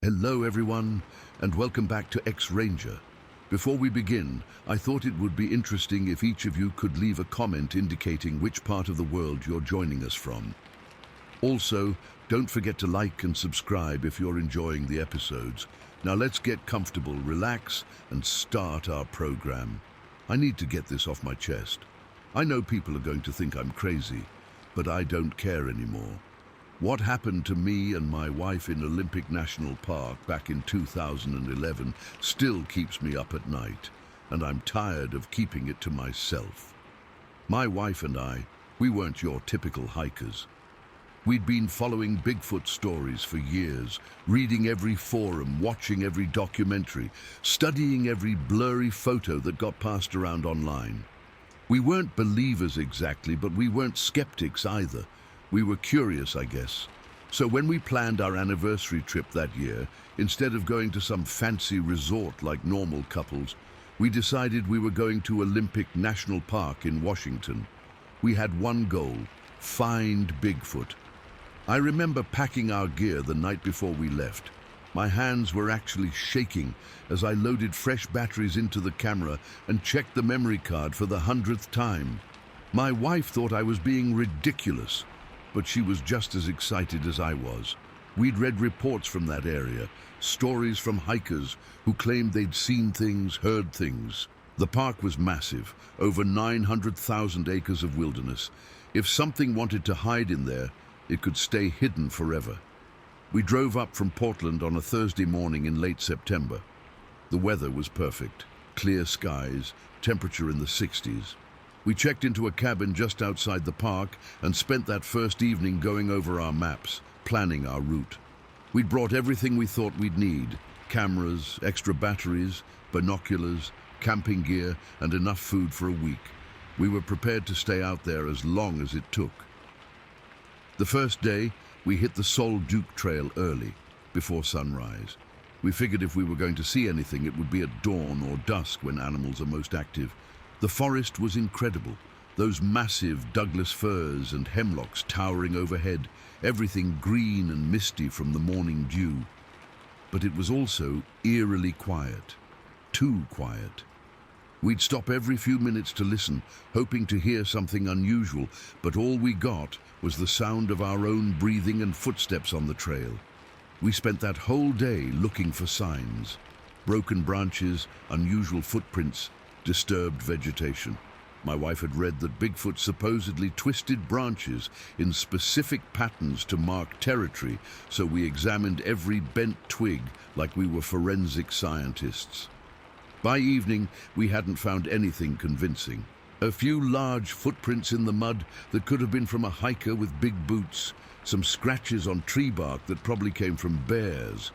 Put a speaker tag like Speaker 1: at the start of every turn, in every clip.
Speaker 1: Hello everyone, and welcome back to X-Ranger. Before we begin, I thought it would be interesting if each of you could leave a comment indicating which part of the world you're joining us from. Also, don't forget to like and subscribe if you're enjoying the episodes. Now let's get comfortable, relax, and start our program. I need to get this off my chest. I know people are going to think I'm crazy, but I don't care anymore. What happened to me and my wife in Olympic National Park back in 2011 still keeps me up at night, and I'm tired of keeping it to myself. My wife and I, we weren't your typical hikers. We'd been following Bigfoot stories for years, reading every forum, watching every documentary, studying every blurry photo that got passed around online. We weren't believers exactly, but we weren't skeptics either. We were curious, I guess. So when we planned our anniversary trip that year, instead of going to some fancy resort like normal couples, we decided we were going to Olympic National Park in Washington. We had one goal: find Bigfoot. I remember packing our gear the night before we left. My hands were actually shaking as I loaded fresh batteries into the camera and checked the memory card for the 100th time. My wife thought I was being ridiculous, but she was just as excited as I was. We'd read reports from that area, stories from hikers who claimed they'd seen things, heard things. The park was massive, over 900,000 acres of wilderness. If something wanted to hide in there, it could stay hidden forever. We drove up from Portland on a Thursday morning in late September. The weather was perfect, clear skies, temperature in the 60s. We checked into a cabin just outside the park and spent that first evening going over our maps, planning our route. We'd brought everything we thought we'd need: cameras, extra batteries, binoculars, camping gear, and enough food for a week. We were prepared to stay out there as long as it took. The first day, we hit the Sol Duke Trail early, before sunrise. We figured if we were going to see anything, it would be at dawn or dusk when animals are most active. The forest was incredible. Those massive Douglas firs and hemlocks towering overhead, everything green and misty from the morning dew. But it was also eerily quiet. Too quiet. We'd stop every few minutes to listen, hoping to hear something unusual, but all we got was the sound of our own breathing and footsteps on the trail. We spent that whole day looking for signs: broken branches, unusual footprints, disturbed vegetation. My wife had read that Bigfoot supposedly twisted branches in specific patterns to mark territory, so we examined every bent twig like we were forensic scientists. By evening, we hadn't found anything convincing. A few large footprints in the mud that could have been from a hiker with big boots, some scratches on tree bark that probably came from bears.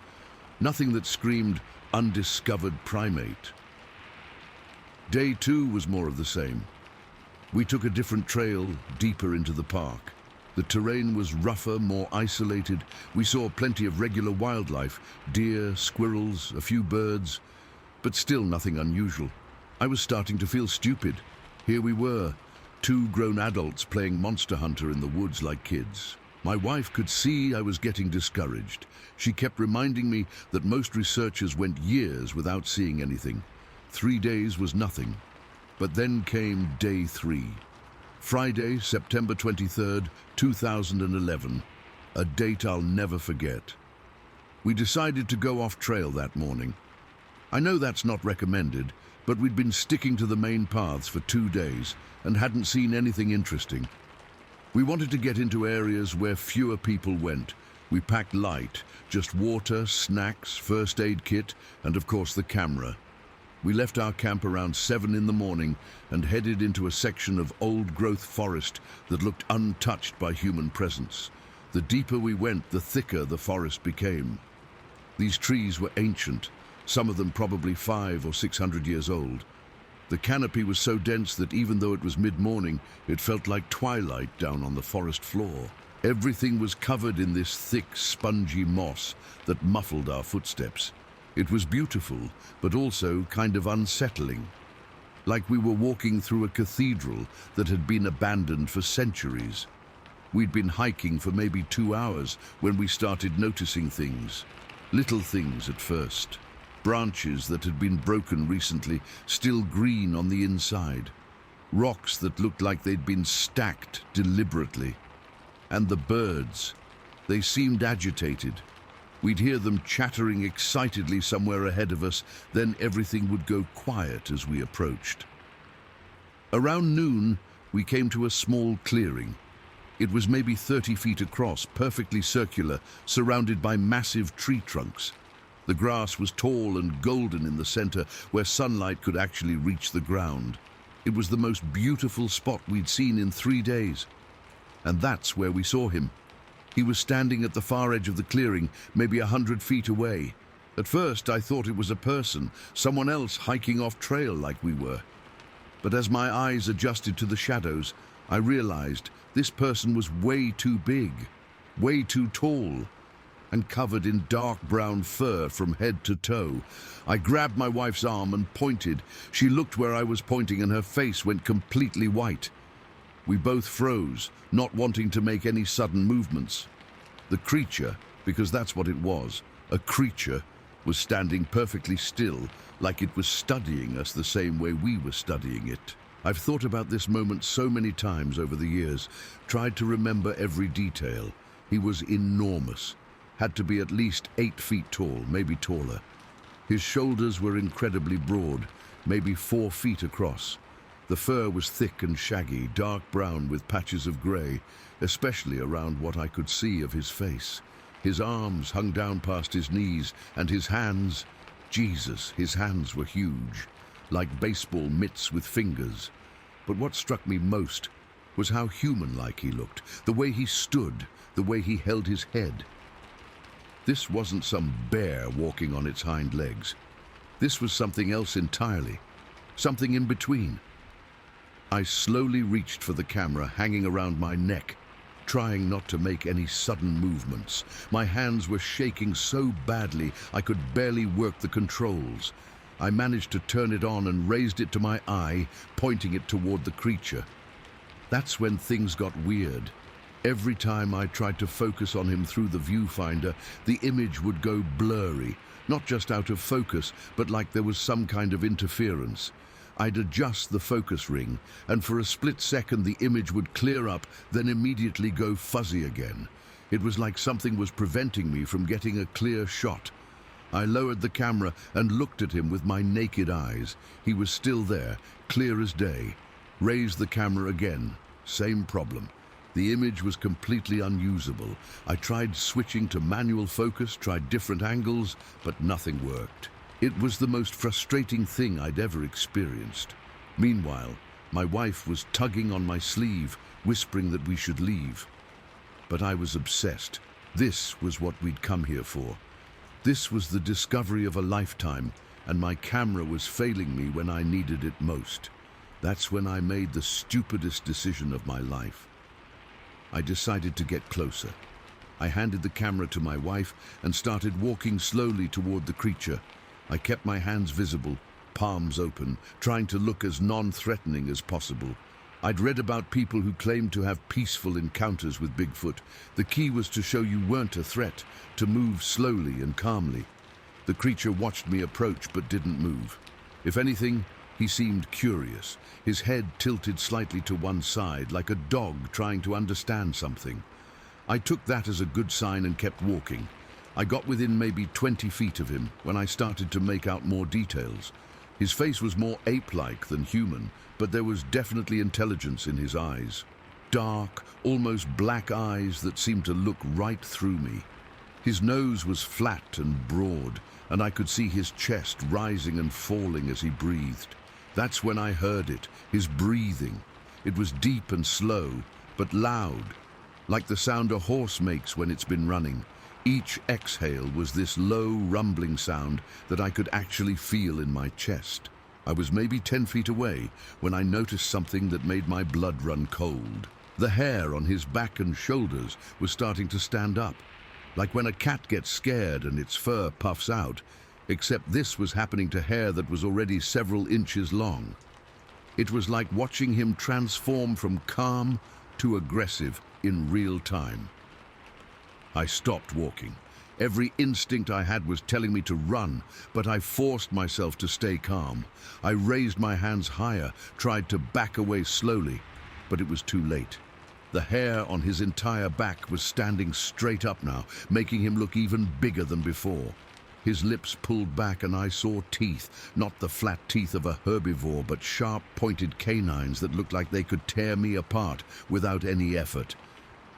Speaker 1: Nothing that screamed undiscovered primate. Day 2 was more of the same. We took a different trail deeper into the park. The terrain was rougher, more isolated. We saw plenty of regular wildlife: deer, squirrels, a few birds, but still nothing unusual. I was starting to feel stupid. Here we were, two grown adults playing Monster Hunter in the woods like kids. My wife could see I was getting discouraged. She kept reminding me that most researchers went years without seeing anything. 3 days was nothing. But then came day 3. Friday, September 23rd, 2011. A date I'll never forget. We decided to go off trail that morning. I know that's not recommended, but we'd been sticking to the main paths for 2 days and hadn't seen anything interesting. We wanted to get into areas where fewer people went. We packed light, just water, snacks, first aid kit, and of course the camera. We left our camp around 7 in the morning and headed into a section of old-growth forest that looked untouched by human presence. The deeper we went, the thicker the forest became. These trees were ancient, some of them probably 500 or 600 years old. The canopy was so dense that even though it was mid-morning, it felt like twilight down on the forest floor. Everything was covered in this thick, spongy moss that muffled our footsteps. It was beautiful, but also kind of unsettling. Like we were walking through a cathedral that had been abandoned for centuries. We'd been hiking for maybe 2 hours when we started noticing things. Little things at first. Branches that had been broken recently, still green on the inside. Rocks that looked like they'd been stacked deliberately. And the birds. They seemed agitated. We'd hear them chattering excitedly somewhere ahead of us, then everything would go quiet as we approached. Around noon, we came to a small clearing. It was maybe 30 feet across, perfectly circular, surrounded by massive tree trunks. The grass was tall and golden in the center, where sunlight could actually reach the ground. It was the most beautiful spot we'd seen in 3 days. And that's where we saw him. He was standing at the far edge of the clearing, maybe 100 feet away. At first, I thought it was a person, someone else hiking off trail like we were. But as my eyes adjusted to the shadows, I realized this person was way too big, way too tall, and covered in dark brown fur from head to toe. I grabbed my wife's arm and pointed. She looked where I was pointing and her face went completely white. We both froze, not wanting to make any sudden movements. The creature, because that's what it was, a creature, was standing perfectly still, like it was studying us the same way we were studying it. I've thought about this moment so many times over the years, tried to remember every detail. He was enormous, had to be at least 8 feet tall, maybe taller. His shoulders were incredibly broad, maybe 4 feet across. The fur was thick and shaggy, dark brown with patches of grey, especially around what I could see of his face. His arms hung down past his knees, and his hands, Jesus, his hands were huge, like baseball mitts with fingers. But what struck me most was how human-like he looked, the way he stood, the way he held his head. This wasn't some bear walking on its hind legs. This was something else entirely, something in between. I slowly reached for the camera hanging around my neck, trying not to make any sudden movements. My hands were shaking so badly I could barely work the controls. I managed to turn it on and raised it to my eye, pointing it toward the creature. That's when things got weird. Every time I tried to focus on him through the viewfinder, the image would go blurry, not just out of focus, but like there was some kind of interference. I'd adjust the focus ring, and for a split second the image would clear up, then immediately go fuzzy again. It was like something was preventing me from getting a clear shot. I lowered the camera and looked at him with my naked eyes. He was still there, clear as day. Raised the camera again. Same problem. The image was completely unusable. I tried switching to manual focus, tried different angles, but nothing worked. It was the most frustrating thing I'd ever experienced. Meanwhile, my wife was tugging on my sleeve, whispering that we should leave. But I was obsessed. This was what we'd come here for. This was the discovery of a lifetime, and my camera was failing me when I needed it most. That's when I made the stupidest decision of my life. I decided to get closer. I handed the camera to my wife and started walking slowly toward the creature. I kept my hands visible, palms open, trying to look as non-threatening as possible. I'd read about people who claimed to have peaceful encounters with Bigfoot. The key was to show you weren't a threat, to move slowly and calmly. The creature watched me approach but didn't move. If anything, he seemed curious, his head tilted slightly to one side, like a dog trying to understand something. I took that as a good sign and kept walking. I got within maybe 20 feet of him when I started to make out more details. His face was more ape-like than human, but there was definitely intelligence in his eyes. Dark, almost black eyes that seemed to look right through me. His nose was flat and broad, and I could see his chest rising and falling as he breathed. That's when I heard it, his breathing. It was deep and slow, but loud, like the sound a horse makes when it's been running. Each exhale was this low, rumbling sound that I could actually feel in my chest. I was maybe 10 feet away when I noticed something that made my blood run cold. The hair on his back and shoulders was starting to stand up, like when a cat gets scared and its fur puffs out, except this was happening to hair that was already several inches long. It was like watching him transform from calm to aggressive in real time. I stopped walking. Every instinct I had was telling me to run, but I forced myself to stay calm. I raised my hands higher, tried to back away slowly, but it was too late. The hair on his entire back was standing straight up now, making him look even bigger than before. His lips pulled back and I saw teeth, not the flat teeth of a herbivore, but sharp, pointed canines that looked like they could tear me apart without any effort.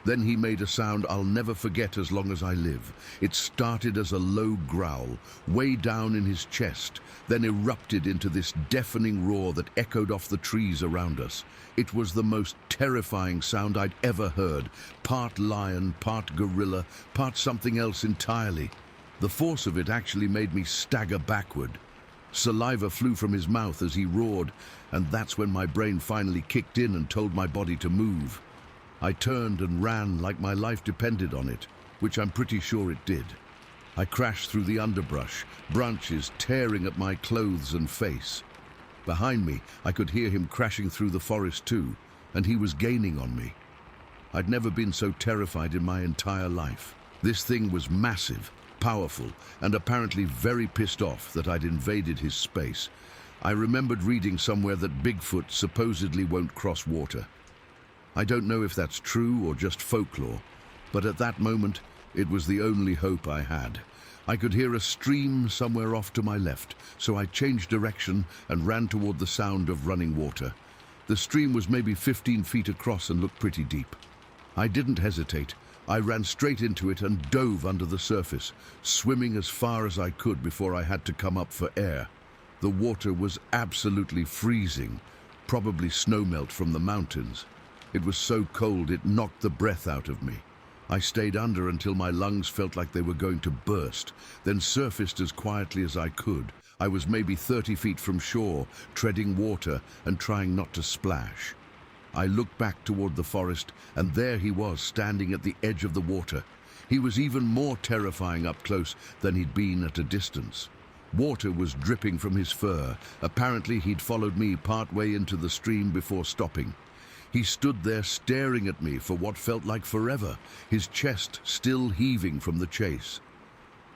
Speaker 1: Then he made a sound I'll never forget as long as I live. It started as a low growl, way down in his chest, then erupted into this deafening roar that echoed off the trees around us. It was the most terrifying sound I'd ever heard, part lion, part gorilla, part something else entirely. The force of it actually made me stagger backward. Saliva flew from his mouth as he roared, and that's when my brain finally kicked in and told my body to move. I turned and ran like my life depended on it, which I'm pretty sure it did. I crashed through the underbrush, branches tearing at my clothes and face. Behind me, I could hear him crashing through the forest too, and he was gaining on me. I'd never been so terrified in my entire life. This thing was massive, powerful, and apparently very pissed off that I'd invaded his space. I remembered reading somewhere that Bigfoot supposedly won't cross water. I don't know if that's true or just folklore, but at that moment, it was the only hope I had. I could hear a stream somewhere off to my left, so I changed direction and ran toward the sound of running water. The stream was maybe 15 feet across and looked pretty deep. I didn't hesitate. I ran straight into it and dove under the surface, swimming as far as I could before I had to come up for air. The water was absolutely freezing, probably snowmelt from the mountains. It was so cold it knocked the breath out of me. I stayed under until my lungs felt like they were going to burst, then surfaced as quietly as I could. I was maybe 30 feet from shore, treading water and trying not to splash. I looked back toward the forest, and there he was, standing at the edge of the water. He was even more terrifying up close than he'd been at a distance. Water was dripping from his fur. Apparently he'd followed me partway into the stream before stopping. He stood there staring at me for what felt like forever, his chest still heaving from the chase.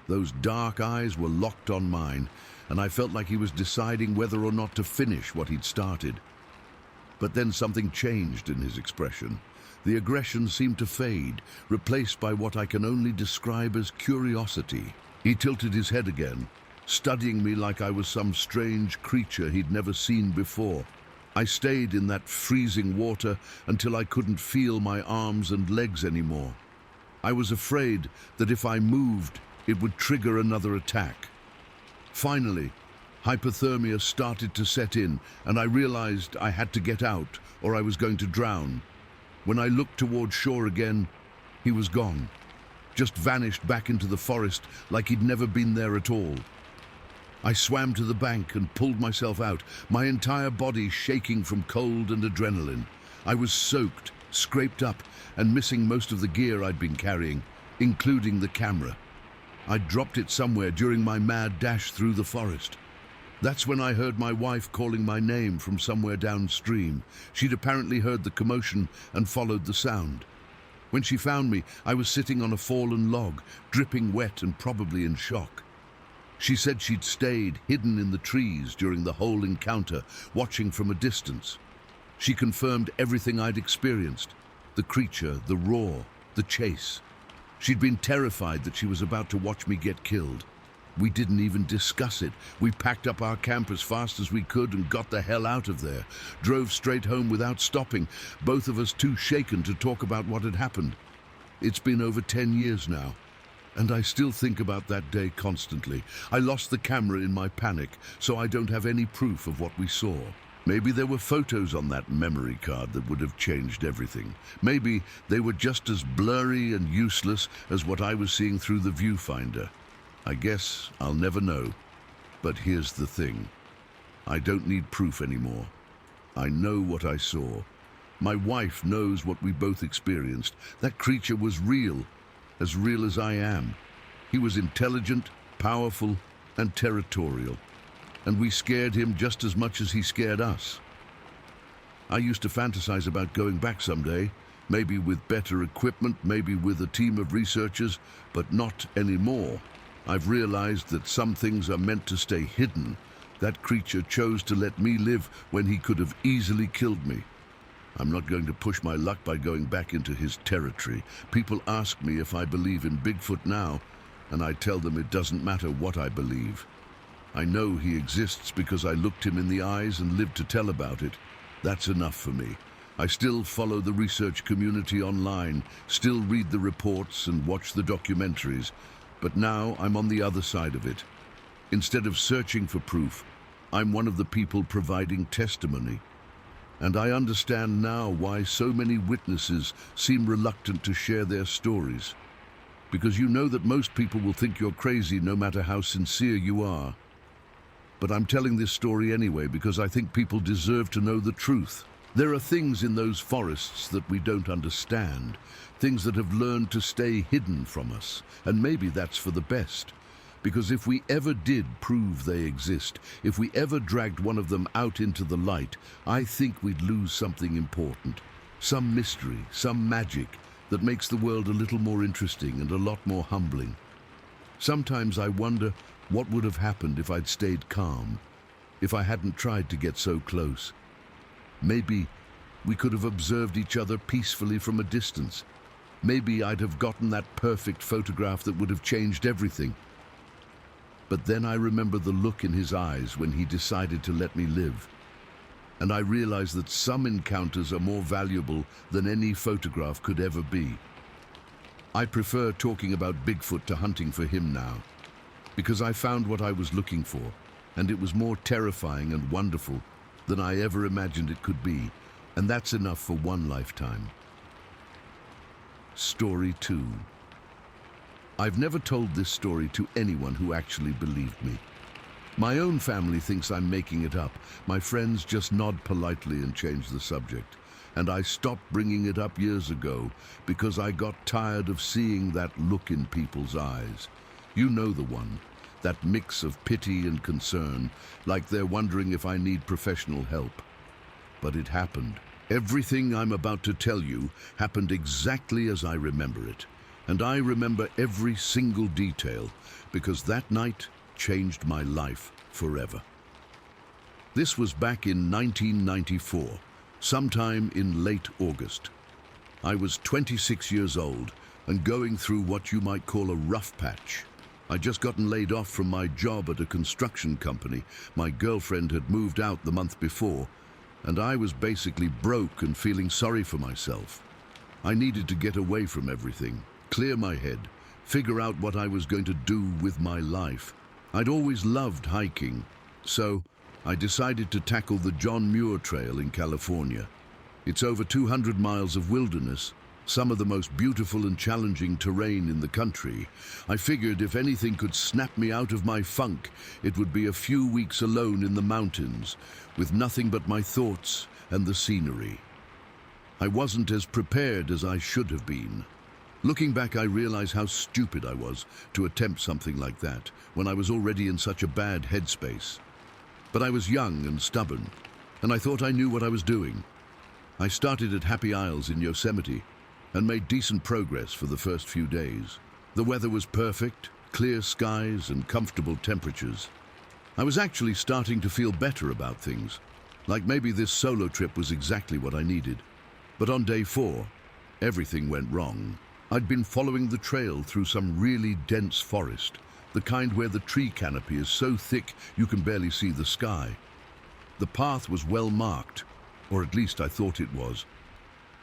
Speaker 1: Those dark eyes were locked on mine, and I felt like he was deciding whether or not to finish what he'd started. But then something changed in his expression. The aggression seemed to fade, replaced by what I can only describe as curiosity. He tilted his head again, studying me like I was some strange creature he'd never seen before. I stayed in that freezing water until I couldn't feel my arms and legs anymore. I was afraid that if I moved, it would trigger another attack. Finally, hypothermia started to set in, and I realized I had to get out or I was going to drown. When I looked toward shore again, he was gone, just vanished back into the forest like he'd never been there at all. I swam to the bank and pulled myself out, my entire body shaking from cold and adrenaline. I was soaked, scraped up, and missing most of the gear I'd been carrying, including the camera. I'd dropped it somewhere during my mad dash through the forest. That's when I heard my wife calling my name from somewhere downstream. She'd apparently heard the commotion and followed the sound. When she found me, I was sitting on a fallen log, dripping wet and probably in shock. She said she'd stayed hidden in the trees during the whole encounter, watching from a distance. She confirmed everything I'd experienced: the creature, the roar, the chase. She'd been terrified that she was about to watch me get killed. We didn't even discuss it. We packed up our camp as fast as we could and got the hell out of there. Drove straight home without stopping, both of us too shaken to talk about what had happened. It's been over 10 years now, and I still think about that day constantly. I lost the camera in my panic, so I don't have any proof of what we saw. Maybe there were photos on that memory card that would have changed everything. Maybe they were just as blurry and useless as what I was seeing through the viewfinder. I guess I'll never know. But here's the thing. I don't need proof anymore. I know what I saw. My wife knows what we both experienced. That creature was real as I am. He was intelligent, powerful, and territorial. And we scared him just as much as he scared us. I used to fantasize about going back someday, Maybe with better equipment, maybe with a team of researchers, but not anymore. I've realized that some things are meant to stay hidden. That creature chose to let me live when he could have easily killed me. I'm not going to push my luck by going back into his territory. People ask me if I believe in Bigfoot now, and I tell them it doesn't matter what I believe. I know he exists because I looked him in the eyes and lived to tell about it. That's enough for me. I still follow the research community online, still read the reports and watch the documentaries, but now I'm on the other side of it. Instead of searching for proof, I'm one of the people providing testimony. And I understand now why so many witnesses seem reluctant to share their stories. Because you know that most people will think you're crazy no matter how sincere you are. But I'm telling this story anyway because I think people deserve to know the truth. There are things in those forests that we don't understand, things that have learned to stay hidden from us, and maybe that's for the best. Because if we ever did prove they exist, if we ever dragged one of them out into the light, I think we'd lose something important. Some mystery, some magic that makes the world a little more interesting and a lot more humbling. Sometimes I wonder what would have happened if I'd stayed calm, if I hadn't tried to get so close. Maybe we could have observed each other peacefully from a distance. Maybe I'd have gotten that perfect photograph that would have changed everything. But then I remember the look in his eyes when he decided to let me live. And I realized that some encounters are more valuable than any photograph could ever be. I prefer talking about Bigfoot to hunting for him now, because I found what I was looking for, and it was more terrifying and wonderful than I ever imagined it could be, and that's enough for one lifetime. Story 2. I've never told this story to anyone who actually believed me. My own family thinks I'm making it up. My friends just nod politely and change the subject. And I stopped bringing it up years ago because I got tired of seeing that look in people's eyes. You know the one, that mix of pity and concern, like they're wondering if I need professional help. But it happened. Everything I'm about to tell you happened exactly as I remember it. And I remember every single detail because that night changed my life forever. This was back in 1994, sometime in late August. I was 26 years old and going through what you might call a rough patch. I'd just gotten laid off from my job at a construction company. My girlfriend had moved out the month before, and I was basically broke and feeling sorry for myself. I needed to get away from everything, clear my head, figure out what I was going to do with my life. I'd always loved hiking, so I decided to tackle the John Muir Trail in California. It's over 200 miles of wilderness, some of the most beautiful and challenging terrain in the country. I figured if anything could snap me out of my funk, it would be a few weeks alone in the mountains, with nothing but my thoughts and the scenery. I wasn't as prepared as I should have been. Looking back, I realize how stupid I was to attempt something like that when I was already in such a bad headspace. But I was young and stubborn, and I thought I knew what I was doing. I started at Happy Isles in Yosemite and made decent progress for the first few days. The weather was perfect, clear skies and comfortable temperatures. I was actually starting to feel better about things, like maybe this solo trip was exactly what I needed. But on day 4, everything went wrong. I'd been following the trail through some really dense forest, the kind where the tree canopy is so thick you can barely see the sky. The path was well marked, or at least I thought it was.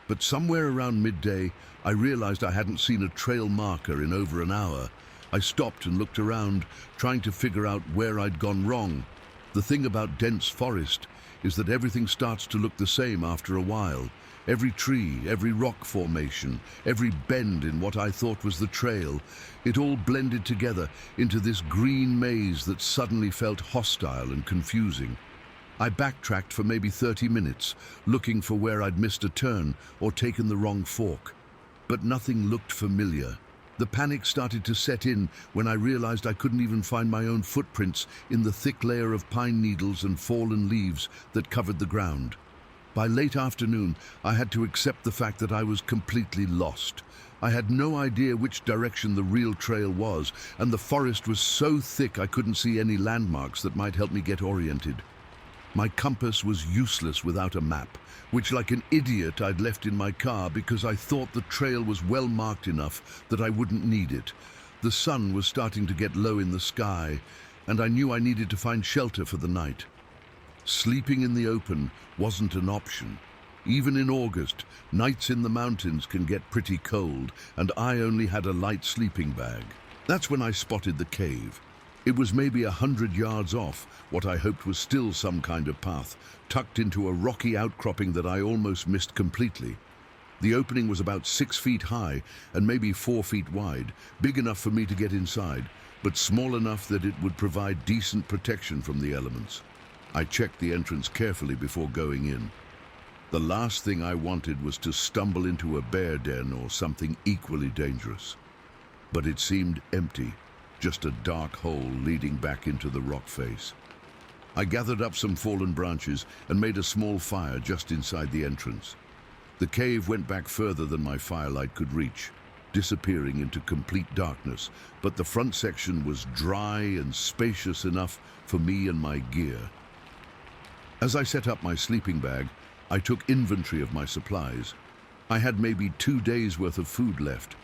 Speaker 1: But somewhere around midday, I realized I hadn't seen a trail marker in over an hour. I stopped and looked around, trying to figure out where I'd gone wrong. The thing about dense forest is that everything starts to look the same after a while. Every tree, every rock formation, every bend in what I thought was the trail, it all blended together into this green maze that suddenly felt hostile and confusing. I backtracked for maybe 30 minutes, looking for where I'd missed a turn or taken the wrong fork. But nothing looked familiar. The panic started to set in when I realized I couldn't even find my own footprints in the thick layer of pine needles and fallen leaves that covered the ground. By late afternoon, I had to accept the fact that I was completely lost. I had no idea which direction the real trail was, and the forest was so thick I couldn't see any landmarks that might help me get oriented. My compass was useless without a map, which like an idiot I'd left in my car because I thought the trail was well marked enough that I wouldn't need it. The sun was starting to get low in the sky, and I knew I needed to find shelter for the night. Sleeping in the open wasn't an option. Even in August, nights in the mountains can get pretty cold, and I only had a light sleeping bag. That's when I spotted the cave. It was maybe 100 yards off, what I hoped was still some kind of path, tucked into a rocky outcropping that I almost missed completely. The opening was about 6 feet high and maybe 4 feet wide, big enough for me to get inside, but small enough that it would provide decent protection from the elements. I checked the entrance carefully before going in. The last thing I wanted was to stumble into a bear den or something equally dangerous. But it seemed empty, just a dark hole leading back into the rock face. I gathered up some fallen branches and made a small fire just inside the entrance. The cave went back further than my firelight could reach, disappearing into complete darkness, but the front section was dry and spacious enough for me and my gear. As I set up my sleeping bag, I took inventory of my supplies. I had maybe 2 days' worth of food left,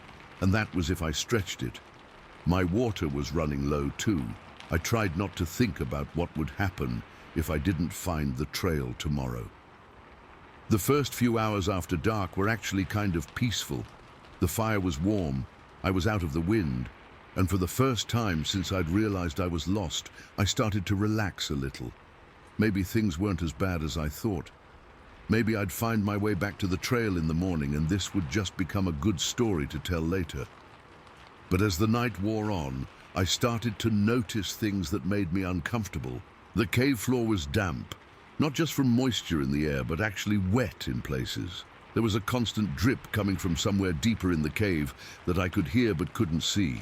Speaker 1: and that was if I stretched it. My water was running low too. I tried not to think about what would happen if I didn't find the trail tomorrow. The first few hours after dark were actually kind of peaceful. The fire was warm, I was out of the wind, and for the first time since I'd realized I was lost, I started to relax a little. Maybe things weren't as bad as I thought. Maybe I'd find my way back to the trail in the morning and this would just become a good story to tell later. But as the night wore on, I started to notice things that made me uncomfortable. The cave floor was damp, not just from moisture in the air, but actually wet in places. There was a constant drip coming from somewhere deeper in the cave that I could hear but couldn't see.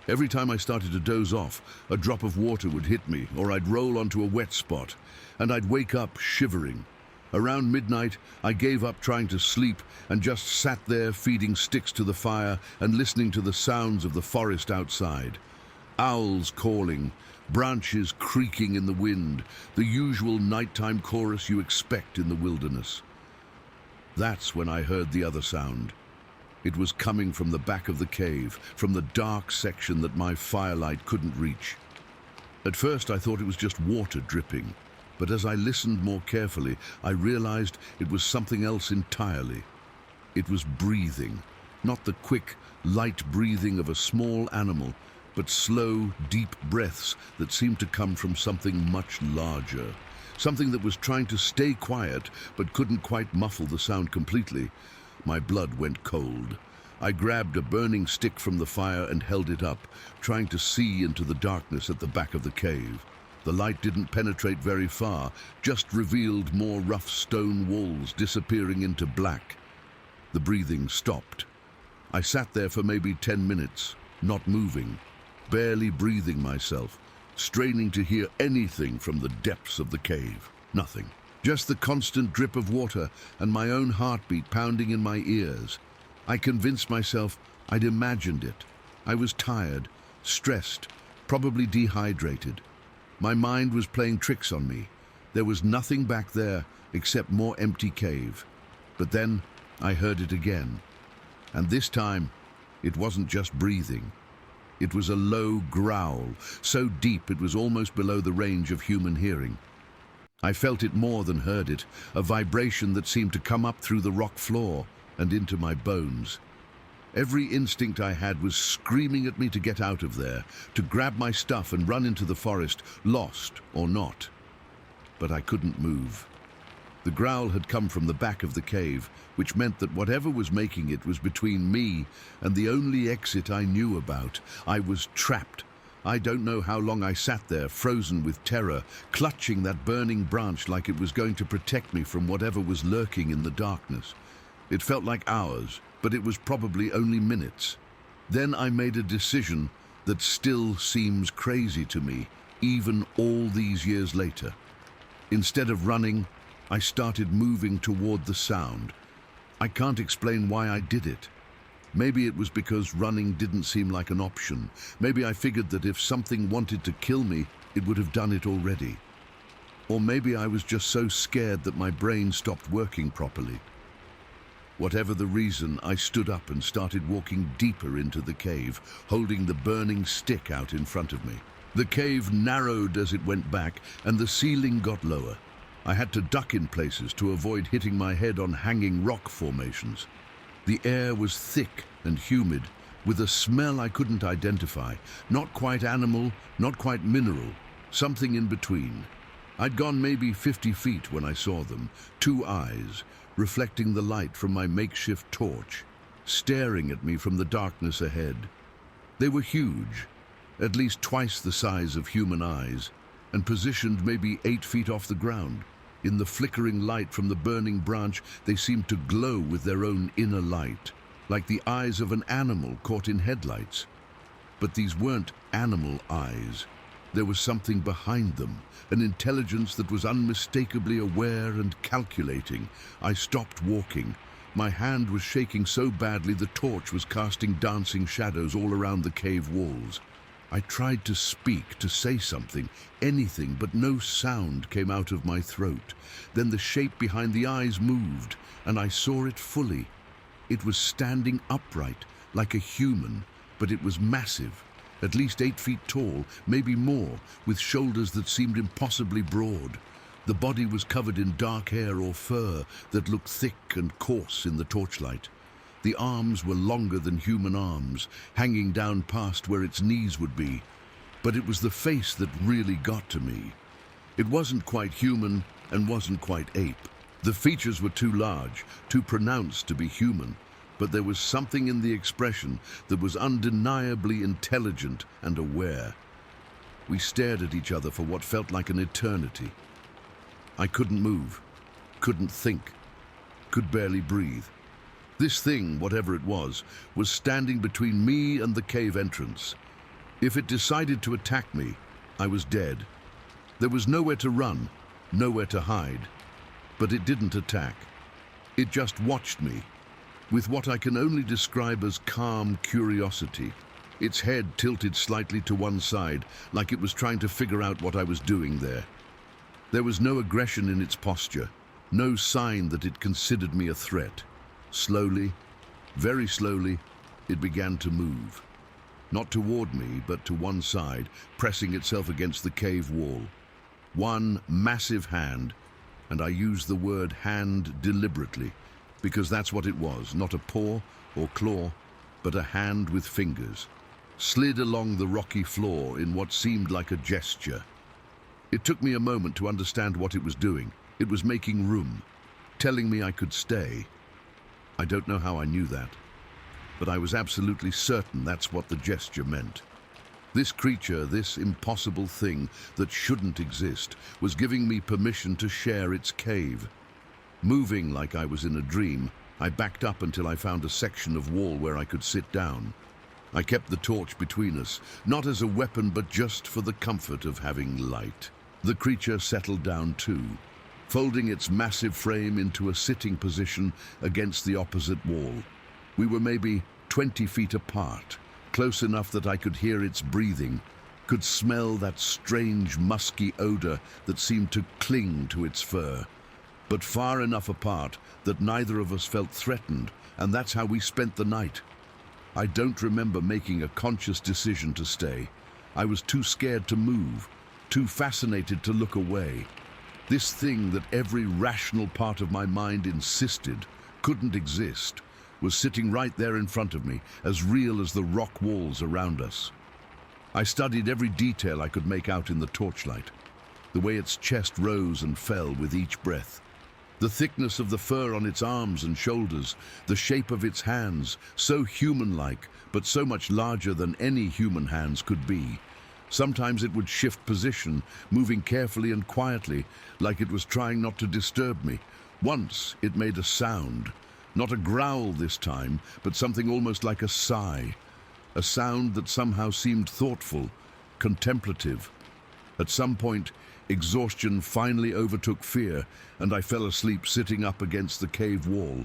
Speaker 1: Every time I started to doze off, a drop of water would hit me, or I'd roll onto a wet spot, and I'd wake up shivering. Around midnight, I gave up trying to sleep and just sat there feeding sticks to the fire and listening to the sounds of the forest outside. Owls calling, branches creaking in the wind, the usual nighttime chorus you expect in the wilderness. That's when I heard the other sound. It was coming from the back of the cave, from the dark section that my firelight couldn't reach. At first I thought it was just water dripping, but as I listened more carefully, I realized it was something else entirely. It was breathing, not the quick, light breathing of a small animal, but slow, deep breaths that seemed to come from something much larger. Something that was trying to stay quiet, but couldn't quite muffle the sound completely. My blood went cold. I grabbed a burning stick from the fire and held it up, trying to see into the darkness at the back of the cave. The light didn't penetrate very far, just revealed more rough stone walls disappearing into black. The breathing stopped. I sat there for maybe 10 minutes, not moving, barely breathing myself, straining to hear anything from the depths of the cave. Nothing. Just the constant drip of water and my own heartbeat pounding in my ears. I convinced myself I'd imagined it. I was tired, stressed, probably dehydrated. My mind was playing tricks on me. There was nothing back there except more empty cave. But then I heard it again. And this time, it wasn't just breathing. It was a low growl, so deep it was almost below the range of human hearing. I felt it more than heard it, a vibration that seemed to come up through the rock floor and into my bones. Every instinct I had was screaming at me to get out of there, to grab my stuff and run into the forest, lost or not. But I couldn't move. The growl had come from the back of the cave, which meant that whatever was making it was between me and the only exit I knew about. I was trapped. I don't know how long I sat there, frozen with terror, clutching that burning branch like it was going to protect me from whatever was lurking in the darkness. It felt like hours, but it was probably only minutes. Then I made a decision that still seems crazy to me, even all these years later. Instead of running, I started moving toward the sound. I can't explain why I did it. Maybe it was because running didn't seem like an option. Maybe I figured that if something wanted to kill me, it would have done it already. Or maybe I was just so scared that my brain stopped working properly. Whatever the reason, I stood up and started walking deeper into the cave, holding the burning stick out in front of me. The cave narrowed as it went back, and the ceiling got lower. I had to duck in places to avoid hitting my head on hanging rock formations. The air was thick and humid, with a smell I couldn't identify. Not quite animal, not quite mineral, something in between. I'd gone maybe 50 feet when I saw them, two eyes, reflecting the light from my makeshift torch, staring at me from the darkness ahead. They were huge, at least twice the size of human eyes, and positioned maybe 8 feet off the ground. In the flickering light from the burning branch, they seemed to glow with their own inner light, like the eyes of an animal caught in headlights. But these weren't animal eyes. There was something behind them, an intelligence that was unmistakably aware and calculating. I stopped walking. My hand was shaking so badly the torch was casting dancing shadows all around the cave walls. I tried to speak, to say something, anything, but no sound came out of my throat. Then the shape behind the eyes moved, and I saw it fully. It was standing upright, like a human, but it was massive. At least 8 feet tall, maybe more, with shoulders that seemed impossibly broad. The body was covered in dark hair or fur that looked thick and coarse in the torchlight. The arms were longer than human arms, hanging down past where its knees would be. But it was the face that really got to me. It wasn't quite human and wasn't quite ape. The features were too large, too pronounced to be human. But there was something in the expression that was undeniably intelligent and aware. We stared at each other for what felt like an eternity. I couldn't move, couldn't think, could barely breathe. This thing, whatever it was standing between me and the cave entrance. If it decided to attack me, I was dead. There was nowhere to run, nowhere to hide. But it didn't attack. It just watched me, with what I can only describe as calm curiosity. Its head tilted slightly to one side, like it was trying to figure out what I was doing there. There was no aggression in its posture, no sign that it considered me a threat. Slowly, very slowly, it began to move. Not toward me, but to one side, pressing itself against the cave wall. One massive hand, and I use the word hand deliberately, because that's what it was, not a paw or claw, but a hand with fingers, slid along the rocky floor in what seemed like a gesture. It took me a moment to understand what it was doing. It was making room, telling me I could stay. I don't know how I knew that, but I was absolutely certain that's what the gesture meant. This creature, this impossible thing that shouldn't exist, was giving me permission to share its cave. Moving like I was in a dream, I backed up until I found a section of wall where I could sit down. I kept the torch between us, not as a weapon but just for the comfort of having light. The creature settled down too, folding its massive frame into a sitting position against the opposite wall. We were maybe 20 feet apart, close enough that I could hear its breathing, could smell that strange musky odor that seemed to cling to its fur, but far enough apart that neither of us felt threatened, and that's how we spent the night. I don't remember making a conscious decision to stay. I was too scared to move, too fascinated to look away. This thing that every rational part of my mind insisted couldn't exist was sitting right there in front of me, as real as the rock walls around us. I studied every detail I could make out in the torchlight, the way its chest rose and fell with each breath, the thickness of the fur on its arms and shoulders, the shape of its hands, so human-like, but so much larger than any human hands could be. Sometimes it would shift position, moving carefully and quietly, like it was trying not to disturb me. Once it made a sound, not a growl this time, but something almost like a sigh, a sound that somehow seemed thoughtful, contemplative. At some point, exhaustion finally overtook fear, and I fell asleep sitting up against the cave wall.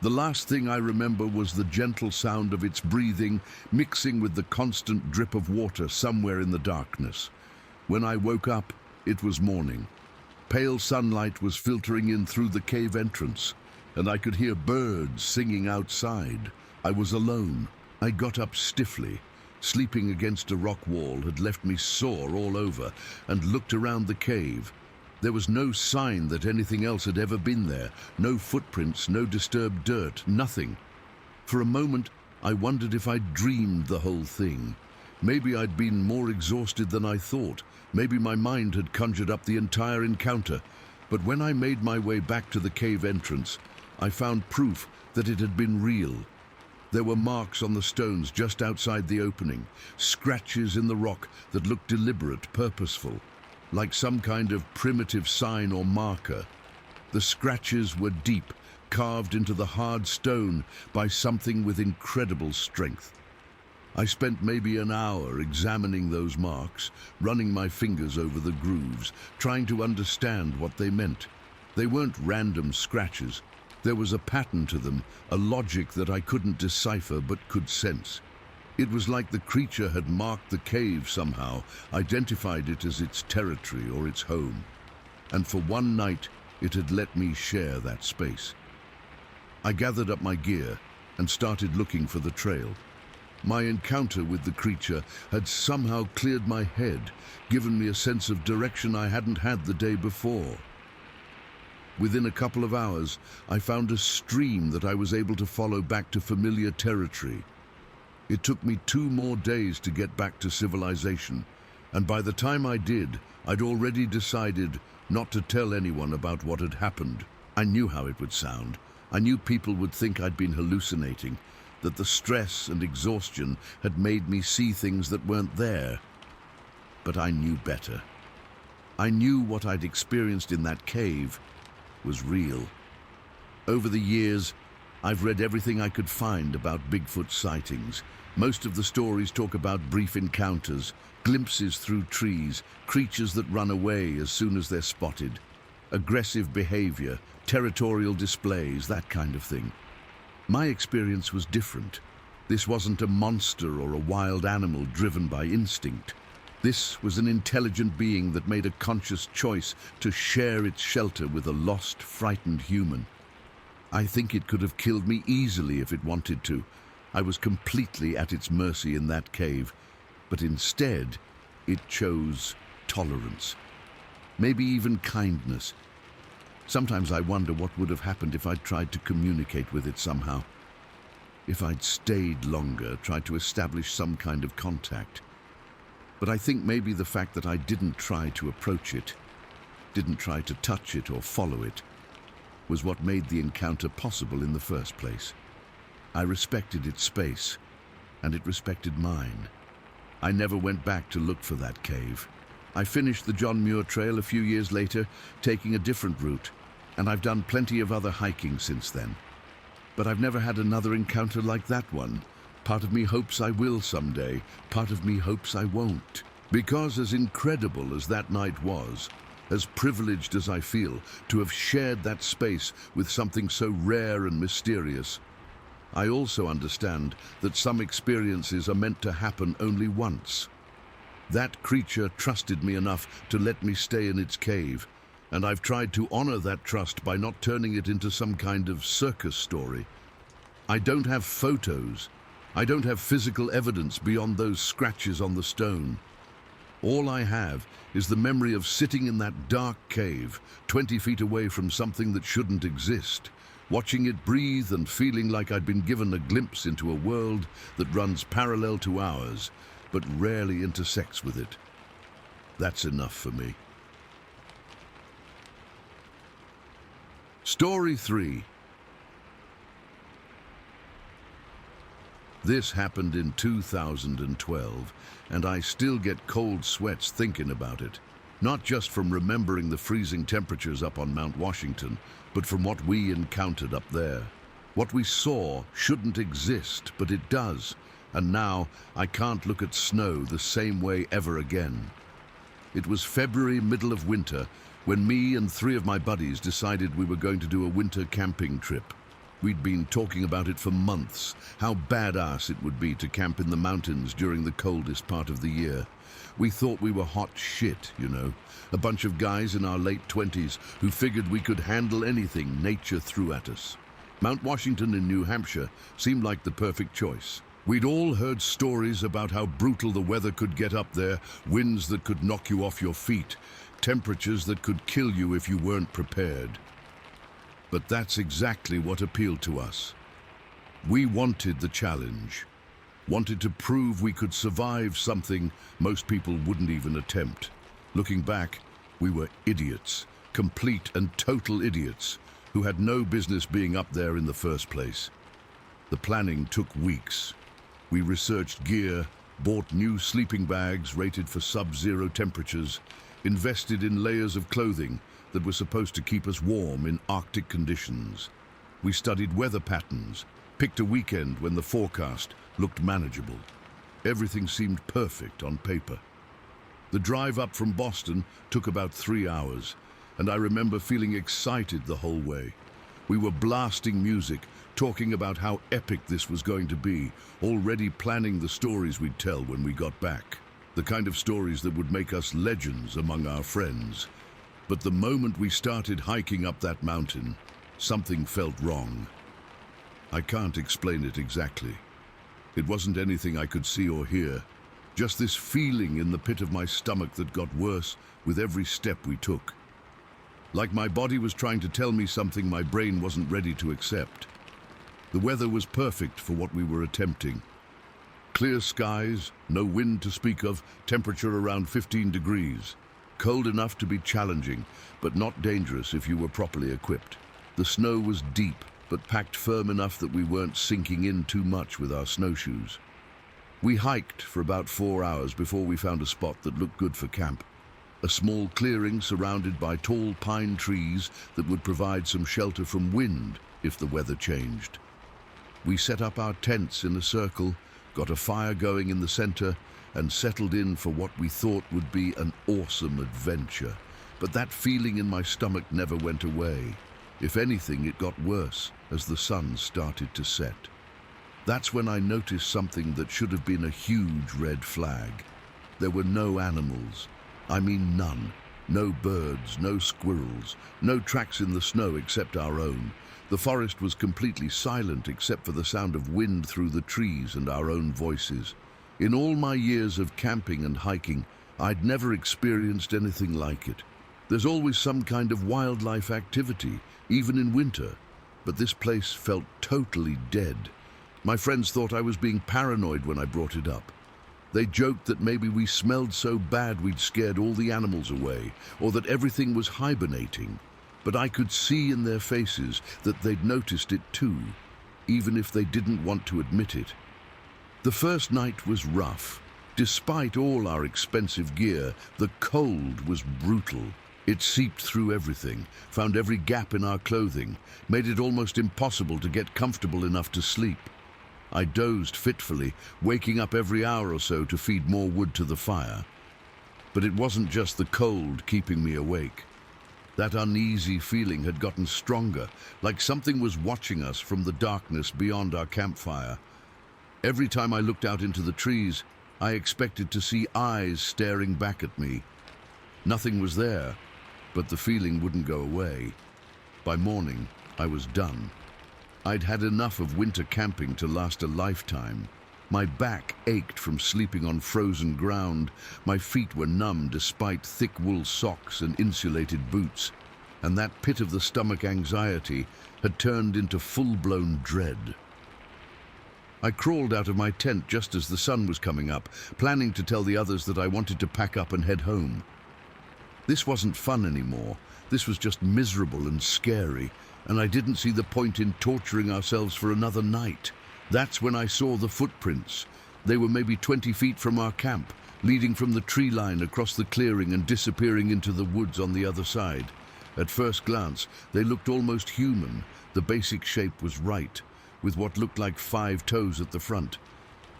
Speaker 1: The last thing I remember was the gentle sound of its breathing, mixing with the constant drip of water somewhere in the darkness. When I woke up, it was morning. Pale sunlight was filtering in through the cave entrance, and I could hear birds singing outside. I was alone. I got up stiffly. Sleeping against a rock wall had left me sore all over, and looked around the cave. There was no sign that anything else had ever been there. No footprints, no disturbed dirt, nothing. For a moment, I wondered if I'd dreamed the whole thing. Maybe I'd been more exhausted than I thought. Maybe my mind had conjured up the entire encounter. But when I made my way back to the cave entrance, I found proof that it had been real. There were marks on the stones just outside the opening, scratches in the rock that looked deliberate, purposeful, like some kind of primitive sign or marker. The scratches were deep, carved into the hard stone by something with incredible strength. I spent maybe an hour examining those marks, running my fingers over the grooves, trying to understand what they meant. They weren't random scratches. There was a pattern to them, a logic that I couldn't decipher but could sense. It was like the creature had marked the cave somehow, identified it as its territory or its home. And for one night, it had let me share that space. I gathered up my gear and started looking for the trail. My encounter with the creature had somehow cleared my head, given me a sense of direction I hadn't had the day before. Within a couple of hours, I found a stream that I was able to follow back to familiar territory. It took me 2 more days to get back to civilization, and by the time I did, I'd already decided not to tell anyone about what had happened. I knew how it would sound. I knew people would think I'd been hallucinating, that the stress and exhaustion had made me see things that weren't there. But I knew better. I knew what I'd experienced in that cave was real. Over the years, I've read everything I could find about Bigfoot sightings. Most of the stories talk about brief encounters, glimpses through trees, creatures that run away as soon as they're spotted, aggressive behavior, territorial displays, that kind of thing. My experience was different. This wasn't a monster or a wild animal driven by instinct. This was an intelligent being that made a conscious choice to share its shelter with a lost, frightened human. I think it could have killed me easily if it wanted to. I was completely at its mercy in that cave, but instead, it chose tolerance. Maybe even kindness. Sometimes I wonder what would have happened if I'd tried to communicate with it somehow. If I'd stayed longer, tried to establish some kind of contact. But I think maybe the fact that I didn't try to approach it, didn't try to touch it or follow it, was what made the encounter possible in the first place. I respected its space, and it respected mine. I never went back to look for that cave. I finished the John Muir Trail a few years later, taking a different route, and I've done plenty of other hiking since then. But I've never had another encounter like that one. Part of me hopes I will someday, part of me hopes I won't. Because as incredible as that night was, as privileged as I feel to have shared that space with something so rare and mysterious, I also understand that some experiences are meant to happen only once. That creature trusted me enough to let me stay in its cave, and I've tried to honor that trust by not turning it into some kind of circus story. I don't have photos. I don't have physical evidence beyond those scratches on the stone. All I have is the memory of sitting in that dark cave, 20 feet away from something that shouldn't exist, watching it breathe and feeling like I'd been given a glimpse into a world that runs parallel to ours, but rarely intersects with it. That's enough for me. Story 3. This happened in 2012, and I still get cold sweats thinking about it. Not just from remembering the freezing temperatures up on Mount Washington, but from what we encountered up there. What we saw shouldn't exist, but it does, and now I can't look at snow the same way ever again. It was February, middle of winter, when me and 3 of my buddies decided we were going to do a winter camping trip. We'd been talking about it for months, how badass it would be to camp in the mountains during the coldest part of the year. We thought we were hot shit, you know, a bunch of guys in our late 20s who figured we could handle anything nature threw at us. Mount Washington in New Hampshire seemed like the perfect choice. We'd all heard stories about how brutal the weather could get up there, winds that could knock you off your feet, temperatures that could kill you if you weren't prepared. But that's exactly what appealed to us. We wanted the challenge, wanted to prove we could survive something most people wouldn't even attempt. Looking back, we were idiots, complete and total idiots, who had no business being up there in the first place. The planning took weeks. We researched gear, bought new sleeping bags rated for sub-zero temperatures, invested in layers of clothing that were supposed to keep us warm in Arctic conditions. We studied weather patterns, picked a weekend when the forecast looked manageable. Everything seemed perfect on paper. The drive up from Boston took about 3 hours, and I remember feeling excited the whole way. We were blasting music, talking about how epic this was going to be, already planning the stories we'd tell when we got back. The kind of stories that would make us legends among our friends. But the moment we started hiking up that mountain, something felt wrong. I can't explain it exactly. It wasn't anything I could see or hear, just this feeling in the pit of my stomach that got worse with every step we took. Like my body was trying to tell me something my brain wasn't ready to accept. The weather was perfect for what we were attempting. Clear skies, no wind to speak of, temperature around 15 degrees. Cold enough to be challenging, but not dangerous if you were properly equipped. The snow was deep, but packed firm enough that we weren't sinking in too much with our snowshoes. We hiked for about 4 hours before we found a spot that looked good for camp. A small clearing surrounded by tall pine trees that would provide some shelter from wind if the weather changed. We set up our tents in a circle, got a fire going in the center, and settled in for what we thought would be an awesome adventure. But that feeling in my stomach never went away. If anything, it got worse as the sun started to set. That's when I noticed something that should have been a huge red flag. There were no animals. I mean none. No birds, no squirrels, no tracks in the snow except our own. The forest was completely silent except for the sound of wind through the trees and our own voices. In all my years of camping and hiking, I'd never experienced anything like it. There's always some kind of wildlife activity, even in winter, but this place felt totally dead. My friends thought I was being paranoid when I brought it up. They joked that maybe we smelled so bad we'd scared all the animals away, or that everything was hibernating. But I could see in their faces that they'd noticed it too, even if they didn't want to admit it. The first night was rough. Despite all our expensive gear, the cold was brutal. It seeped through everything, found every gap in our clothing, made it almost impossible to get comfortable enough to sleep. I dozed fitfully, waking up every hour or so to feed more wood to the fire. But it wasn't just the cold keeping me awake. That uneasy feeling had gotten stronger, like something was watching us from the darkness beyond our campfire. Every time I looked out into the trees, I expected to see eyes staring back at me. Nothing was there, but the feeling wouldn't go away. By morning, I was done. I'd had enough of winter camping to last a lifetime. My back ached from sleeping on frozen ground. My feet were numb despite thick wool socks and insulated boots. And that pit of the stomach anxiety had turned into full-blown dread. I crawled out of my tent just as the sun was coming up, planning to tell the others that I wanted to pack up and head home. This wasn't fun anymore. This was just miserable and scary, and I didn't see the point in torturing ourselves for another night. That's when I saw the footprints. They were maybe 20 feet from our camp, leading from the tree line across the clearing and disappearing into the woods on the other side. At first glance, they looked almost human. The basic shape was right, with what looked like 5 toes at the front.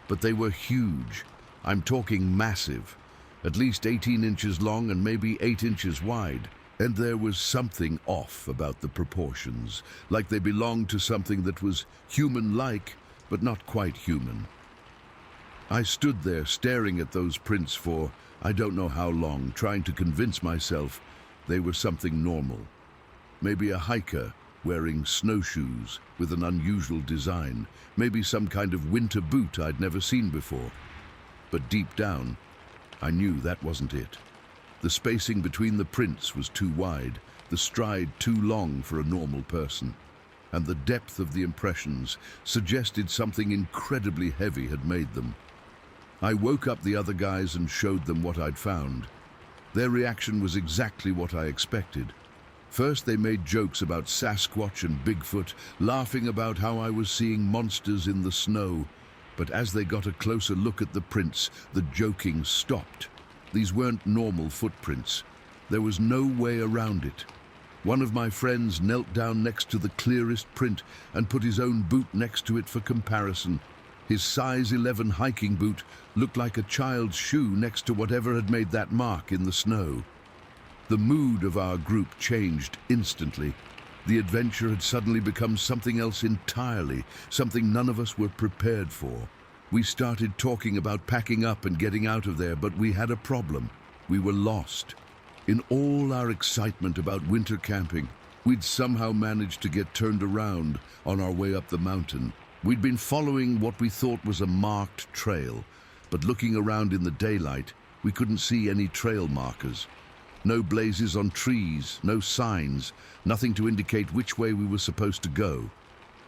Speaker 1: But they were huge. I'm talking massive. at least 18 inches long and maybe 8 inches wide. And there was something off about the proportions, like they belonged to something that was human-like, but not quite human. I stood there staring at those prints for I don't know how long, trying to convince myself they were something normal. Maybe a hiker wearing snowshoes with an unusual design, maybe some kind of winter boot I'd never seen before. But deep down, I knew that wasn't it. The spacing between the prints was too wide, the stride too long for a normal person, and the depth of the impressions suggested something incredibly heavy had made them. I woke up the other guys and showed them what I'd found. Their reaction was exactly what I expected. First, they made jokes about Sasquatch and Bigfoot, laughing about how I was seeing monsters in the snow. But as they got a closer look at the prints, the joking stopped. These weren't normal footprints. There was no way around it. One of my friends knelt down next to the clearest print and put his own boot next to it for comparison. His size 11 hiking boot looked like a child's shoe next to whatever had made that mark in the snow. The mood of our group changed instantly. The adventure had suddenly become something else entirely, something none of us were prepared for. We started talking about packing up and getting out of there, but we had a problem. We were lost. In all our excitement about winter camping, we'd somehow managed to get turned around on our way up the mountain. We'd been following what we thought was a marked trail, but looking around in the daylight, we couldn't see any trail markers. No blazes on trees, no signs, nothing to indicate which way we were supposed to go.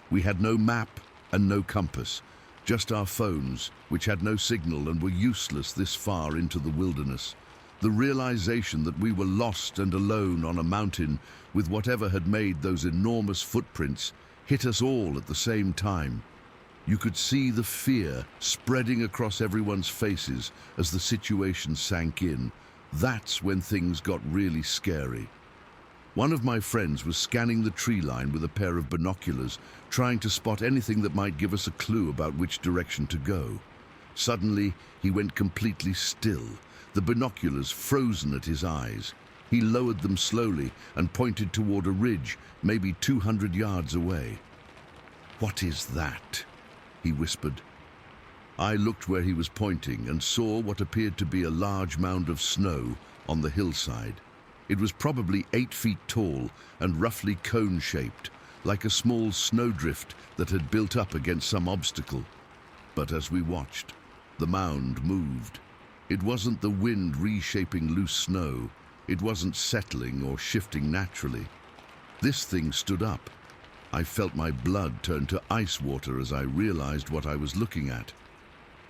Speaker 1: We had no map and no compass, just our phones, which had no signal and were useless this far into the wilderness. The realization that we were lost and alone on a mountain with whatever had made those enormous footprints hit us all at the same time. You could see the fear spreading across everyone's faces as the situation sank in. That's when things got really scary. One of my friends was scanning the tree line with a pair of binoculars, trying to spot anything that might give us a clue about which direction to go. Suddenly, he went completely still, the binoculars frozen at his eyes. He lowered them slowly and pointed toward a ridge, maybe 200 yards away. "What is that?" he whispered. I looked where he was pointing and saw what appeared to be a large mound of snow on the hillside. It was probably 8 feet tall and roughly cone-shaped, like a small snowdrift that had built up against some obstacle. But as we watched, the mound moved. It wasn't the wind reshaping loose snow. It wasn't settling or shifting naturally. This thing stood up. I felt my blood turn to ice water as I realized what I was looking at.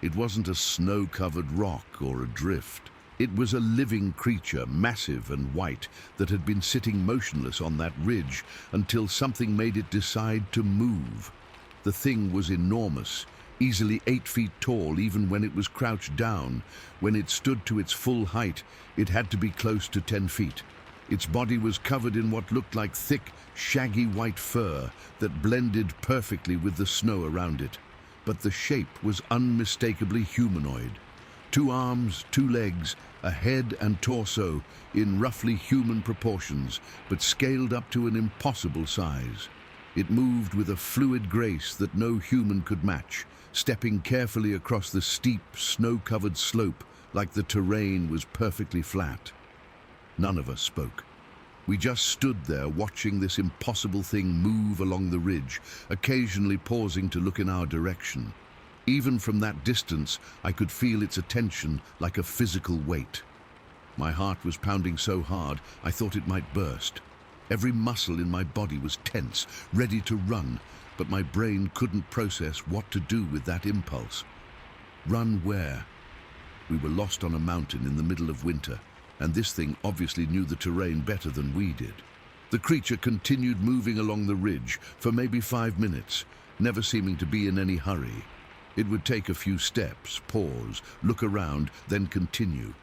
Speaker 1: It wasn't a snow-covered rock or a drift. It was a living creature, massive and white, that had been sitting motionless on that ridge until something made it decide to move. The thing was enormous, easily 8 feet tall even when it was crouched down. When it stood to its full height, it had to be close to 10 feet. Its body was covered in what looked like thick, shaggy white fur that blended perfectly with the snow around it. But the shape was unmistakably humanoid. 2 arms, 2 legs, a head and torso in roughly human proportions, but scaled up to an impossible size. It moved with a fluid grace that no human could match, stepping carefully across the steep, snow-covered slope like the terrain was perfectly flat. None of us spoke. We just stood there watching this impossible thing move along the ridge, occasionally pausing to look in our direction. Even from that distance, I could feel its attention like a physical weight. My heart was pounding so hard, I thought it might burst. Every muscle in my body was tense, ready to run, but my brain couldn't process what to do with that impulse. Run where? We were lost on a mountain in the middle of winter, and this thing obviously knew the terrain better than we did. The creature continued moving along the ridge for maybe 5 minutes, never seeming to be in any hurry. It would take a few steps, pause, look around, then continue,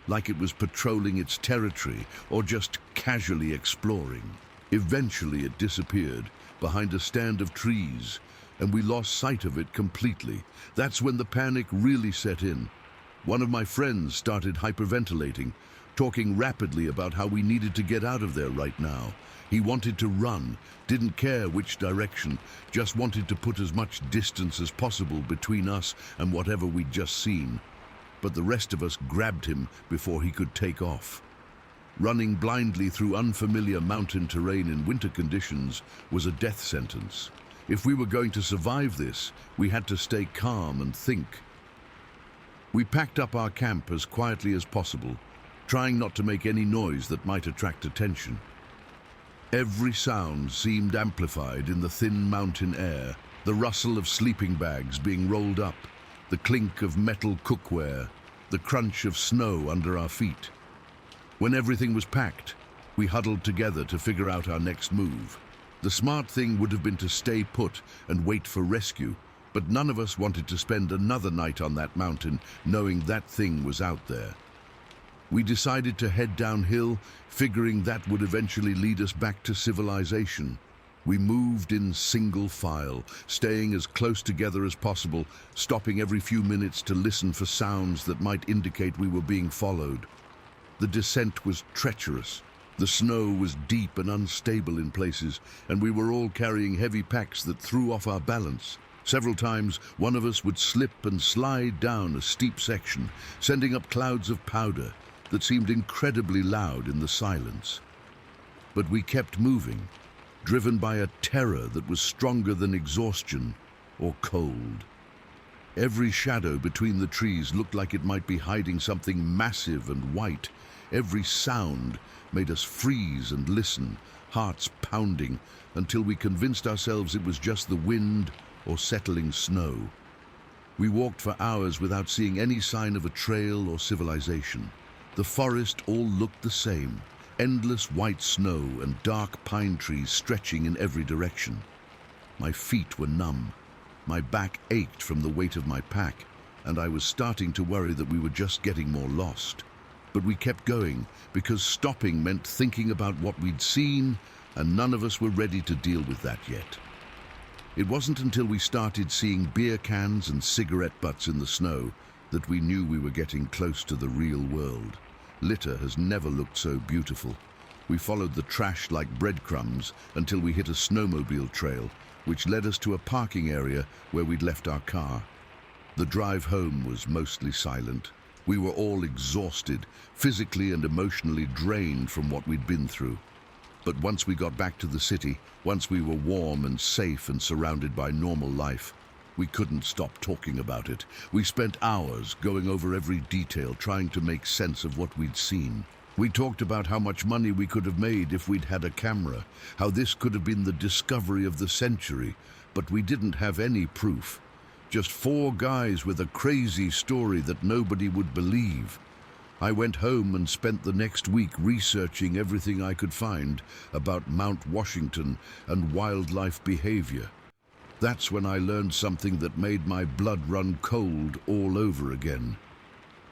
Speaker 1: like it was patrolling its territory or just casually exploring. Eventually it disappeared behind a stand of trees, and we lost sight of it completely. That's when the panic really set in. One of my friends started hyperventilating, talking rapidly about how we needed to get out of there right now. He wanted to run, didn't care which direction, just wanted to put as much distance as possible between us and whatever we'd just seen. But the rest of us grabbed him before he could take off. Running blindly through unfamiliar mountain terrain in winter conditions was a death sentence. If we were going to survive this, we had to stay calm and think. We packed up our camp as quietly as possible, trying not to make any noise that might attract attention. Every sound seemed amplified in the thin mountain air, the rustle of sleeping bags being rolled up, the clink of metal cookware, the crunch of snow under our feet. When everything was packed, we huddled together to figure out our next move. The smart thing would have been to stay put and wait for rescue, but none of us wanted to spend another night on that mountain knowing that thing was out there. We decided to head downhill, figuring that would eventually lead us back to civilization. We moved in single file, staying as close together as possible, stopping every few minutes to listen for sounds that might indicate we were being followed. The descent was treacherous. The snow was deep and unstable in places, and we were all carrying heavy packs that threw off our balance. Several times, one of us would slip and slide down a steep section, sending up clouds of powder that seemed incredibly loud in the silence. But we kept moving, driven by a terror that was stronger than exhaustion or cold. Every shadow between the trees looked like it might be hiding something massive and white. Every sound made us freeze and listen, hearts pounding, until we convinced ourselves it was just the wind or settling snow. We walked for hours without seeing any sign of a trail or civilization. The forest all looked the same, endless white snow and dark pine trees stretching in every direction. My feet were numb. My back ached from the weight of my pack, and I was starting to worry that we were just getting more lost. But we kept going, because stopping meant thinking about what we'd seen, and none of us were ready to deal with that yet. It wasn't until we started seeing beer cans and cigarette butts in the snow that we knew we were getting close to the real world. Litter has never looked so beautiful. We followed the trash like breadcrumbs until we hit a snowmobile trail, which led us to a parking area where we'd left our car. The drive home was mostly silent. We were all exhausted, physically and emotionally drained from what we'd been through. But once we got back to the city, once we were warm and safe and surrounded by normal life, we couldn't stop talking about it. We spent hours going over every detail, trying to make sense of what we'd seen. We talked about how much money we could have made if we'd had a camera, how this could have been the discovery of the century, but we didn't have any proof. Just four guys with a crazy story that nobody would believe. I went home and spent the next week researching everything I could find about Mount Washington and wildlife behavior. That's when I learned something that made my blood run cold all over again.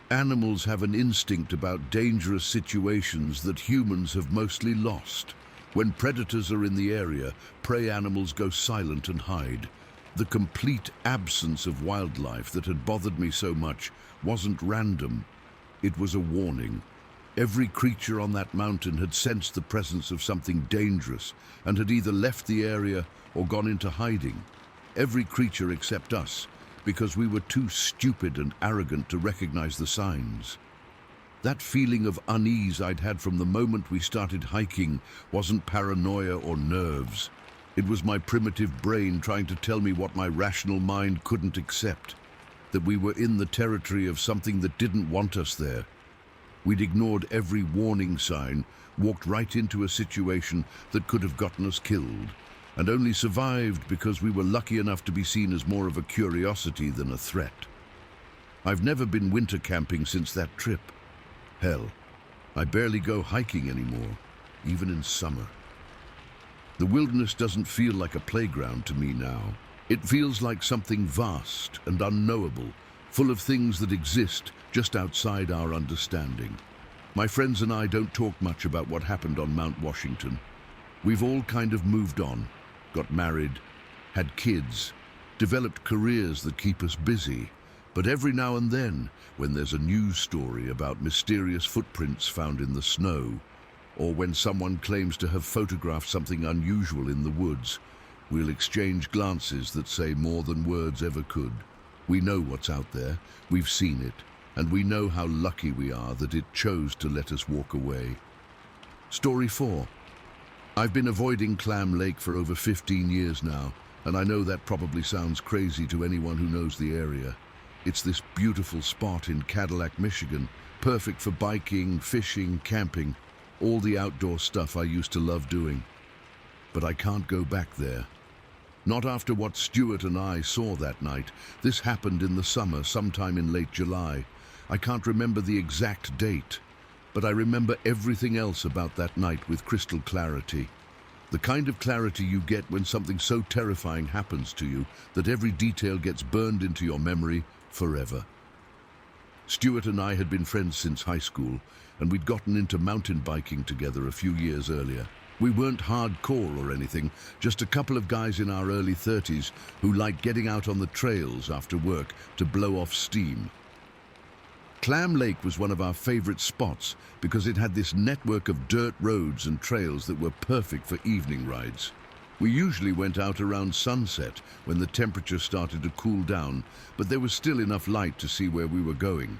Speaker 1: Animals have an instinct about dangerous situations that humans have mostly lost. When predators are in the area, prey animals go silent and hide. The complete absence of wildlife that had bothered me so much wasn't random. It was a warning. Every creature on that mountain had sensed the presence of something dangerous and had either left the area or gone into hiding. Every creature except us, because we were too stupid and arrogant to recognize the signs. That feeling of unease I'd had from the moment we started hiking wasn't paranoia or nerves. It was my primitive brain trying to tell me what my rational mind couldn't accept, that we were in the territory of something that didn't want us there. We'd ignored every warning sign, walked right into a situation that could have gotten us killed, and only survived because we were lucky enough to be seen as more of a curiosity than a threat. I've never been winter camping since that trip. Hell, I barely go hiking anymore, even in summer. The wilderness doesn't feel like a playground to me now. It feels like something vast and unknowable, full of things that exist just outside our understanding. My friends and I don't talk much about what happened on Mount Washington. We've all kind of moved on, got married, had kids, developed careers that keep us busy, But every now and then, when there's a news story about mysterious footprints found in the snow, or when someone claims to have photographed something unusual in the woods, we'll exchange glances that say more than words ever could. We know what's out there, we've seen it, and we know how lucky we are that it chose to let us walk away. Story 4. I've been avoiding Clam Lake for over 15 years now, and I know that probably sounds crazy to anyone who knows the area. It's this beautiful spot in Cadillac, Michigan, perfect for biking, fishing, camping, all the outdoor stuff I used to love doing. But I can't go back there. Not after what Stuart and I saw that night. This happened in the summer, sometime in late July. I can't remember the exact date, but I remember everything else about that night with crystal clarity. The kind of clarity you get when something so terrifying happens to you that every detail gets burned into your memory forever. Stuart and I had been friends since high school, and we'd gotten into mountain biking together a few years earlier. We weren't hardcore or anything, just a couple of guys in our early 30s who liked getting out on the trails after work to blow off steam. Clam Lake was one of our favorite spots because it had this network of dirt roads and trails that were perfect for evening rides. We usually went out around sunset when the temperature started to cool down, but there was still enough light to see where we were going.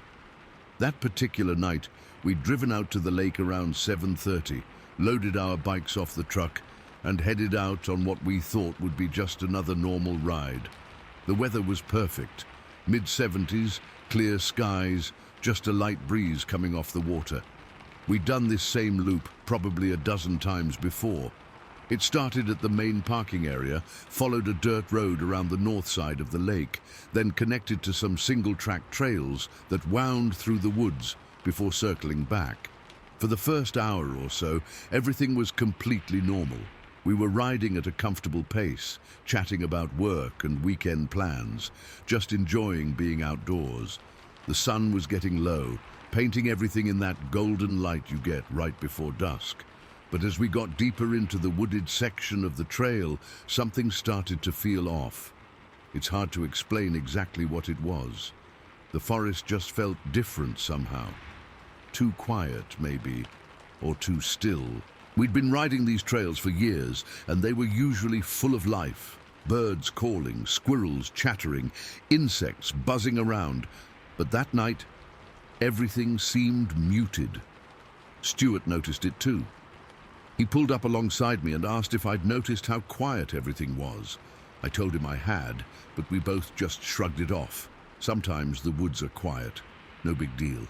Speaker 1: That particular night, we'd driven out to the lake around 7:30, loaded our bikes off the truck, and headed out on what we thought would be just another normal ride. The weather was perfect. Mid-70s, clear skies, just a light breeze coming off the water. We'd done this same loop probably a dozen times before. It started at the main parking area, followed a dirt road around the north side of the lake, then connected to some single-track trails that wound through the woods before circling back. For the first hour or so, everything was completely normal. We were riding at a comfortable pace, chatting about work and weekend plans, just enjoying being outdoors. The sun was getting low, painting everything in that golden light you get right before dusk. But as we got deeper into the wooded section of the trail, something started to feel off. It's hard to explain exactly what it was. The forest just felt different somehow. Too quiet, maybe, or too still. We'd been riding these trails for years, and they were usually full of life. Birds calling, squirrels chattering, insects buzzing around. But that night, everything seemed muted. Stuart noticed it too. He pulled up alongside me and asked if I'd noticed how quiet everything was. I told him I had, but we both just shrugged it off. Sometimes the woods are quiet, no big deal.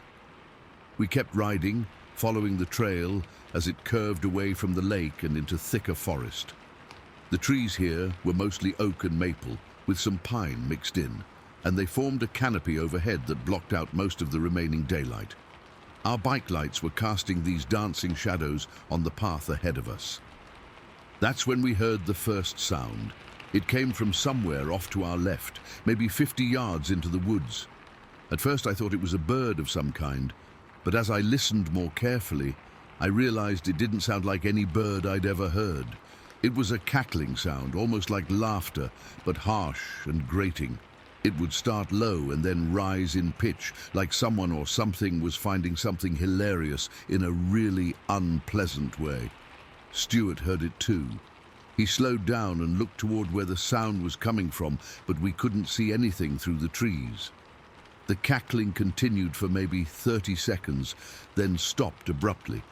Speaker 1: We kept riding, following the trail as it curved away from the lake and into thicker forest. The trees here were mostly oak and maple, with some pine mixed in, and they formed a canopy overhead that blocked out most of the remaining daylight. Our bike lights were casting these dancing shadows on the path ahead of us. That's when we heard the first sound. It came from somewhere off to our left, maybe 50 yards into the woods. At first I thought it was a bird of some kind, but as I listened more carefully, I realized it didn't sound like any bird I'd ever heard. It was a cackling sound, almost like laughter, but harsh and grating. It would start low and then rise in pitch, like someone or something was finding something hilarious in a really unpleasant way. Stuart heard it too. He slowed down and looked toward where the sound was coming from, but we couldn't see anything through the trees. The cackling continued for maybe 30 seconds, then stopped abruptly.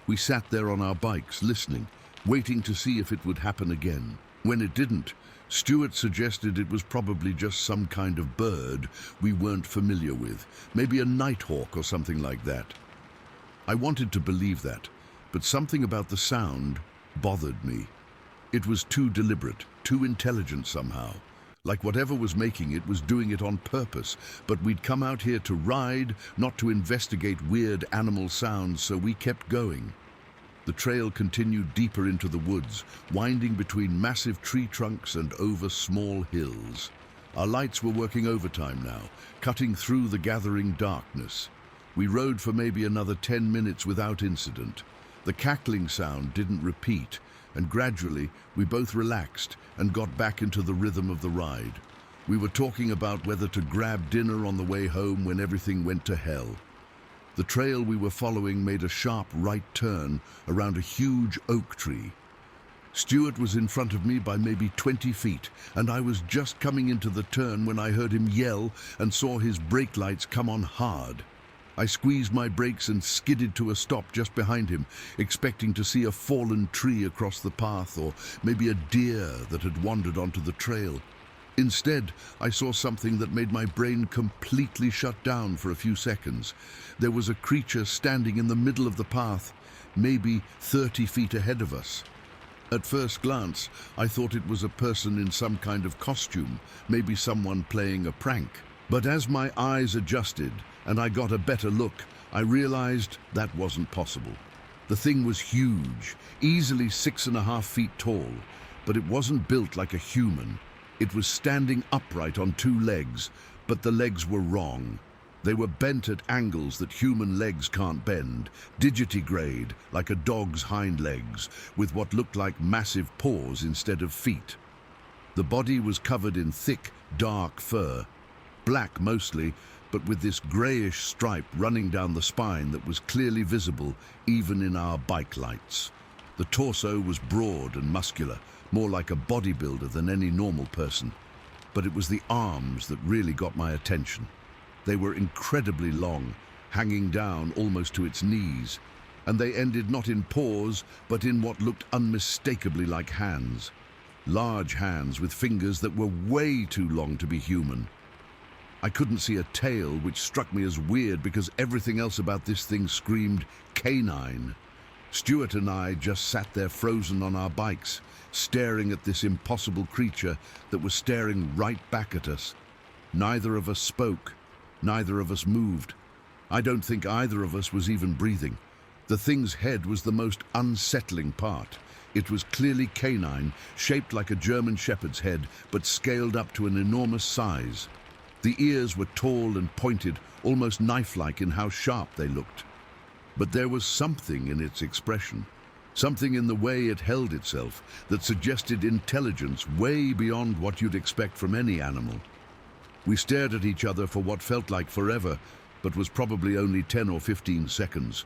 Speaker 1: We sat there on our bikes, listening, waiting to see if it would happen again. When it didn't, Stuart suggested it was probably just some kind of bird we weren't familiar with, maybe a nighthawk or something like that. I wanted to believe that, but something about the sound bothered me. It was too deliberate, too intelligent somehow, like whatever was making it was doing it on purpose, but we'd come out here to ride, not to investigate weird animal sounds, so we kept going. The trail continued deeper into the woods, winding between massive tree trunks and over small hills. Our lights were working overtime now, cutting through the gathering darkness. We rode for maybe another 10 minutes without incident. The cackling sound didn't repeat, and gradually we both relaxed and got back into the rhythm of the ride. We were talking about whether to grab dinner on the way home when everything went to hell. The trail we were following made a sharp right turn around a huge oak tree. Stuart was in front of me by maybe 20 feet, and I was just coming into the turn when I heard him yell and saw his brake lights come on hard. I squeezed my brakes and skidded to a stop just behind him, expecting to see a fallen tree across the path or maybe a deer that had wandered onto the trail. Instead, I saw something that made my brain completely shut down for a few seconds. There was a creature standing in the middle of the path, maybe 30 feet ahead of us. At first glance, I thought it was a person in some kind of costume, maybe someone playing a prank. But as my eyes adjusted and I got a better look, I realized that wasn't possible. The thing was huge, easily 6.5 feet tall, but it wasn't built like a human. It was standing upright on 2 legs, but the legs were wrong. They were bent at angles that human legs can't bend, digitigrade like a dog's hind legs, with what looked like massive paws instead of feet. The body was covered in thick, dark fur, black mostly, but with this grayish stripe running down the spine that was clearly visible even in our bike lights. The torso was broad and muscular, more like a bodybuilder than any normal person. But it was the arms that really got my attention. They were incredibly long, hanging down almost to its knees, and they ended not in paws, but in what looked unmistakably like hands. Large hands with fingers that were way too long to be human. I couldn't see a tail, which struck me as weird because everything else about this thing screamed canine. Stuart and I just sat there frozen on our bikes, staring at this impossible creature that was staring right back at us. Neither of us spoke. Neither of us moved. I don't think either of us was even breathing. The thing's head was the most unsettling part. It was clearly canine, shaped like a German shepherd's head, but scaled up to an enormous size. The ears were tall and pointed, almost knife-like in how sharp they looked. But there was something in its expression, something in the way it held itself that suggested intelligence way beyond what you'd expect from any animal. We stared at each other for what felt like forever, but was probably only 10 or 15 seconds.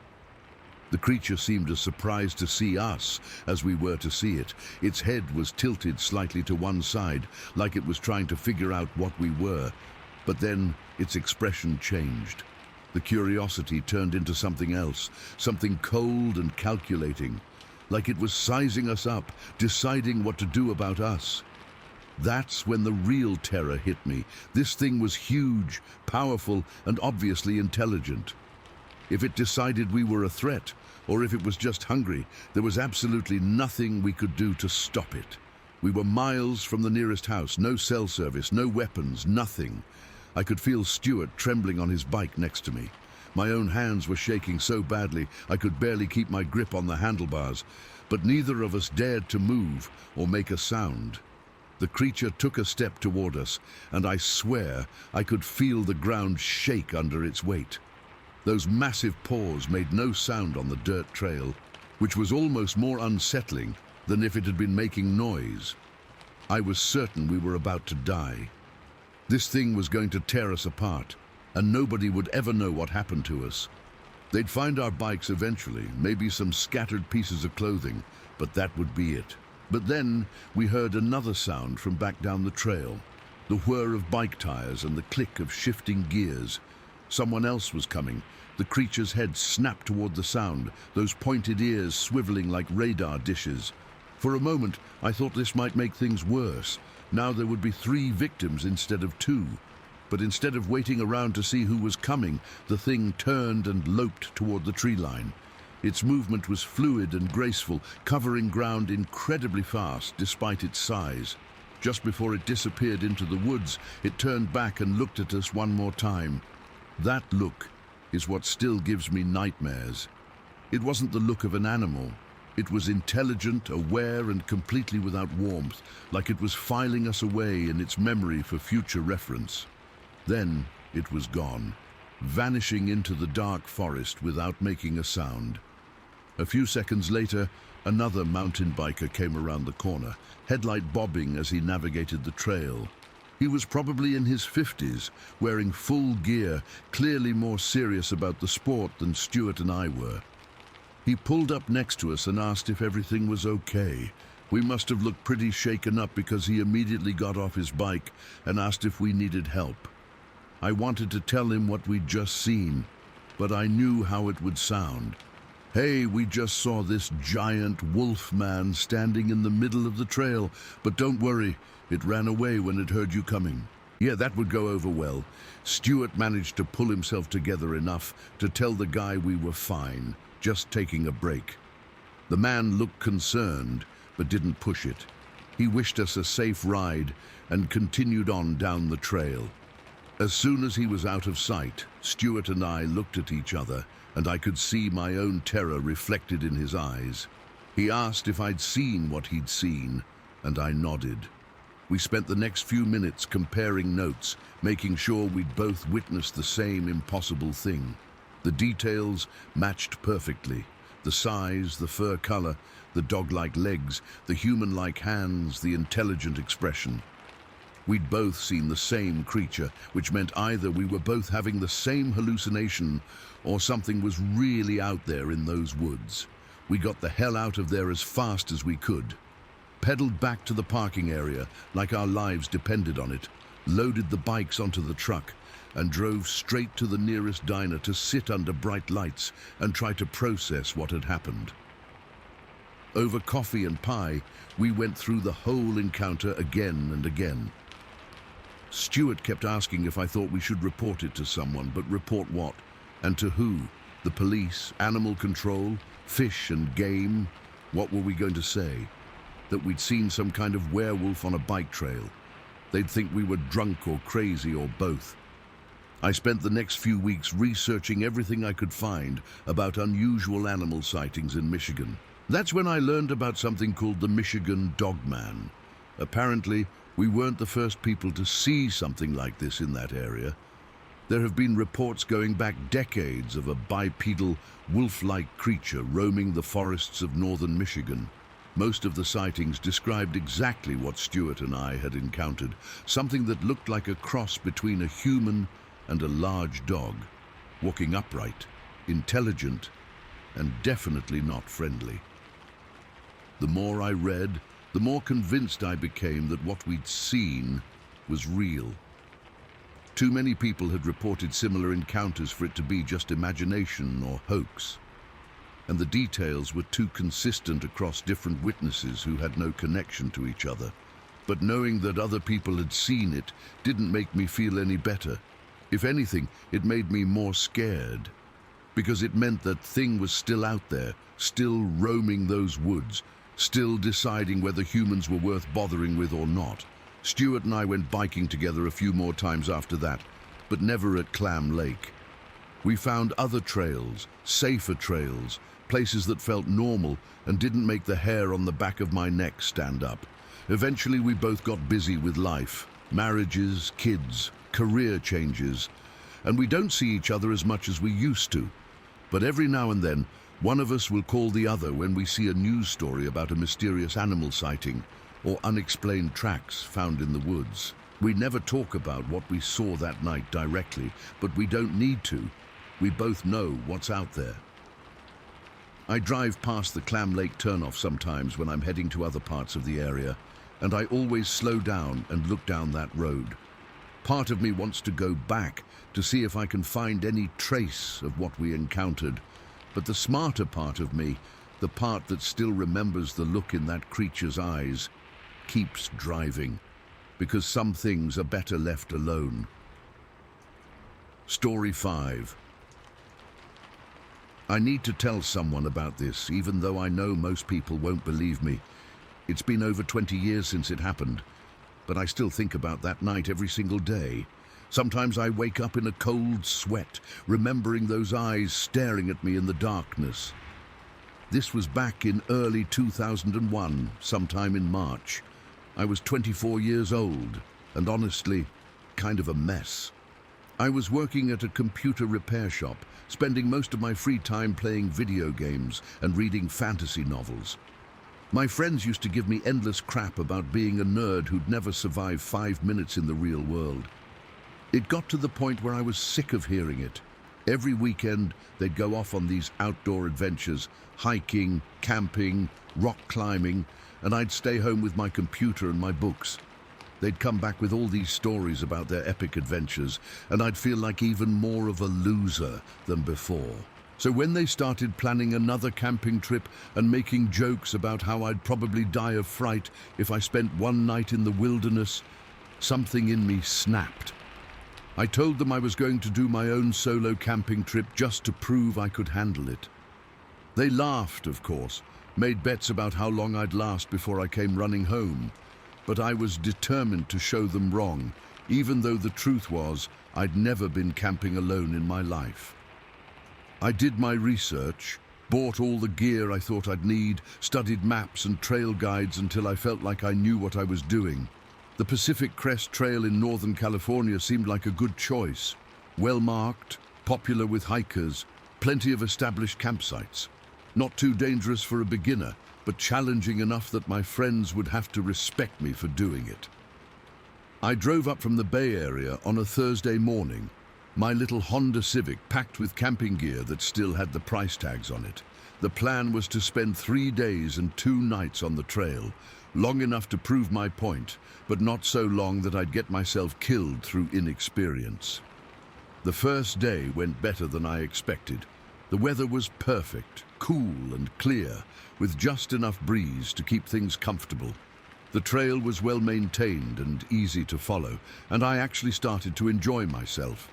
Speaker 1: The creature seemed as surprised to see us as we were to see it. Its head was tilted slightly to one side, like it was trying to figure out what we were. But then its expression changed. The curiosity turned into something else, something cold and calculating, like it was sizing us up, deciding what to do about us. That's when the real terror hit me. This thing was huge, powerful, and obviously intelligent. If it decided we were a threat, or if it was just hungry, there was absolutely nothing we could do to stop it. We were miles from the nearest house, no cell service, no weapons, nothing. I could feel Stuart trembling on his bike next to me. My own hands were shaking so badly I could barely keep my grip on the handlebars, but neither of us dared to move or make a sound. The creature took a step toward us, and I swear I could feel the ground shake under its weight. Those massive paws made no sound on the dirt trail, which was almost more unsettling than if it had been making noise. I was certain we were about to die. This thing was going to tear us apart, and nobody would ever know what happened to us. They'd find our bikes eventually, maybe some scattered pieces of clothing, but that would be it. But then we heard another sound from back down the trail, the whir of bike tires and the click of shifting gears. Someone else was coming. The creature's head snapped toward the sound, those pointed ears swiveling like radar dishes. For a moment, I thought this might make things worse. Now there would be 3 victims instead of 2. But instead of waiting around to see who was coming, the thing turned and loped toward the tree line. Its movement was fluid and graceful, covering ground incredibly fast despite its size. Just before it disappeared into the woods, it turned back and looked at us one more time. That look is what still gives me nightmares. It wasn't the look of an animal. It was intelligent, aware, and completely without warmth, like it was filing us away in its memory for future reference. Then it was gone, vanishing into the dark forest without making a sound. A few seconds later, another mountain biker came around the corner, headlight bobbing as he navigated the trail. He was probably in his 50s, wearing full gear, clearly more serious about the sport than Stuart and I were. He pulled up next to us and asked if everything was okay. We must have looked pretty shaken up because he immediately got off his bike and asked if we needed help. I wanted to tell him what we'd just seen, but I knew how it would sound. "Hey, we just saw this giant wolf man standing in the middle of the trail, but don't worry, it ran away when it heard you coming." Yeah, that would go over well. Stuart managed to pull himself together enough to tell the guy we were fine, just taking a break. The man looked concerned, but didn't push it. He wished us a safe ride and continued on down the trail. As soon as he was out of sight, Stuart and I looked at each other, and I could see my own terror reflected in his eyes. He asked if I'd seen what he'd seen, and I nodded. We spent the next few minutes comparing notes, making sure we'd both witnessed the same impossible thing. The details matched perfectly. The size, the fur color, the dog-like legs, the human-like hands, the intelligent expression. We'd both seen the same creature, which meant either we were both having the same hallucination or something was really out there in those woods. We got the hell out of there as fast as we could, pedaled back to the parking area like our lives depended on it, loaded the bikes onto the truck, and drove straight to the nearest diner to sit under bright lights and try to process what had happened. Over coffee and pie, we went through the whole encounter again and again. Stuart kept asking if I thought we should report it to someone, but report what? And to who? The police, animal control, fish and game? What were we going to say? That we'd seen some kind of werewolf on a bike trail? They'd think we were drunk or crazy or both. I spent the next few weeks researching everything I could find about unusual animal sightings in Michigan. That's when I learned about something called the Michigan Dogman. Apparently, we weren't the first people to see something like this in that area. There have been reports going back decades of a bipedal, wolf-like creature roaming the forests of northern Michigan. Most of the sightings described exactly what Stuart and I had encountered, something that looked like a cross between a human and a large dog, walking upright, intelligent, and definitely not friendly. The more I read, the more convinced I became that what we'd seen was real. Too many people had reported similar encounters for it to be just imagination or hoax. And the details were too consistent across different witnesses who had no connection to each other. But knowing that other people had seen it didn't make me feel any better. If anything, it made me more scared, because it meant that thing was still out there, still roaming those woods, still deciding whether humans were worth bothering with or not. Stuart and I went biking together a few more times after that, but never at Clam Lake. We found other trails, safer trails, places that felt normal and didn't make the hair on the back of my neck stand up. Eventually we both got busy with life, marriages, kids, career changes, and we don't see each other as much as we used to. But every now and then, one of us will call the other when we see a news story about a mysterious animal sighting or unexplained tracks found in the woods. We never talk about what we saw that night directly, but we don't need to. We both know what's out there. I drive past the Clam Lake turnoff sometimes when I'm heading to other parts of the area, and I always slow down and look down that road. Part of me wants to go back to see if I can find any trace of what we encountered, but the smarter part of me, the part that still remembers the look in that creature's eyes, keeps driving, because some things are better left alone. Story 5. I need to tell someone about this, even though I know most people won't believe me. It's been over 20 years since it happened, but I still think about that night every single day. Sometimes I wake up in a cold sweat, remembering those eyes staring at me in the darkness. This was back in early 2001, sometime in March. I was 24 years old, and honestly, kind of a mess. I was working at a computer repair shop, spending most of my free time playing video games and reading fantasy novels. My friends used to give me endless crap about being a nerd who'd never survive 5 minutes in the real world. It got to the point where I was sick of hearing it. Every weekend, they'd go off on these outdoor adventures, hiking, camping, rock climbing, and I'd stay home with my computer and my books. They'd come back with all these stories about their epic adventures, and I'd feel like even more of a loser than before. So when they started planning another camping trip and making jokes about how I'd probably die of fright if I spent one night in the wilderness, something in me snapped. I told them I was going to do my own solo camping trip just to prove I could handle it. They laughed, of course, made bets about how long I'd last before I came running home. But I was determined to show them wrong, even though the truth was I'd never been camping alone in my life. I did my research, bought all the gear I thought I'd need, studied maps and trail guides until I felt like I knew what I was doing. The Pacific Crest Trail in Northern California seemed like a good choice. Well marked, popular with hikers, plenty of established campsites. Not too dangerous for a beginner, but challenging enough that my friends would have to respect me for doing it. I drove up from the Bay Area on a Thursday morning, my little Honda Civic packed with camping gear that still had the price tags on it. The plan was to spend 3 days and 2 nights on the trail, long enough to prove my point, but not so long that I'd get myself killed through inexperience. The first day went better than I expected. The weather was perfect, cool and clear, with just enough breeze to keep things comfortable. The trail was well maintained and easy to follow, and I actually started to enjoy myself.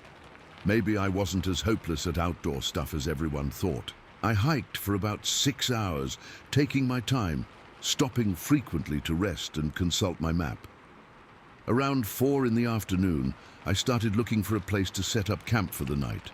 Speaker 1: Maybe I wasn't as hopeless at outdoor stuff as everyone thought. I hiked for about 6 hours, taking my time, stopping frequently to rest and consult my map. Around 4 in the afternoon, I started looking for a place to set up camp for the night.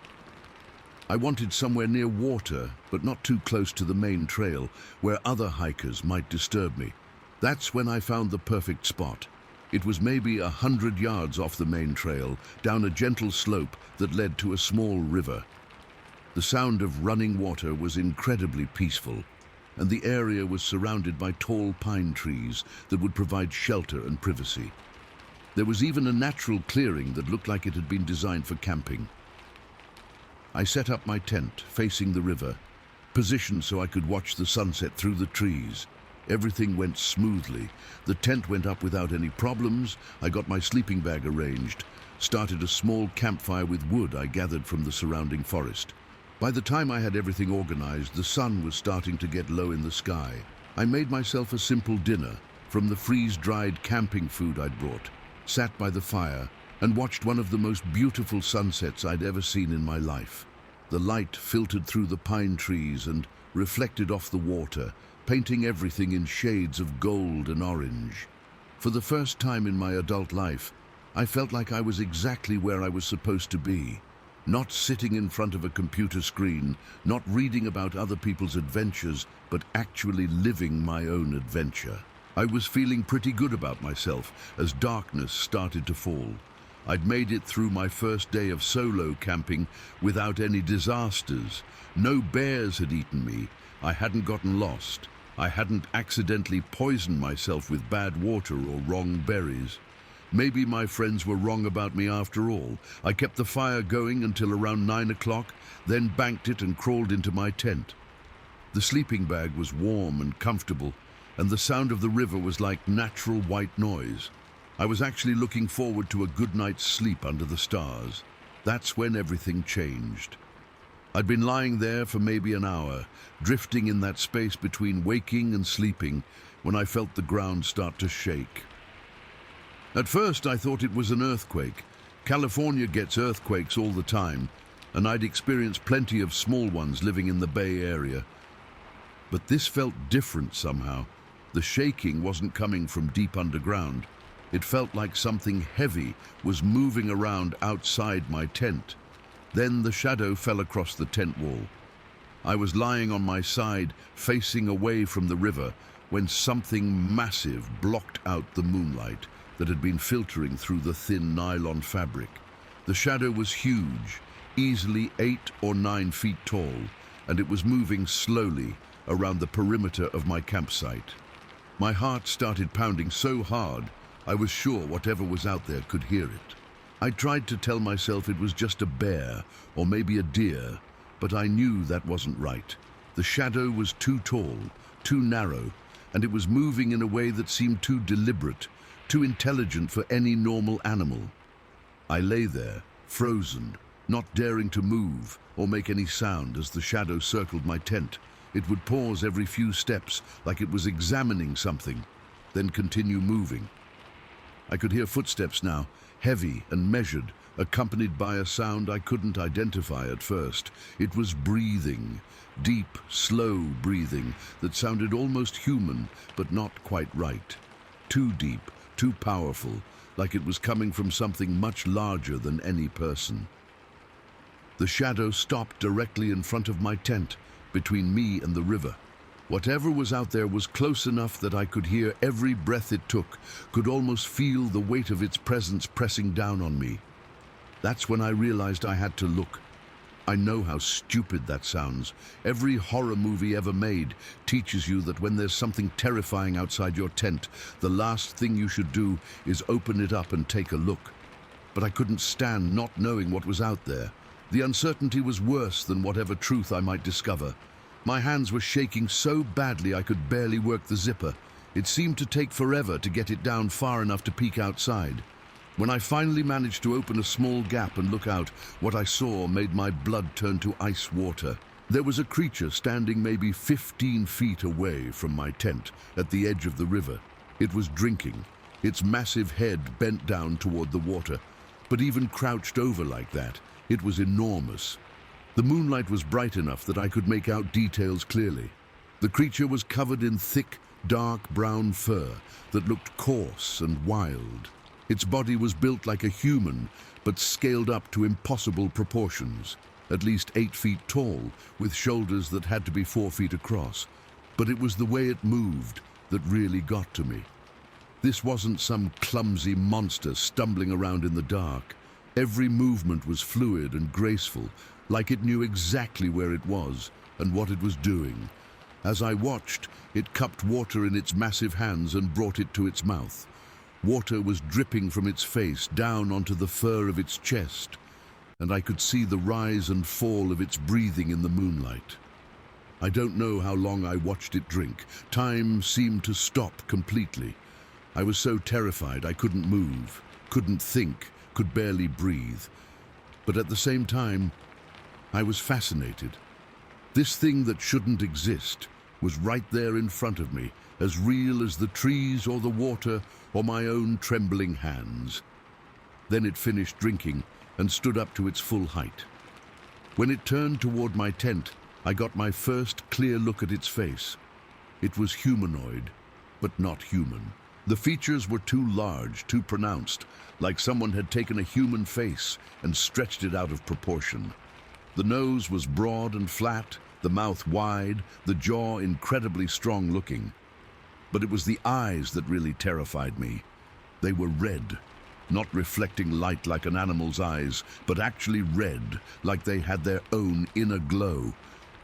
Speaker 1: I wanted somewhere near water, but not too close to the main trail, where other hikers might disturb me. That's when I found the perfect spot. It was maybe 100 yards off the main trail, down a gentle slope that led to a small river. The sound of running water was incredibly peaceful, and the area was surrounded by tall pine trees that would provide shelter and privacy. There was even a natural clearing that looked like it had been designed for camping. I set up my tent facing the river, positioned so I could watch the sunset through the trees. Everything went smoothly. The tent went up without any problems. I got my sleeping bag arranged, started a small campfire with wood I gathered from the surrounding forest. By the time I had everything organized, the sun was starting to get low in the sky. I made myself a simple dinner from the freeze-dried camping food I'd brought, sat by the fire, and watched one of the most beautiful sunsets I'd ever seen in my life. The light filtered through the pine trees and reflected off the water, painting everything in shades of gold and orange. For the first time in my adult life, I felt like I was exactly where I was supposed to be. Not sitting in front of a computer screen, not reading about other people's adventures, but actually living my own adventure. I was feeling pretty good about myself as darkness started to fall. I'd made it through my first day of solo camping without any disasters. No bears had eaten me. I hadn't gotten lost. I hadn't accidentally poisoned myself with bad water or wrong berries. Maybe my friends were wrong about me after all. I kept the fire going until around 9 o'clock, then banked it and crawled into my tent. The sleeping bag was warm and comfortable, and the sound of the river was like natural white noise. I was actually looking forward to a good night's sleep under the stars. That's when everything changed. I'd been lying there for maybe an hour, drifting in that space between waking and sleeping, when I felt the ground start to shake. At first, I thought it was an earthquake. California gets earthquakes all the time, and I'd experienced plenty of small ones living in the Bay Area. But this felt different somehow. The shaking wasn't coming from deep underground. It felt like something heavy was moving around outside my tent. Then the shadow fell across the tent wall. I was lying on my side, facing away from the river, when something massive blocked out the moonlight that had been filtering through the thin nylon fabric. The shadow was huge, easily 8 or 9 feet tall, and it was moving slowly around the perimeter of my campsite. My heart started pounding so hard, I was sure whatever was out there could hear it. I tried to tell myself it was just a bear or maybe a deer, but I knew that wasn't right. The shadow was too tall, too narrow, and it was moving in a way that seemed too deliberate, too intelligent for any normal animal. I lay there, frozen, not daring to move or make any sound as the shadow circled my tent. It would pause every few steps like it was examining something, then continue moving. I could hear footsteps now, heavy and measured, accompanied by a sound I couldn't identify at first. It was breathing, deep, slow breathing that sounded almost human, but not quite right. Too deep, too powerful, like it was coming from something much larger than any person. The shadow stopped directly in front of my tent, between me and the river. Whatever was out there was close enough that I could hear every breath it took, could almost feel the weight of its presence pressing down on me. That's when I realized I had to look. I know how stupid that sounds. Every horror movie ever made teaches you that when there's something terrifying outside your tent, the last thing you should do is open it up and take a look. But I couldn't stand not knowing what was out there. The uncertainty was worse than whatever truth I might discover. My hands were shaking so badly I could barely work the zipper. It seemed to take forever to get it down far enough to peek outside. When I finally managed to open a small gap and look out, what I saw made my blood turn to ice water. There was a creature standing maybe 15 feet away from my tent at the edge of the river. It was drinking, its massive head bent down toward the water. But even crouched over like that, it was enormous. The moonlight was bright enough that I could make out details clearly. The creature was covered in thick, dark brown fur that looked coarse and wild. Its body was built like a human, but scaled up to impossible proportions. At least 8 feet tall, with shoulders that had to be 4 feet across. But it was the way it moved that really got to me. This wasn't some clumsy monster stumbling around in the dark. Every movement was fluid and graceful, like it knew exactly where it was and what it was doing. As I watched, it cupped water in its massive hands and brought it to its mouth. Water was dripping from its face down onto the fur of its chest, and I could see the rise and fall of its breathing in the moonlight. I don't know how long I watched it drink. Time seemed to stop completely. I was so terrified I couldn't move, couldn't think, could barely breathe. But at the same time, I was fascinated. This thing that shouldn't exist was right there in front of me, as real as the trees or the water or my own trembling hands. Then it finished drinking and stood up to its full height. When it turned toward my tent, I got my first clear look at its face. It was humanoid, but not human. The features were too large, too pronounced, like someone had taken a human face and stretched it out of proportion. The nose was broad and flat, the mouth wide, the jaw incredibly strong-looking. But it was the eyes that really terrified me. They were red, not reflecting light like an animal's eyes, but actually red, like they had their own inner glow.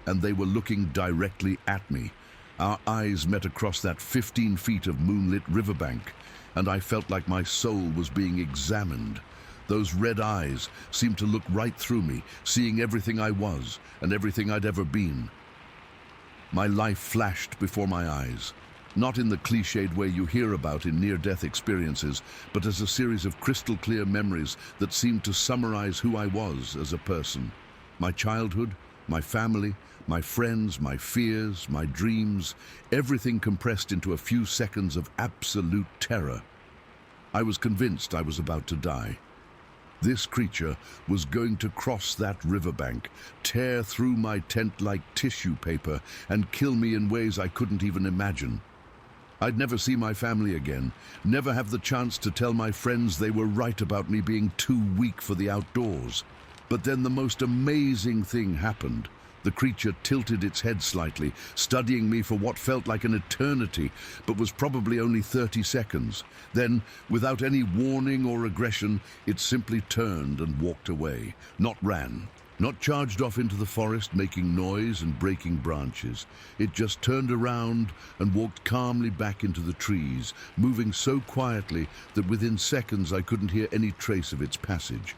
Speaker 1: And they were looking directly at me. Our eyes met across that 15 feet of moonlit riverbank, and I felt like my soul was being examined. Those red eyes seemed to look right through me, seeing everything I was and everything I'd ever been. My life flashed before my eyes, not in the cliched way you hear about in near-death experiences, but as a series of crystal-clear memories that seemed to summarize who I was as a person. My childhood, my family, my friends, my fears, my dreams, everything compressed into a few seconds of absolute terror. I was convinced I was about to die. This creature was going to cross that riverbank, tear through my tent like tissue paper, and kill me in ways I couldn't even imagine. I'd never see my family again, never have the chance to tell my friends they were right about me being too weak for the outdoors. But then the most amazing thing happened. The creature tilted its head slightly, studying me for what felt like an eternity, but was probably only 30 seconds. Then, without any warning or aggression, it simply turned and walked away. Not ran, Not charged off into the forest, making noise and breaking branches. It just turned around and walked calmly back into the trees, moving so quietly that within seconds I couldn't hear any trace of its passage.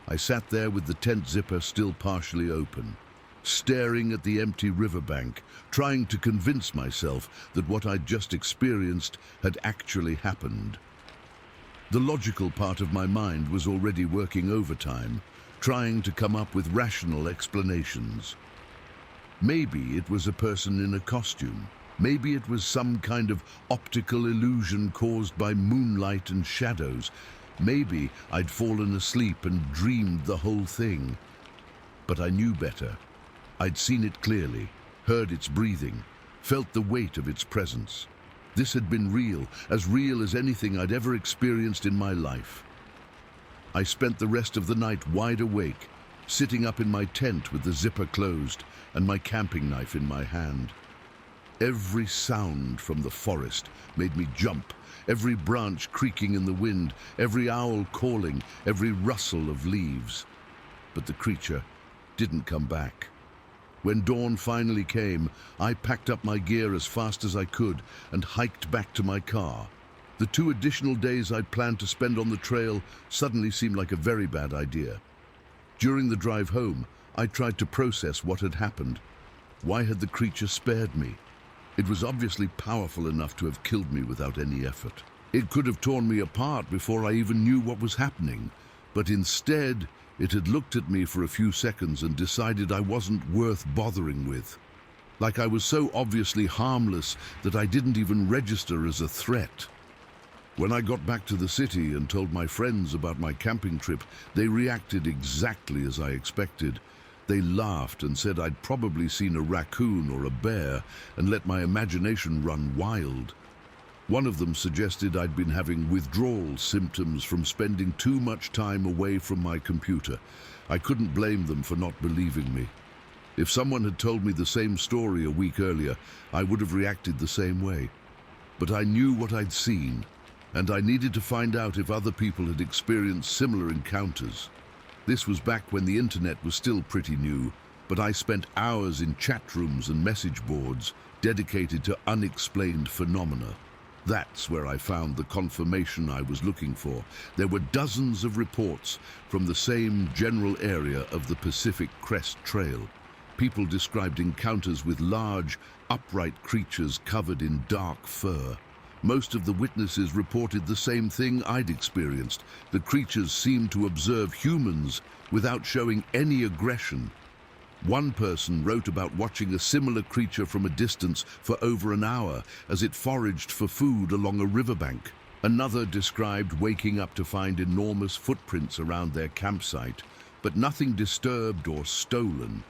Speaker 1: I sat there with the tent zipper still partially open, staring at the empty riverbank, trying to convince myself that what I'd just experienced had actually happened. The logical part of my mind was already working overtime, trying to come up with rational explanations. Maybe it was a person in a costume. Maybe it was some kind of optical illusion caused by moonlight and shadows. Maybe I'd fallen asleep and dreamed the whole thing. But I knew better. I'd seen it clearly, heard its breathing, felt the weight of its presence. This had been real as anything I'd ever experienced in my life. I spent the rest of the night wide awake, sitting up in my tent with the zipper closed and my camping knife in my hand. Every sound from the forest made me jump, every branch creaking in the wind, every owl calling, every rustle of leaves. But the creature didn't come back. When dawn finally came, I packed up my gear as fast as I could and hiked back to my car. The 2 additional days I'd planned to spend on the trail suddenly seemed like a very bad idea. During the drive home, I tried to process what had happened. Why had the creature spared me? It was obviously powerful enough to have killed me without any effort. It could have torn me apart before I even knew what was happening, but instead, it had looked at me for a few seconds and decided I wasn't worth bothering with. Like I was so obviously harmless that I didn't even register as a threat. When I got back to the city and told my friends about my camping trip, they reacted exactly as I expected. They laughed and said I'd probably seen a raccoon or a bear and let my imagination run wild. One of them suggested I'd been having withdrawal symptoms from spending too much time away from my computer. I couldn't blame them for not believing me. If someone had told me the same story a week earlier, I would have reacted the same way. But I knew what I'd seen, and I needed to find out if other people had experienced similar encounters. This was back when the internet was still pretty new, but I spent hours in chat rooms and message boards dedicated to unexplained phenomena. That's where I found the confirmation I was looking for. There were dozens of reports from the same general area of the Pacific Crest Trail. People described encounters with large, upright creatures covered in dark fur. Most of the witnesses reported the same thing I'd experienced. The creatures seemed to observe humans without showing any aggression. One person wrote about watching a similar creature from a distance for over an hour as it foraged for food along a riverbank. Another described waking up to find enormous footprints around their campsite, but nothing disturbed or stolen.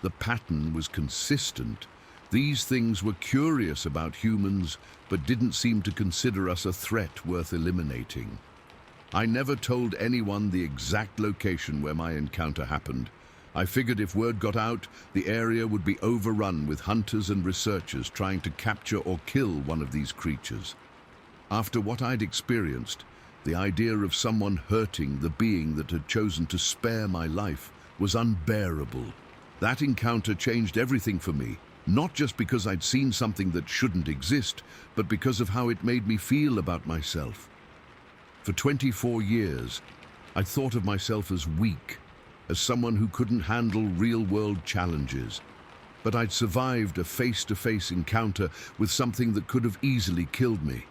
Speaker 1: The pattern was consistent. These things were curious about humans, but didn't seem to consider us a threat worth eliminating. I never told anyone the exact location where my encounter happened. I figured if word got out, the area would be overrun with hunters and researchers trying to capture or kill one of these creatures. After what I'd experienced, the idea of someone hurting the being that had chosen to spare my life was unbearable. That encounter changed everything for me, not just because I'd seen something that shouldn't exist, but because of how it made me feel about myself. For 24 years, I'd thought of myself as weak, as someone who couldn't handle real-world challenges. But I'd survived a face-to-face encounter with something that could have easily killed me.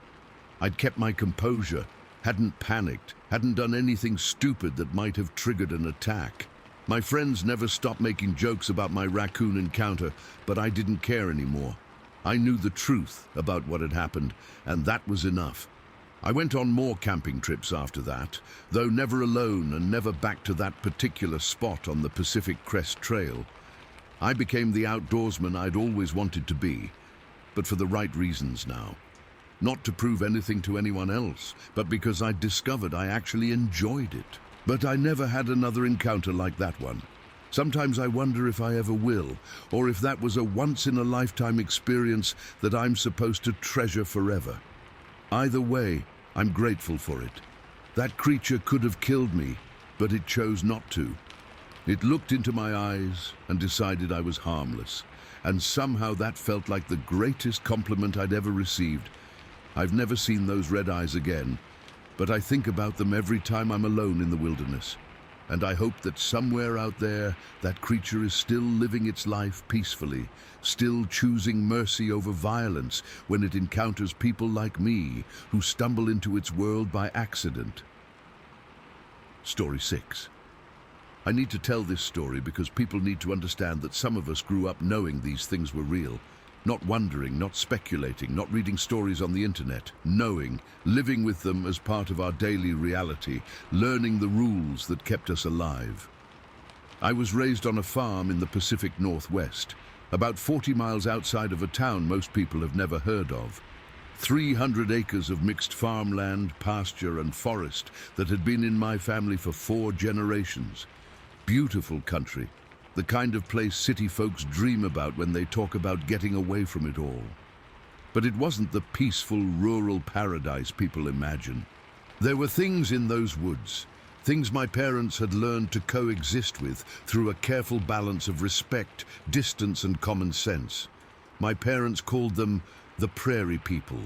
Speaker 1: I'd kept my composure, hadn't panicked, hadn't done anything stupid that might have triggered an attack. My friends never stopped making jokes about my raccoon encounter, but I didn't care anymore. I knew the truth about what had happened, and that was enough. I went on more camping trips after that, though never alone and never back to that particular spot on the Pacific Crest Trail. I became the outdoorsman I'd always wanted to be, but for the right reasons now. Not to prove anything to anyone else, but because I'd discovered I actually enjoyed it. But I never had another encounter like that one. Sometimes I wonder if I ever will, or if that was a once-in-a-lifetime experience that I'm supposed to treasure forever. Either way, I'm grateful for it. That creature could have killed me, but it chose not to. It looked into my eyes and decided I was harmless, and somehow that felt like the greatest compliment I'd ever received. I've never seen those red eyes again, but I think about them every time I'm alone in the wilderness. And I hope that somewhere out there, that creature is still living its life peacefully, still choosing mercy over violence when it encounters people like me who stumble into its world by accident. Story 6. I need to tell this story because people need to understand that some of us grew up knowing these things were real. Not wondering, not speculating, not reading stories on the internet, knowing, living with them as part of our daily reality, learning the rules that kept us alive. I was raised on a farm in the Pacific Northwest, about 40 miles outside of a town most people have never heard of. 300 acres of mixed farmland, pasture and forest that had been in my family for 4 generations. Beautiful country. The kind of place city folks dream about when they talk about getting away from it all. But it wasn't the peaceful rural paradise people imagine. There were things in those woods, things my parents had learned to coexist with through a careful balance of respect, distance and common sense. My parents called them the prairie people.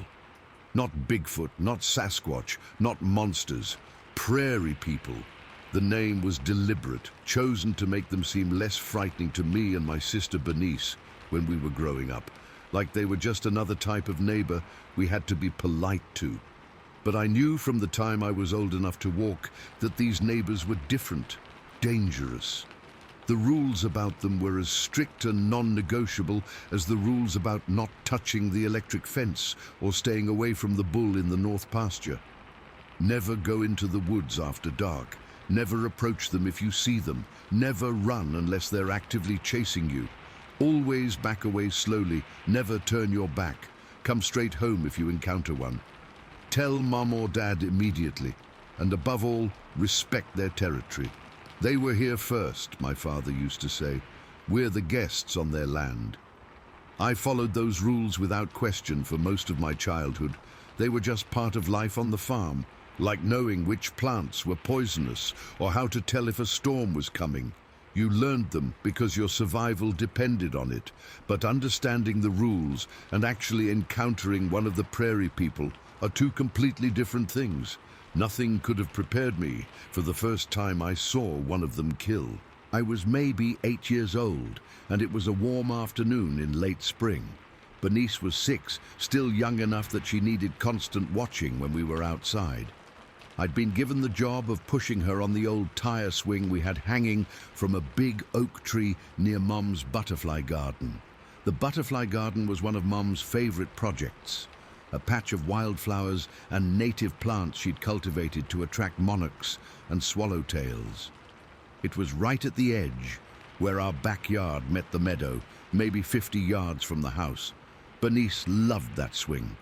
Speaker 1: Not Bigfoot, not Sasquatch, not monsters. Prairie people. The name was deliberate, chosen to make them seem less frightening to me and my sister Bernice when we were growing up, like they were just another type of neighbor we had to be polite to. But I knew from the time I was old enough to walk that these neighbors were different, dangerous. The rules about them were as strict and non-negotiable as the rules about not touching the electric fence or staying away from the bull in the north pasture. Never go into the woods after dark. Never approach them if you see them. Never run unless they're actively chasing you. Always back away slowly. Never turn your back. Come straight home if you encounter one. Tell mom or dad immediately. And above all, respect their territory. They were here first, my father used to say. We're the guests on their land. I followed those rules without question for most of my childhood. They were just part of life on the farm. Like knowing which plants were poisonous or how to tell if a storm was coming. You learned them because your survival depended on it, but understanding the rules and actually encountering one of the prairie people are 2 completely different things. Nothing could have prepared me for the first time I saw one of them kill. I was maybe 8 years old, and it was a warm afternoon in late spring. Bernice was 6, still young enough that she needed constant watching when we were outside. I'd been given the job of pushing her on the old tire swing we had hanging from a big oak tree near Mum's butterfly garden. The butterfly garden was one of Mum's favorite projects, a patch of wildflowers and native plants she'd cultivated to attract monarchs and swallowtails. It was right at the edge, where our backyard met the meadow, maybe 50 yards from the house. Bernice loved that swing.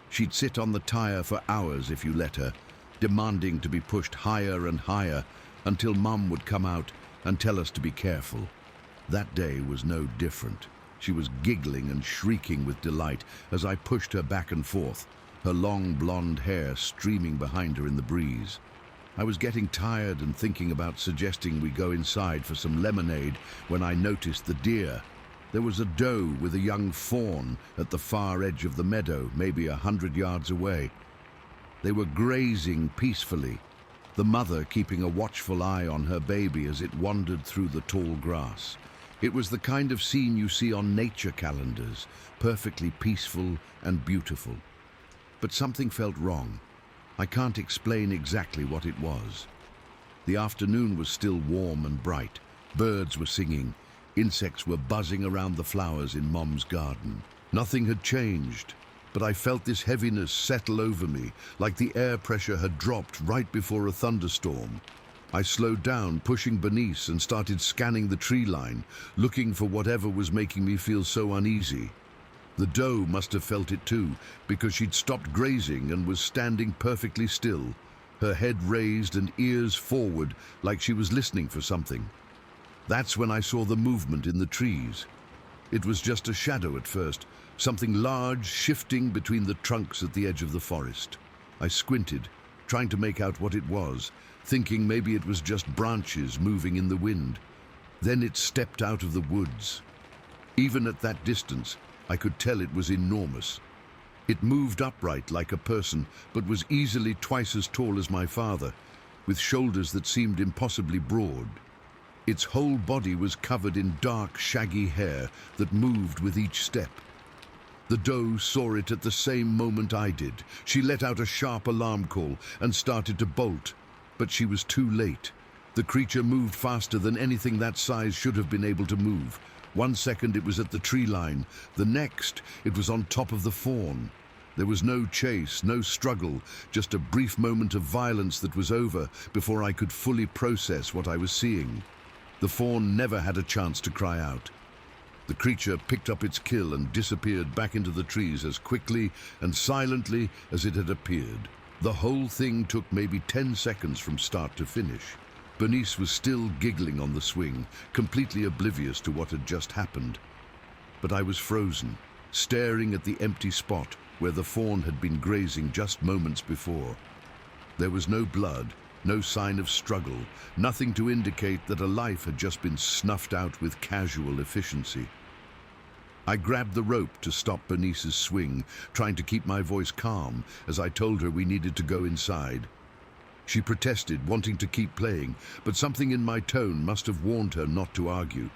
Speaker 1: She'd sit on the tire for hours if you let her, demanding to be pushed higher and higher until Mum would come out and tell us to be careful. That day was no different. She was giggling and shrieking with delight as I pushed her back and forth, her long blonde hair streaming behind her in the breeze. I was getting tired and thinking about suggesting we go inside for some lemonade when I noticed the deer. There was a doe with a young fawn at the far edge of the meadow, maybe 100 yards away. They were grazing peacefully, the mother keeping a watchful eye on her baby as it wandered through the tall grass. It was the kind of scene you see on nature calendars, perfectly peaceful and beautiful. But something felt wrong. I can't explain exactly what it was. The afternoon was still warm and bright. Birds were singing. Insects were buzzing around the flowers in Mom's garden. Nothing had changed. But I felt this heaviness settle over me, like the air pressure had dropped right before a thunderstorm. I slowed down, pushing Bernice, and started scanning the tree line, looking for whatever was making me feel so uneasy. The doe must have felt it too, because she'd stopped grazing and was standing perfectly still, her head raised and ears forward like she was listening for something. That's when I saw the movement in the trees. It was just a shadow at first, something large shifting between the trunks at the edge of the forest. I squinted, trying to make out what it was, thinking maybe it was just branches moving in the wind. Then it stepped out of the woods. Even at that distance, I could tell it was enormous. It moved upright like a person, but was easily twice as tall as my father, with shoulders that seemed impossibly broad. Its whole body was covered in dark, shaggy hair that moved with each step. The doe saw it at the same moment I did. She let out a sharp alarm call and started to bolt, but she was too late. The creature moved faster than anything that size should have been able to move. 1 second it was at the tree line, the next it was on top of the fawn. There was no chase, no struggle, just a brief moment of violence that was over before I could fully process what I was seeing. The fawn never had a chance to cry out. The creature picked up its kill and disappeared back into the trees as quickly and silently as it had appeared. The whole thing took maybe 10 seconds from start to finish. Bernice was still giggling on the swing, completely oblivious to what had just happened. But I was frozen, staring at the empty spot where the fawn had been grazing just moments before. There was no blood, no sign of struggle, nothing to indicate that a life had just been snuffed out with casual efficiency. I grabbed the rope to stop Bernice's swing, trying to keep my voice calm as I told her we needed to go inside. She protested, wanting to keep playing, but something in my tone must have warned her not to argue.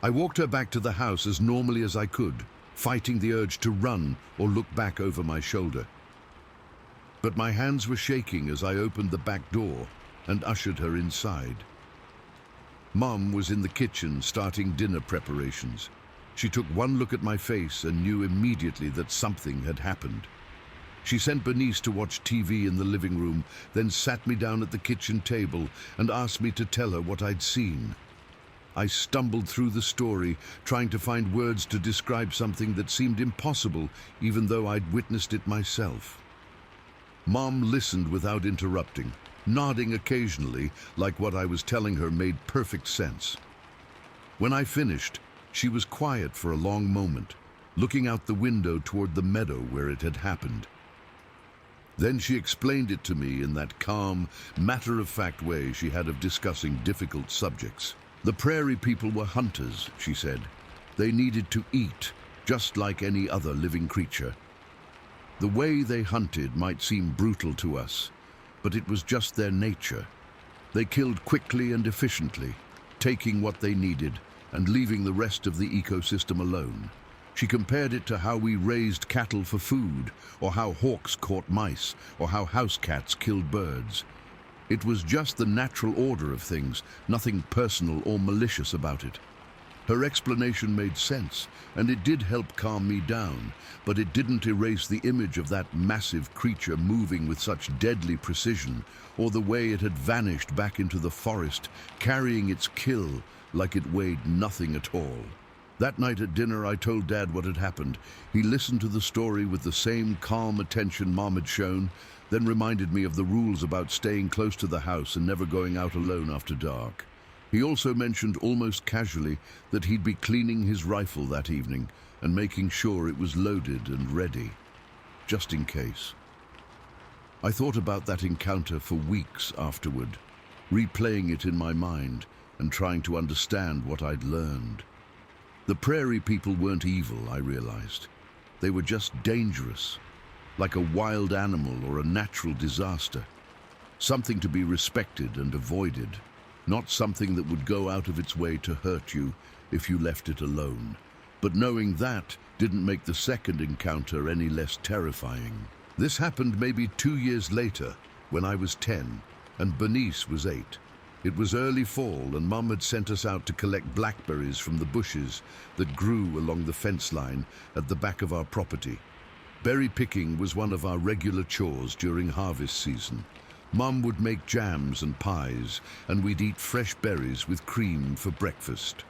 Speaker 1: I walked her back to the house as normally as I could, fighting the urge to run or look back over my shoulder. But my hands were shaking as I opened the back door and ushered her inside. Mom was in the kitchen starting dinner preparations. She took one look at my face and knew immediately that something had happened. She sent Bernice to watch TV in the living room, then sat me down at the kitchen table and asked me to tell her what I'd seen. I stumbled through the story, trying to find words to describe something that seemed impossible, even though I'd witnessed it myself. Mom listened without interrupting, nodding occasionally, like what I was telling her made perfect sense. When I finished, she was quiet for a long moment, looking out the window toward the meadow where it had happened. Then she explained it to me in that calm, matter-of-fact way she had of discussing difficult subjects. The prairie people were hunters, she said. They needed to eat, just like any other living creature. The way they hunted might seem brutal to us, but it was just their nature. They killed quickly and efficiently, taking what they needed and leaving the rest of the ecosystem alone. She compared it to how we raised cattle for food, or how hawks caught mice, or how house cats killed birds. It was just the natural order of things, nothing personal or malicious about it. Her explanation made sense, and it did help calm me down, but it didn't erase the image of that massive creature moving with such deadly precision, or the way it had vanished back into the forest, carrying its kill like it weighed nothing at all. That night at dinner, I told Dad what had happened. He listened to the story with the same calm attention Mom had shown, then reminded me of the rules about staying close to the house and never going out alone after dark. He also mentioned almost casually that he'd be cleaning his rifle that evening and making sure it was loaded and ready, just in case. I thought about that encounter for weeks afterward, replaying it in my mind and trying to understand what I'd learned. The prairie people weren't evil, I realized. They were just dangerous, like a wild animal or a natural disaster. Something to be respected and avoided, not something that would go out of its way to hurt you if you left it alone. But knowing that didn't make the second encounter any less terrifying. This happened maybe 2 years later, when I was 10 and Bernice was 8. It was early fall and Mum had sent us out to collect blackberries from the bushes that grew along the fence line at the back of our property. Berry picking was one of our regular chores during harvest season. Mum would make jams and pies, and we'd eat fresh berries with cream for breakfast.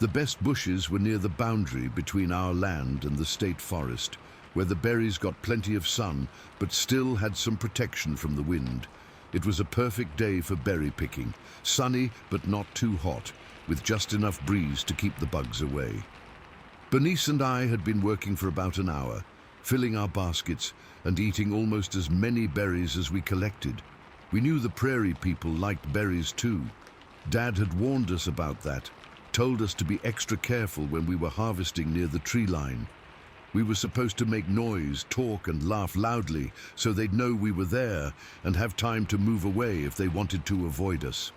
Speaker 1: The best bushes were near the boundary between our land and the state forest, where the berries got plenty of sun but still had some protection from the wind. It was a perfect day for berry picking, sunny but not too hot, with just enough breeze to keep the bugs away. Bernice and I had been working for about an hour, filling our baskets and eating almost as many berries as we collected. We knew the prairie people liked berries too. Dad had warned us about that, told us to be extra careful when we were harvesting near the tree line. We were supposed to make noise, talk and laugh loudly so they'd know we were there and have time to move away if they wanted to avoid us.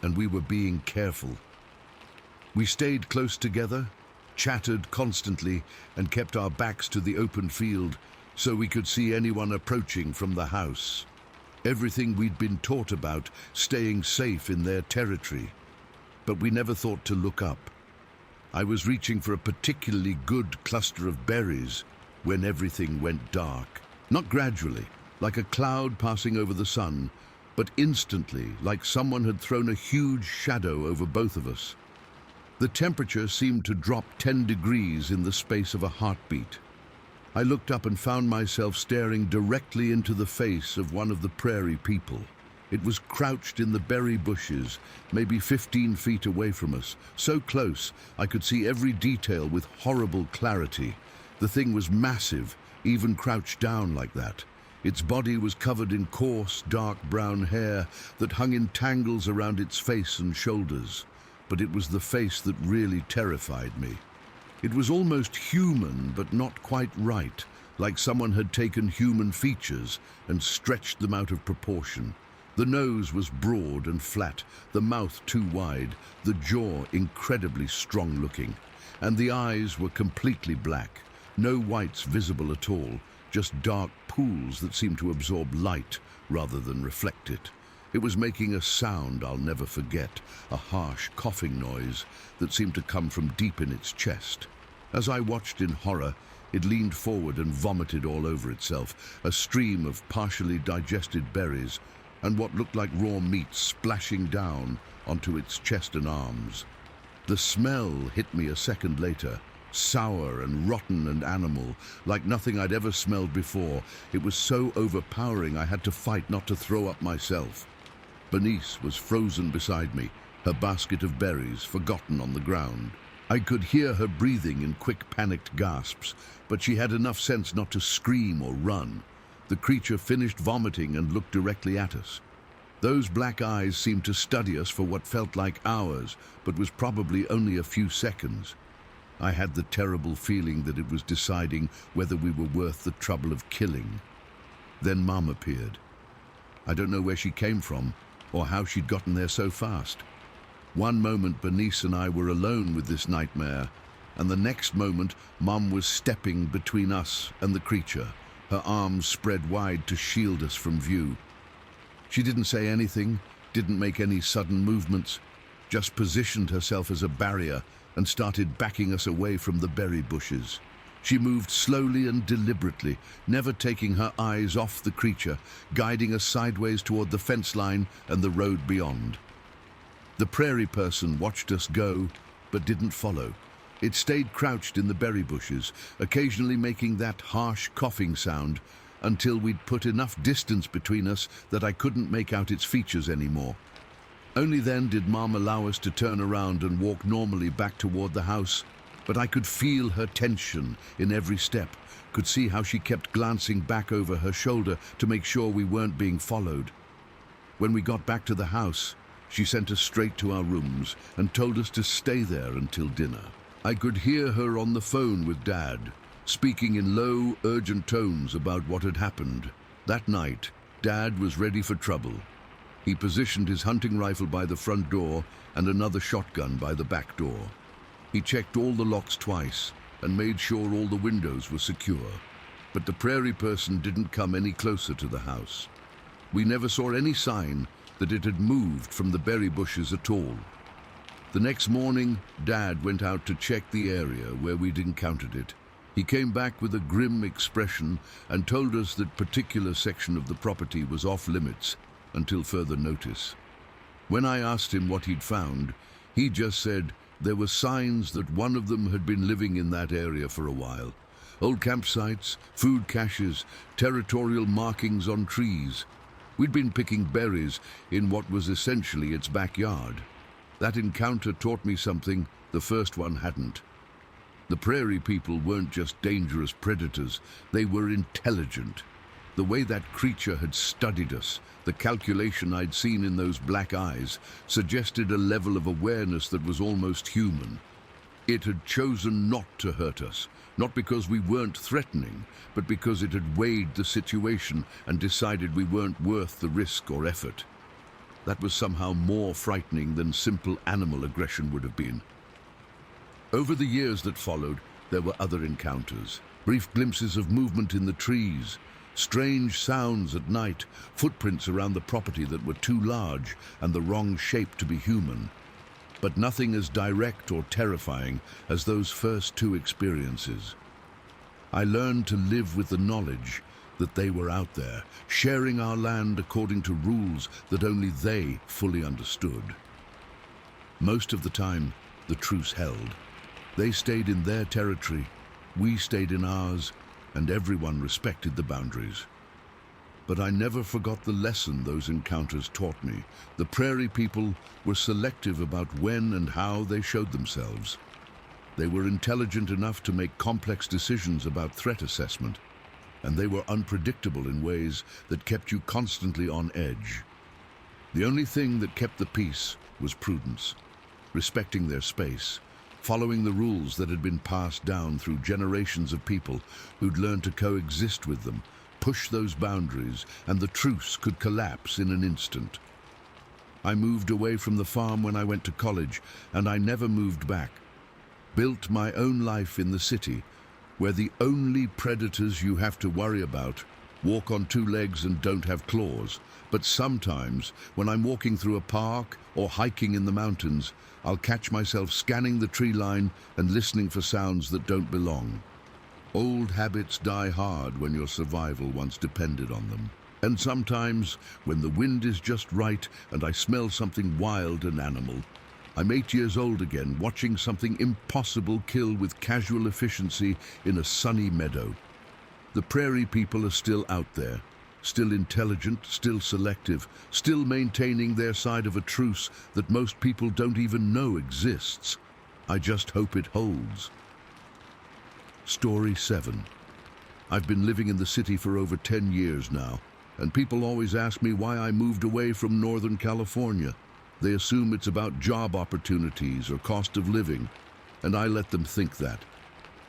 Speaker 1: And we were being careful. We stayed close together, chatted constantly, and kept our backs to the open field so we could see anyone approaching from the house. Everything we'd been taught about staying safe in their territory. But we never thought to look up. I was reaching for a particularly good cluster of berries when everything went dark. Not gradually, like a cloud passing over the sun, but instantly, like someone had thrown a huge shadow over both of us. The temperature seemed to drop 10 degrees in the space of a heartbeat. I looked up and found myself staring directly into the face of one of the prairie people. It was crouched in the berry bushes, maybe 15 feet away from us, so close I could see every detail with horrible clarity. The thing was massive, even crouched down like that. Its body was covered in coarse, dark brown hair that hung in tangles around its face and shoulders. But it was the face that really terrified me. It was almost human, but not quite right, like someone had taken human features and stretched them out of proportion. The nose was broad and flat, the mouth too wide, the jaw incredibly strong-looking, and the eyes were completely black, no whites visible at all, just dark pools that seemed to absorb light rather than reflect it. It was making a sound I'll never forget, a harsh coughing noise that seemed to come from deep in its chest. As I watched in horror, it leaned forward and vomited all over itself, a stream of partially digested berries and what looked like raw meat splashing down onto its chest and arms. The smell hit me a second later, sour and rotten and animal, like nothing I'd ever smelled before. It was so overpowering I had to fight not to throw up myself. Bernice was frozen beside me, her basket of berries forgotten on the ground. I could hear her breathing in quick, panicked gasps, but she had enough sense not to scream or run. The creature finished vomiting and looked directly at us. Those black eyes seemed to study us for what felt like hours, but was probably only a few seconds. I had the terrible feeling that it was deciding whether we were worth the trouble of killing. Then Mom appeared. I don't know where she came from, or how she'd gotten there so fast. One moment Bernice and I were alone with this nightmare, and the next moment Mom was stepping between us and the creature, her arms spread wide to shield us from view. She didn't say anything, didn't make any sudden movements, just positioned herself as a barrier and started backing us away from the berry bushes. She moved slowly and deliberately, never taking her eyes off the creature, guiding us sideways toward the fence line and the road beyond. The prairie person watched us go, but didn't follow. It stayed crouched in the berry bushes, occasionally making that harsh coughing sound, until we'd put enough distance between us that I couldn't make out its features anymore. Only then did Mom allow us to turn around and walk normally back toward the house, but I could feel her tension in every step, could see how she kept glancing back over her shoulder to make sure we weren't being followed. When we got back to the house, she sent us straight to our rooms and told us to stay there until dinner. I could hear her on the phone with Dad, speaking in low, urgent tones about what had happened. That night, Dad was ready for trouble. He positioned his hunting rifle by the front door and another shotgun by the back door. He checked all the locks twice and made sure all the windows were secure. But the prairie person didn't come any closer to the house. We never saw any sign that it had moved from the berry bushes at all. The next morning, Dad went out to check the area where we'd encountered it. He came back with a grim expression and told us that particular section of the property was off limits until further notice. When I asked him what he'd found, he just said there were signs that one of them had been living in that area for a while. Old campsites, food caches, territorial markings on trees. We'd been picking berries in what was essentially its backyard. That encounter taught me something the first one hadn't. The prairie people weren't just dangerous predators, they were intelligent. The way that creature had studied us, the calculation I'd seen in those black eyes, suggested a level of awareness that was almost human. It had chosen not to hurt us, not because we weren't threatening, but because it had weighed the situation and decided we weren't worth the risk or effort. That was somehow more frightening than simple animal aggression would have been. Over the years that followed, there were other encounters, brief glimpses of movement in the trees, strange sounds at night, footprints around the property that were too large and the wrong shape to be human. But nothing as direct or terrifying as those first two experiences. I learned to live with the knowledge that they were out there, sharing our land according to rules that only they fully understood. Most of the time, the truce held. They stayed in their territory, we stayed in ours, and everyone respected the boundaries. But I never forgot the lesson those encounters taught me. The prairie people were selective about when and how they showed themselves. They were intelligent enough to make complex decisions about threat assessment, and they were unpredictable in ways that kept you constantly on edge. The only thing that kept the peace was prudence, respecting their space, following the rules that had been passed down through generations of people who'd learned to coexist with them, push those boundaries, and the truce could collapse in an instant. I moved away from the farm when I went to college, and I never moved back. Built my own life in the city, where the only predators you have to worry about walk on two legs and don't have claws. But sometimes, when I'm walking through a park or hiking in the mountains, I'll catch myself scanning the tree line and listening for sounds that don't belong. Old habits die hard when your survival once depended on them. And sometimes, when the wind is just right and I smell something wild and animal, I'm 8 years old again, watching something impossible kill with casual efficiency in a sunny meadow. The prairie people are still out there, still intelligent, still selective, still maintaining their side of a truce that most people don't even know exists. I just hope it holds. Story 7. I've been living in the city for over 10 years now, and people always ask me why I moved away from Northern California. They assume it's about job opportunities or cost of living, and I let them think that.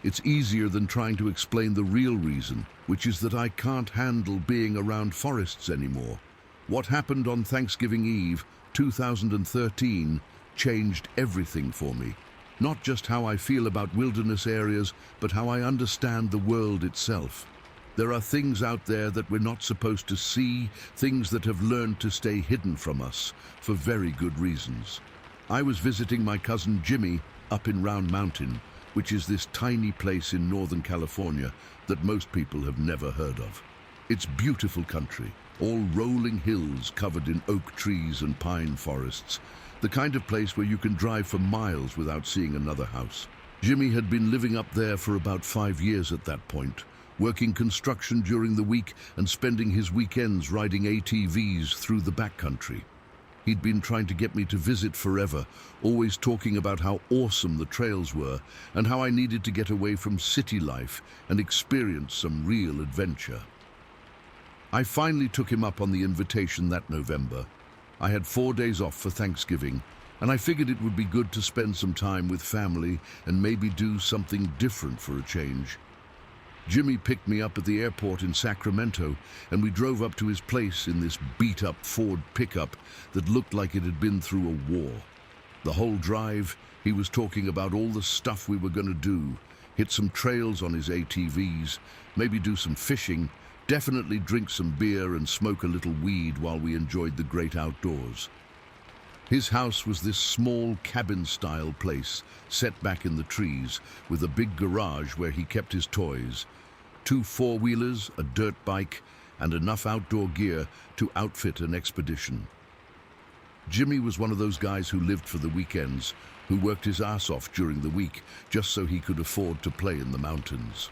Speaker 1: It's easier than trying to explain the real reason, which is that I can't handle being around forests anymore. What happened on Thanksgiving Eve, 2013, changed everything for me. Not just how I feel about wilderness areas, but how I understand the world itself. There are things out there that we're not supposed to see, things that have learned to stay hidden from us, for very good reasons. I was visiting my cousin Jimmy up in Round Mountain, which is this tiny place in Northern California that most people have never heard of. It's beautiful country, all rolling hills covered in oak trees and pine forests, the kind of place where you can drive for miles without seeing another house. Jimmy had been living up there for about 5 years at that point, working construction during the week and spending his weekends riding ATVs through the backcountry. He'd been trying to get me to visit forever, always talking about how awesome the trails were and how I needed to get away from city life and experience some real adventure. I finally took him up on the invitation that November. I had 4 days off for Thanksgiving, and I figured it would be good to spend some time with family and maybe do something different for a change. Jimmy picked me up at the airport in Sacramento, and we drove up to his place in this beat-up Ford pickup that looked like it had been through a war. The whole drive, he was talking about all the stuff we were going to do, hit some trails on his ATVs, maybe do some fishing, definitely drink some beer and smoke a little weed while we enjoyed the great outdoors. His house was this small cabin-style place set back in the trees with a big garage where he kept his toys, 2 four-wheelers, a dirt bike, and enough outdoor gear to outfit an expedition. Jimmy was one of those guys who lived for the weekends, who worked his ass off during the week just so he could afford to play in the mountains.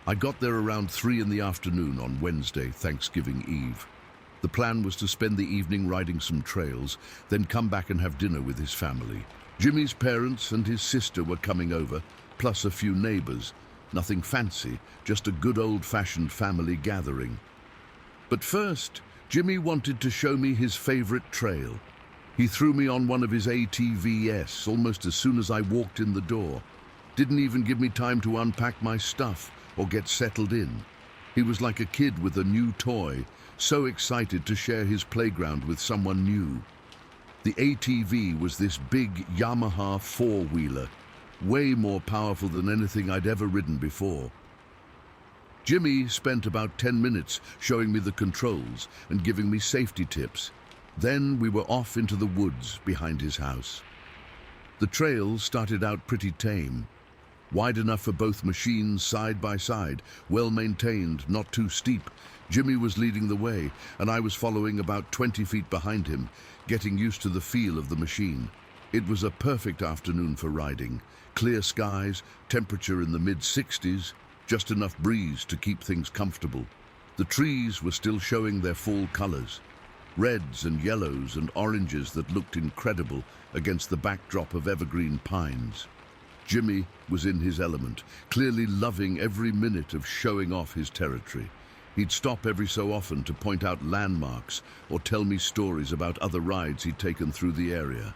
Speaker 1: I got there around 3 in the afternoon on Wednesday, Thanksgiving Eve. The plan was to spend the evening riding some trails, then come back and have dinner with his family. Jimmy's parents and his sister were coming over, plus a few neighbors. Nothing fancy, just a good old-fashioned family gathering. But first, Jimmy wanted to show me his favorite trail. He threw me on one of his ATVs almost as soon as I walked in the door. Didn't even give me time to unpack my stuff or get settled in. He was like a kid with a new toy, so excited to share his playground with someone new. The ATV was this big Yamaha four-wheeler, way more powerful than anything I'd ever ridden before. Jimmy spent about 10 minutes showing me the controls and giving me safety tips. Then we were off into the woods behind his house. The trail started out pretty tame. Wide enough for both machines side by side, well maintained, not too steep. Jimmy was leading the way, and I was following about 20 feet behind him, getting used to the feel of the machine. It was a perfect afternoon for riding. Clear skies, temperature in the mid-60s, just enough breeze to keep things comfortable. The trees were still showing their fall colors, reds and yellows and oranges that looked incredible against the backdrop of evergreen pines. Jimmy was in his element, clearly loving every minute of showing off his territory. He'd stop every so often to point out landmarks or tell me stories about other rides he'd taken through the area.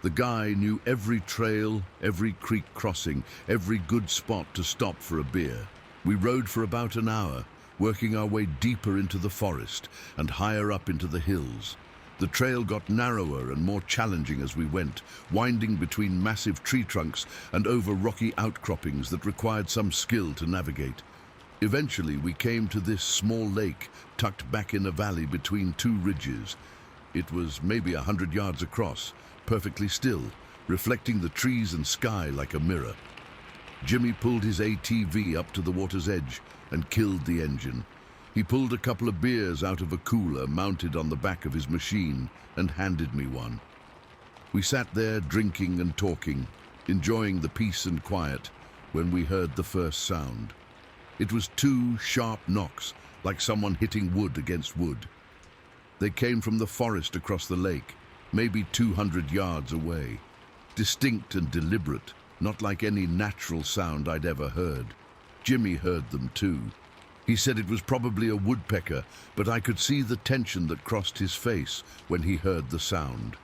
Speaker 1: The guy knew every trail, every creek crossing, every good spot to stop for a beer. We rode for about an hour, working our way deeper into the forest and higher up into the hills. The trail got narrower and more challenging as we went, winding between massive tree trunks and over rocky outcroppings that required some skill to navigate. Eventually, we came to this small lake tucked back in a valley between two ridges. It was maybe 100 yards across, perfectly still, reflecting the trees and sky like a mirror. Jimmy pulled his ATV up to the water's edge and killed the engine. He pulled a couple of beers out of a cooler mounted on the back of his machine and handed me one. We sat there drinking and talking, enjoying the peace and quiet, when we heard the first sound. It was two sharp knocks, like someone hitting wood against wood. They came from the forest across the lake, maybe 200 yards away. Distinct and deliberate, not like any natural sound I'd ever heard. Jimmy heard them too. He said it was probably a woodpecker, but I could see the tension that crossed his face when he heard the sound.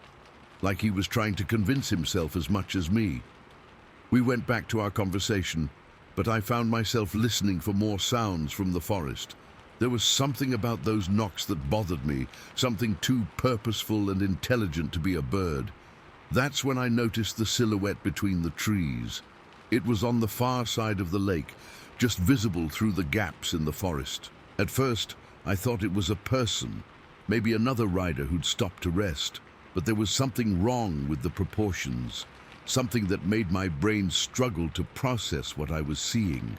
Speaker 1: Like he was trying to convince himself as much as me. We went back to our conversation, but I found myself listening for more sounds from the forest. There was something about those knocks that bothered me, something too purposeful and intelligent to be a bird. That's when I noticed the silhouette between the trees. It was on the far side of the lake, just visible through the gaps in the forest. At first, I thought it was a person, maybe another rider who'd stopped to rest, but there was something wrong with the proportions, something that made my brain struggle to process what I was seeing.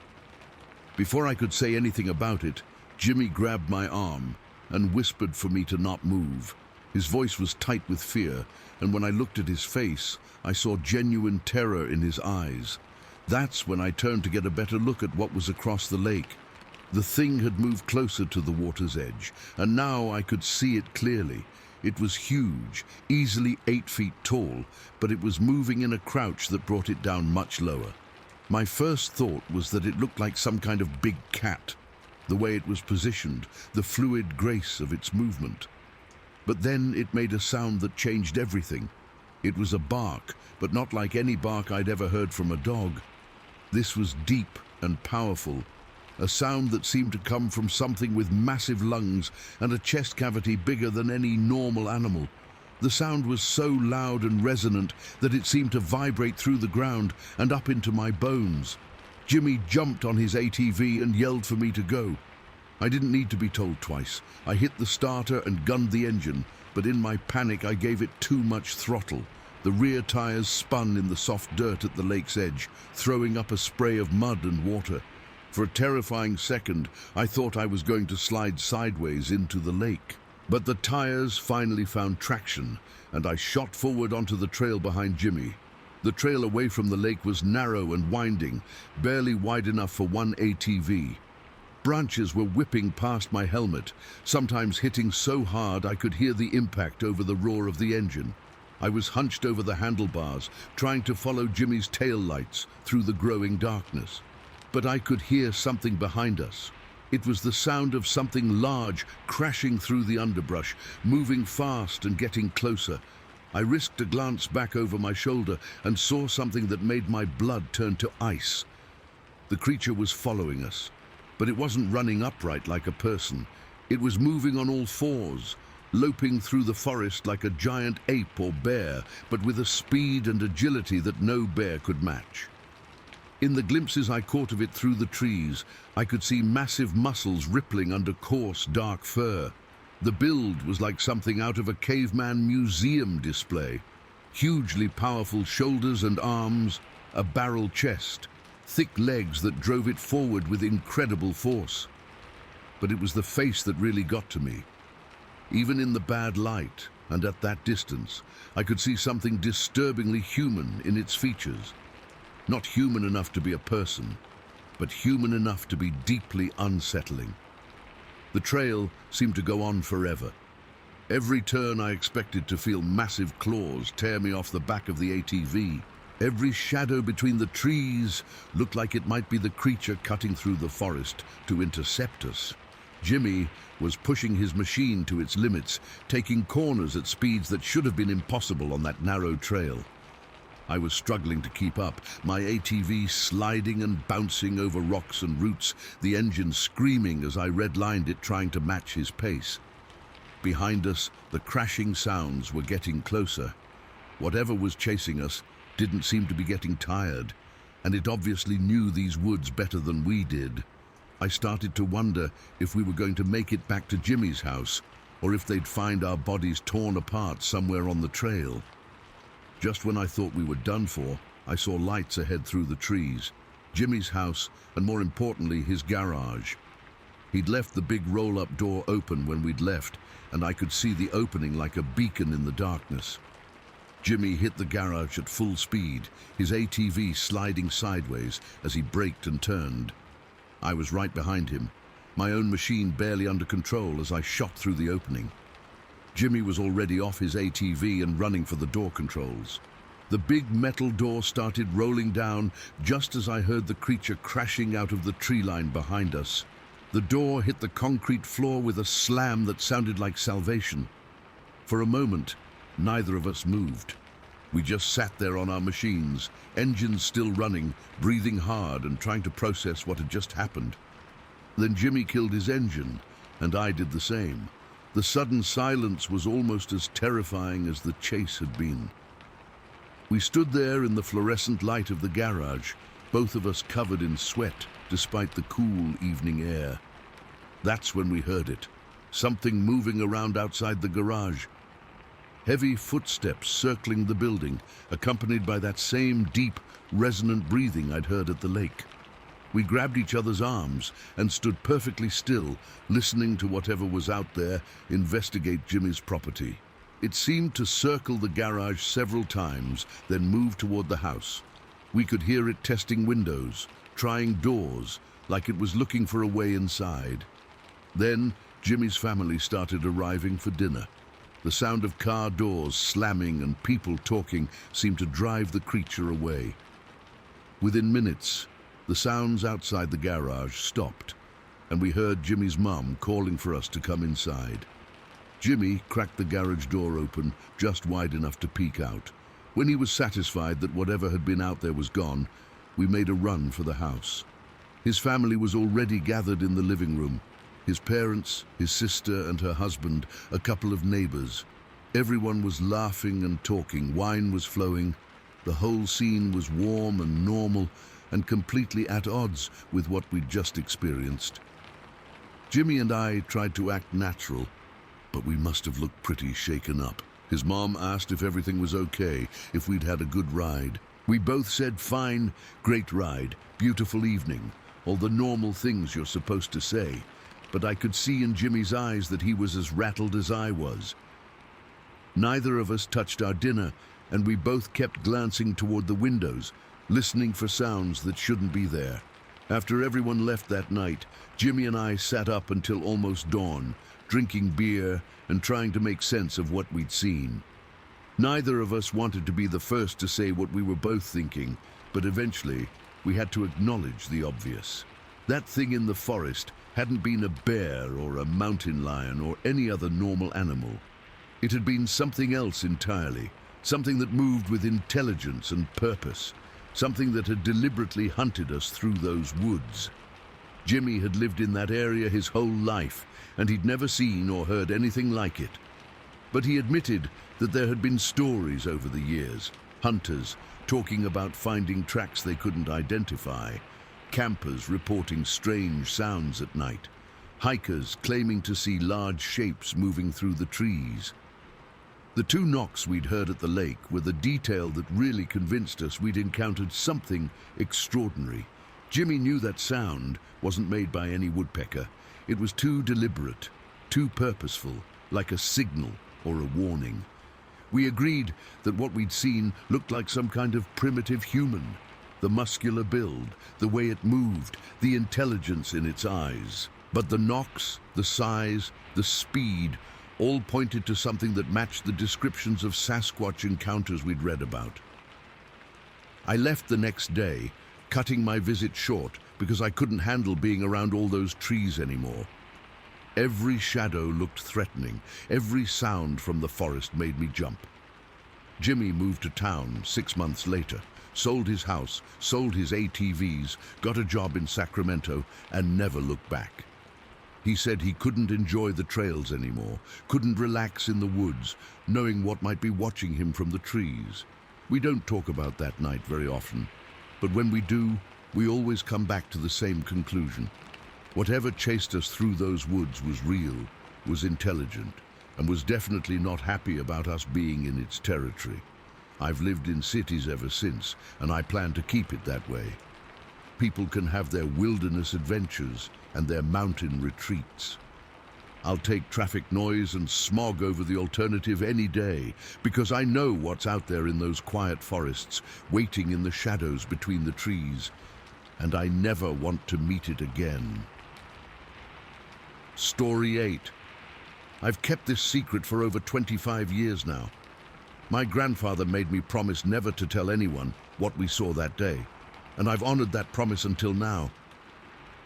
Speaker 1: Before I could say anything about it, Jimmy grabbed my arm and whispered for me to not move. His voice was tight with fear, and when I looked at his face, I saw genuine terror in his eyes. That's when I turned to get a better look at what was across the lake. The thing had moved closer to the water's edge, and now I could see it clearly. It was huge, easily 8 feet tall, but it was moving in a crouch that brought it down much lower. My first thought was that it looked like some kind of big cat, the way it was positioned, the fluid grace of its movement. But then it made a sound that changed everything. It was a bark, but not like any bark I'd ever heard from a dog. This was deep and powerful, a sound that seemed to come from something with massive lungs and a chest cavity bigger than any normal animal. The sound was so loud and resonant that it seemed to vibrate through the ground and up into my bones. Jimmy jumped on his ATV and yelled for me to go. I didn't need to be told twice. I hit the starter and gunned the engine, but in my panic I gave it too much throttle. The rear tires spun in the soft dirt at the lake's edge, throwing up a spray of mud and water. For a terrifying second, I thought I was going to slide sideways into the lake. But the tires finally found traction, and I shot forward onto the trail behind Jimmy. The trail away from the lake was narrow and winding, barely wide enough for one ATV. Branches were whipping past my helmet, sometimes hitting so hard I could hear the impact over the roar of the engine. I was hunched over the handlebars, trying to follow Jimmy's tail lights through the growing darkness. But I could hear something behind us. It was the sound of something large crashing through the underbrush, moving fast and getting closer. I risked a glance back over my shoulder and saw something that made my blood turn to ice. The creature was following us, but it wasn't running upright like a person. It was moving on all fours, loping through the forest like a giant ape or bear, but with a speed and agility that no bear could match. In the glimpses I caught of it through the trees, I could see massive muscles rippling under coarse, dark fur. The build was like something out of a caveman museum display. Hugely powerful shoulders and arms, a barrel chest, thick legs that drove it forward with incredible force. But it was the face that really got to me. Even in the bad light, and at that distance, I could see something disturbingly human in its features. Not human enough to be a person, but human enough to be deeply unsettling. The trail seemed to go on forever. Every turn I expected to feel massive claws tear me off the back of the ATV. Every shadow between the trees looked like it might be the creature cutting through the forest to intercept us. Jimmy was pushing his machine to its limits, taking corners at speeds that should have been impossible on that narrow trail. I was struggling to keep up, my ATV sliding and bouncing over rocks and roots, the engine screaming as I redlined it, trying to match his pace. Behind us, the crashing sounds were getting closer. Whatever was chasing us didn't seem to be getting tired, and it obviously knew these woods better than we did. I started to wonder if we were going to make it back to Jimmy's house, or if they'd find our bodies torn apart somewhere on the trail. Just when I thought we were done for, I saw lights ahead through the trees. Jimmy's house, and more importantly, his garage. He'd left the big roll-up door open when we'd left, and I could see the opening like a beacon in the darkness. Jimmy hit the garage at full speed, his ATV sliding sideways as he braked and turned. I was right behind him, my own machine barely under control as I shot through the opening. Jimmy was already off his ATV and running for the door controls. The big metal door started rolling down just as I heard the creature crashing out of the tree line behind us. The door hit the concrete floor with a slam that sounded like salvation. For a moment, neither of us moved. We just sat there on our machines, engines still running, breathing hard and trying to process what had just happened. Then Jimmy killed his engine, and I did the same. The sudden silence was almost as terrifying as the chase had been. We stood there in the fluorescent light of the garage, both of us covered in sweat despite the cool evening air. That's when we heard it, something moving around outside the garage. Heavy footsteps circling the building, accompanied by that same deep, resonant breathing I'd heard at the lake. We grabbed each other's arms and stood perfectly still, listening to whatever was out there investigate Jimmy's property. It seemed to circle the garage several times, then move toward the house. We could hear it testing windows, trying doors, like it was looking for a way inside. Then Jimmy's family started arriving for dinner. The sound of car doors slamming and people talking seemed to drive the creature away. Within minutes, the sounds outside the garage stopped, and we heard Jimmy's mum calling for us to come inside. Jimmy cracked the garage door open just wide enough to peek out. When he was satisfied that whatever had been out there was gone, we made a run for the house. His family was already gathered in the living room. His parents, his sister and her husband, a couple of neighbors. Everyone was laughing and talking, wine was flowing. The whole scene was warm and normal, and completely at odds with what we'd just experienced. Jimmy and I tried to act natural, but we must have looked pretty shaken up. His mom asked if everything was okay, if we'd had a good ride. We both said fine, great ride, beautiful evening, all the normal things you're supposed to say, but I could see in Jimmy's eyes that he was as rattled as I was. Neither of us touched our dinner, and we both kept glancing toward the windows, listening for sounds that shouldn't be there. After everyone left that night, Jimmy and I sat up until almost dawn, drinking beer and trying to make sense of what we'd seen. Neither of us wanted to be the first to say what we were both thinking, but eventually we had to acknowledge the obvious. That thing in the forest hadn't been a bear or a mountain lion or any other normal animal. It had been something else entirely, something that moved with intelligence and purpose, something that had deliberately hunted us through those woods. Jimmy had lived in that area his whole life, and he'd never seen or heard anything like it. But he admitted that there had been stories over the years, hunters talking about finding tracks they couldn't identify, campers reporting strange sounds at night, hikers claiming to see large shapes moving through the trees. The two knocks we'd heard at the lake were the detail that really convinced us we'd encountered something extraordinary. Jimmy knew that sound wasn't made by any woodpecker. It was too deliberate, too purposeful, like a signal or a warning. We agreed that what we'd seen looked like some kind of primitive human. The muscular build, the way it moved, the intelligence in its eyes. But the knocks, the size, the speed, all pointed to something that matched the descriptions of Sasquatch encounters we'd read about. I left the next day, cutting my visit short because I couldn't handle being around all those trees anymore. Every shadow looked threatening. Every sound from the forest made me jump. Jimmy moved to town 6 months later, sold his house, sold his ATVs, got a job in Sacramento, and never looked back. He said he couldn't enjoy the trails anymore, couldn't relax in the woods, knowing what might be watching him from the trees. We don't talk about that night very often, but when we do, we always come back to the same conclusion. Whatever chased us through those woods was real, was intelligent, and was definitely not happy about us being in its territory. I've lived in cities ever since, and I plan to keep it that way. People can have their wilderness adventures and their mountain retreats. I'll take traffic noise and smog over the alternative any day, because I know what's out there in those quiet forests, waiting in the shadows between the trees, and I never want to meet it again. Story 8. I've kept this secret for over 25 years now. My grandfather made me promise never to tell anyone what we saw that day, and I've honored that promise until now.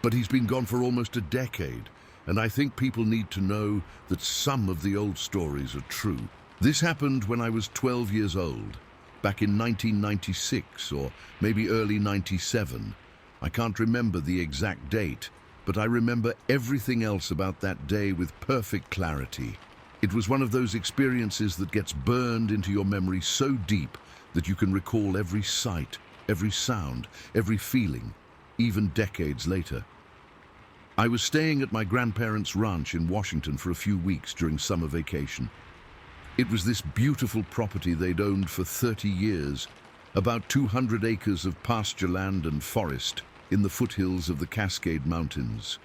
Speaker 1: But he's been gone for almost a decade, and I think people need to know that some of the old stories are true. This happened when I was 12 years old, back in 1996 or maybe early 97. I can't remember the exact date, but I remember everything else about that day with perfect clarity. It was one of those experiences that gets burned into your memory so deep that you can recall every sight, every sound, every feeling, even decades later. I was staying at my grandparents' ranch in Washington for a few weeks during summer vacation. It was this beautiful property they'd owned for 30 years, about 200 acres of pasture land and forest in the foothills of the Cascade Mountains.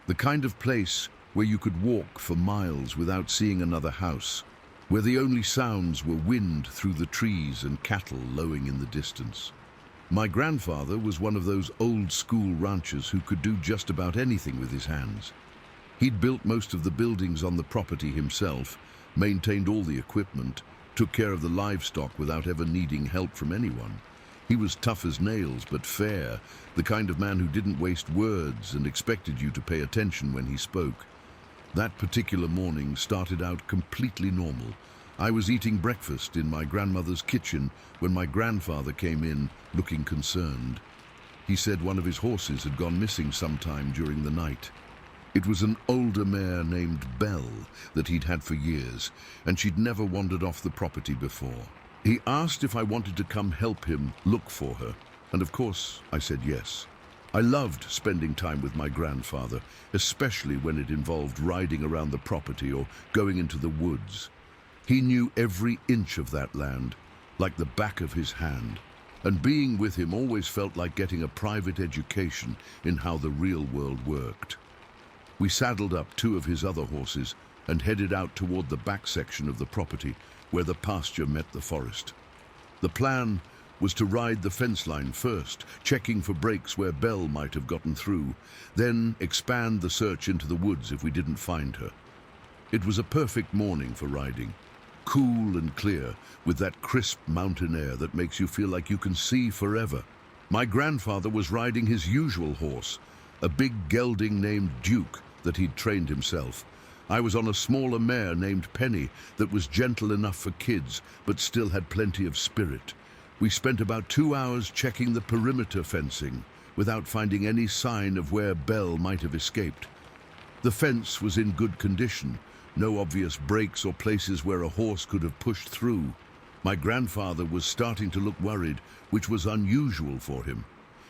Speaker 1: The kind of place where you could walk for miles without seeing another house, where the only sounds were wind through the trees and cattle lowing in the distance. My grandfather was one of those old-school ranchers who could do just about anything with his hands. He'd built most of the buildings on the property himself, maintained all the equipment, took care of the livestock without ever needing help from anyone. He was tough as nails, but fair, the kind of man who didn't waste words and expected you to pay attention when he spoke. That particular morning started out completely normal. I was eating breakfast in my grandmother's kitchen when my grandfather came in, looking concerned. He said one of his horses had gone missing sometime during the night. It was an older mare named Belle that he'd had for years, and she'd never wandered off the property before. He asked if I wanted to come help him look for her, and of course I said yes. I loved spending time with my grandfather, especially when it involved riding around the property or going into the woods. He knew every inch of that land, like the back of his hand, and being with him always felt like getting a private education in how the real world worked. We saddled up 2 of his other horses and headed out toward the back section of the property where the pasture met the forest. The plan was to ride the fence line first, checking for breaks where Belle might have gotten through, then expand the search into the woods if we didn't find her. It was a perfect morning for riding, cool and clear, with that crisp mountain air that makes you feel like you can see forever. My grandfather was riding his usual horse, a big gelding named Duke that he'd trained himself. I was on a smaller mare named Penny that was gentle enough for kids, but still had plenty of spirit. We spent about 2 hours checking the perimeter fencing, without finding any sign of where Belle might have escaped. The fence was in good condition, no obvious breaks or places where a horse could have pushed through. My grandfather was starting to look worried, which was unusual for him.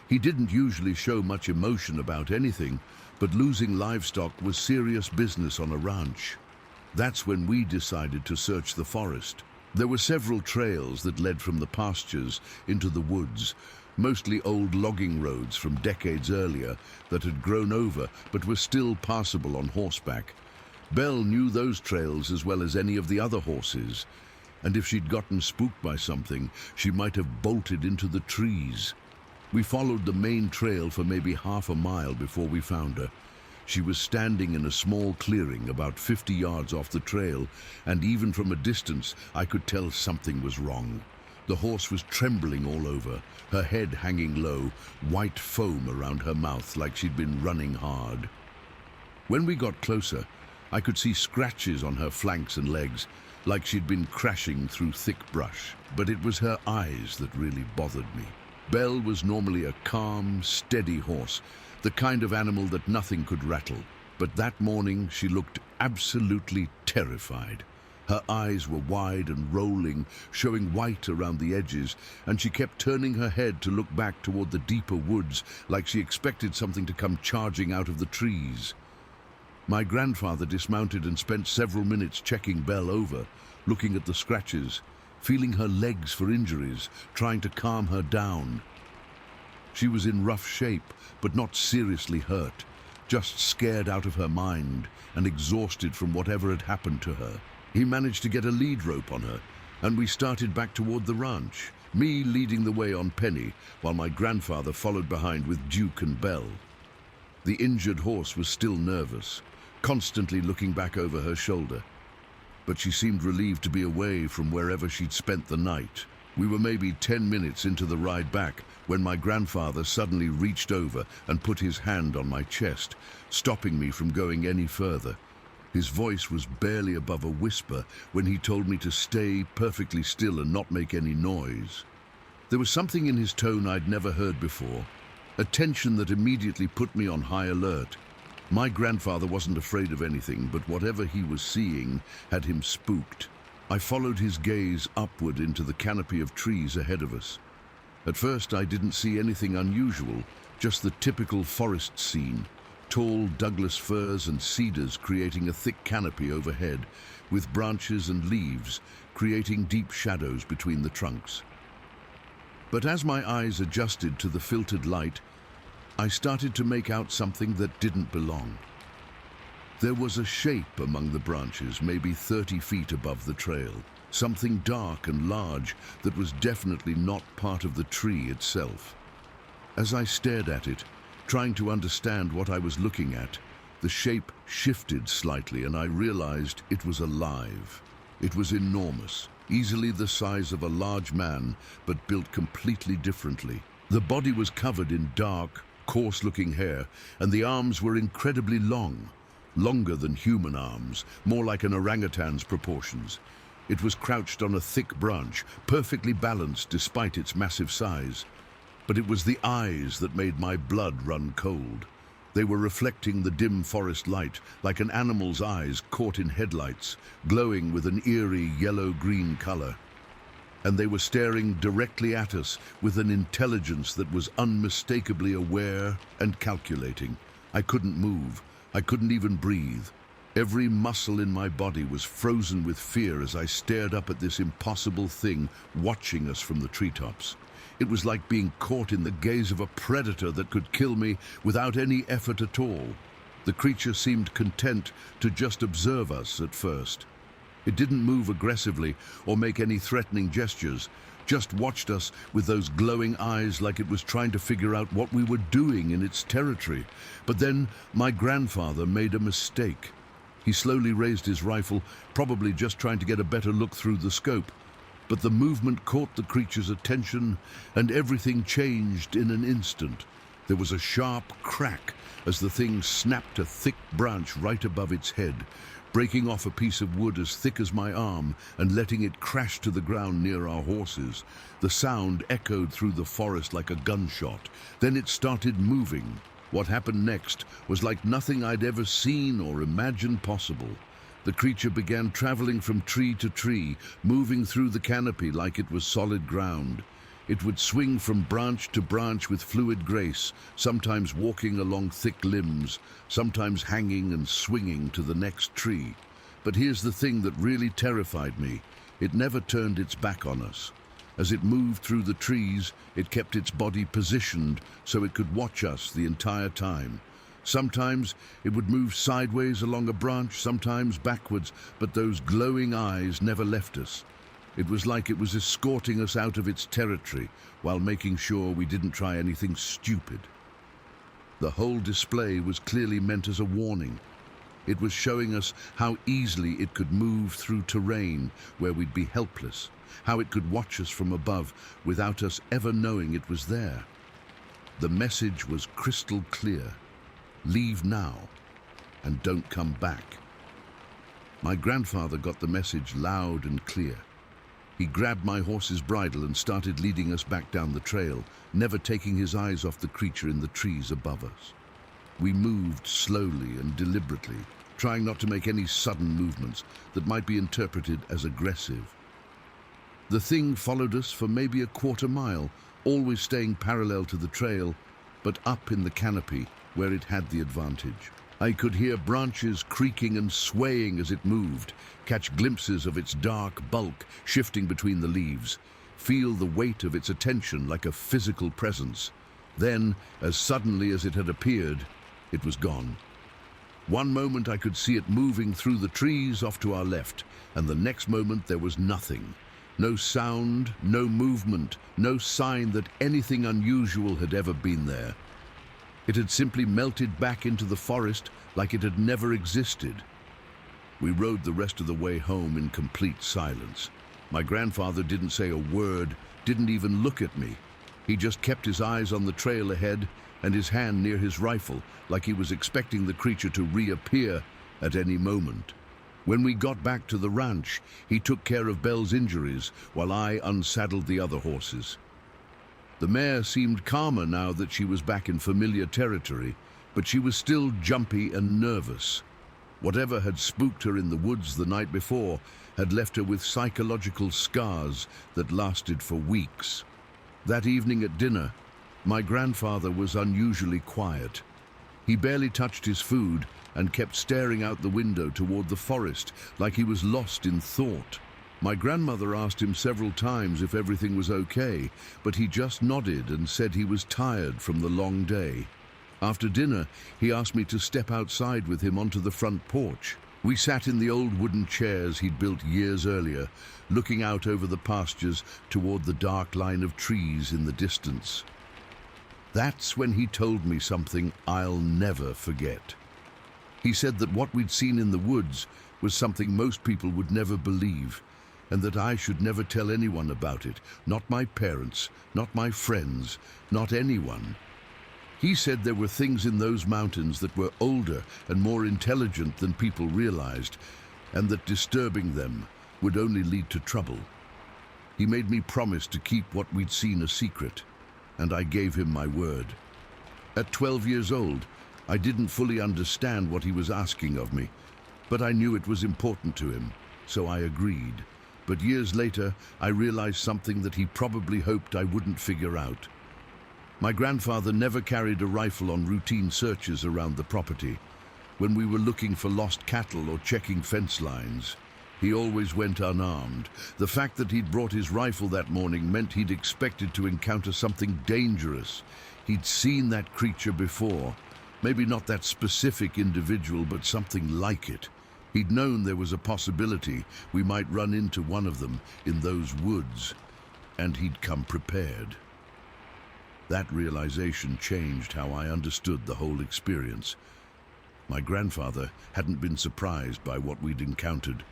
Speaker 1: He didn't usually show much emotion about anything, but losing livestock was serious business on a ranch. That's when we decided to search the forest. There were several trails that led from the pastures into the woods, mostly old logging roads from decades earlier that had grown over but were still passable on horseback. Belle knew those trails as well as any of the other horses, and if she'd gotten spooked by something, she might have bolted into the trees. We followed the main trail for maybe half a mile before we found her. She was standing in a small clearing about 50 yards off the trail, and even from a distance I could tell something was wrong. The horse was trembling all over, her head hanging low, white foam around her mouth like she'd been running hard. When we got closer, I could see scratches on her flanks and legs, like she'd been crashing through thick brush. But it was her eyes that really bothered me. Belle was normally a calm, steady horse, the kind of animal that nothing could rattle. But that morning she looked absolutely terrified. Her eyes were wide and rolling, showing white around the edges, and she kept turning her head to look back toward the deeper woods, like she expected something to come charging out of the trees. My grandfather dismounted and spent several minutes checking Belle over, looking at the scratches, feeling her legs for injuries, trying to calm her down. She was in rough shape, but not seriously hurt, just scared out of her mind and exhausted from whatever had happened to her. He managed to get a lead rope on her, and we started back toward the ranch, me leading the way on Penny, while my grandfather followed behind with Duke and Belle. The injured horse was still nervous, constantly looking back over her shoulder, but she seemed relieved to be away from wherever she'd spent the night. We were maybe 10 minutes into the ride back when my grandfather suddenly reached over and put his hand on my chest, stopping me from going any further. His voice was barely above a whisper when he told me to stay perfectly still and not make any noise. There was something in his tone I'd never heard before, a tension that immediately put me on high alert. My grandfather wasn't afraid of anything, but whatever he was seeing had him spooked. I followed his gaze upward into the canopy of trees ahead of us. At first I didn't see anything unusual, just the typical forest scene. Tall Douglas firs and cedars creating a thick canopy overhead, with branches and leaves creating deep shadows between the trunks. But as my eyes adjusted to the filtered light, I started to make out something that didn't belong. There was a shape among the branches, maybe 30 feet above the trail, something dark and large that was definitely not part of the tree itself. As I stared at it, trying to understand what I was looking at, the shape shifted slightly and I realized it was alive. It was enormous, easily the size of a large man, but built completely differently. The body was covered in dark, coarse-looking hair, and the arms were incredibly long, longer than human arms, more like an orangutan's proportions. It was crouched on a thick branch, perfectly balanced despite its massive size. But it was the eyes that made my blood run cold. They were reflecting the dim forest light, like an animal's eyes caught in headlights, glowing with an eerie yellow-green color. And they were staring directly at us with an intelligence that was unmistakably aware and calculating. I couldn't move. I couldn't even breathe. Every muscle in my body was frozen with fear as I stared up at this impossible thing watching us from the treetops. It was like being caught in the gaze of a predator that could kill me without any effort at all. The creature seemed content to just observe us at first. It didn't move aggressively or make any threatening gestures, just watched us with those glowing eyes like it was trying to figure out what we were doing in its territory. But then my grandfather made a mistake. He slowly raised his rifle, probably just trying to get a better look through the scope. But the movement caught the creature's attention, and everything changed in an instant. There was a sharp crack as the thing snapped a thick branch right above its head, breaking off a piece of wood as thick as my arm and letting it crash to the ground near our horses. The sound echoed through the forest like a gunshot. Then it started moving. What happened next was like nothing I'd ever seen or imagined possible. The creature began traveling from tree to tree, moving through the canopy like it was solid ground. It would swing from branch to branch with fluid grace, sometimes walking along thick limbs, sometimes hanging and swinging to the next tree. But here's the thing that really terrified me. It never turned its back on us. As it moved through the trees, it kept its body positioned so it could watch us the entire time. Sometimes it would move sideways along a branch, sometimes backwards, but those glowing eyes never left us. It was like it was escorting us out of its territory while making sure we didn't try anything stupid. The whole display was clearly meant as a warning. It was showing us how easily it could move through terrain where we'd be helpless, how it could watch us from above without us ever knowing it was there. The message was crystal clear. Leave now and don't come back. My grandfather got the message loud and clear. He grabbed my horse's bridle and started leading us back down the trail, never taking his eyes off the creature in the trees above us. We moved slowly and deliberately, trying not to make any sudden movements that might be interpreted as aggressive. The thing followed us for maybe a quarter mile, always staying parallel to the trail, but up in the canopy where it had the advantage. I could hear branches creaking and swaying as it moved, catch glimpses of its dark bulk shifting between the leaves, feel the weight of its attention like a physical presence. Then, as suddenly as it had appeared, it was gone. One moment I could see it moving through the trees off to our left, and the next moment there was nothing. No sound, no movement, no sign that anything unusual had ever been there. It had simply melted back into the forest like it had never existed. We rode the rest of the way home in complete silence. My grandfather didn't say a word, didn't even look at me. He just kept his eyes on the trail ahead and his hand near his rifle, like he was expecting the creature to reappear at any moment. When we got back to the ranch, he took care of Belle's injuries while I unsaddled the other horses. The mare seemed calmer now that she was back in familiar territory, but she was still jumpy and nervous. Whatever had spooked her in the woods the night before had left her with psychological scars that lasted for weeks. That evening at dinner, my grandfather was unusually quiet. He barely touched his food and kept staring out the window toward the forest like he was lost in thought. My grandmother asked him several times if everything was okay, but he just nodded and said he was tired from the long day. After dinner, he asked me to step outside with him onto the front porch. We sat in the old wooden chairs he'd built years earlier, looking out over the pastures toward the dark line of trees in the distance. That's when he told me something I'll never forget. He said that what we'd seen in the woods was something most people would never believe, and that I should never tell anyone about it, not my parents, not my friends, not anyone. He said there were things in those mountains that were older and more intelligent than people realized, and that disturbing them would only lead to trouble. He made me promise to keep what we'd seen a secret, and I gave him my word. At 12 years old, I didn't fully understand what he was asking of me, but I knew it was important to him, so I agreed. But years later, I realized something that he probably hoped I wouldn't figure out. My grandfather never carried a rifle on routine searches around the property. When we were looking for lost cattle or checking fence lines, he always went unarmed. The fact that he'd brought his rifle that morning meant he'd expected to encounter something dangerous. He'd seen that creature before. Maybe not that specific individual, but something like it. He'd known there was a possibility we might run into one of them in those woods, and he'd come prepared. That realization changed how I understood the whole experience. My grandfather hadn't been surprised by what we'd encountered.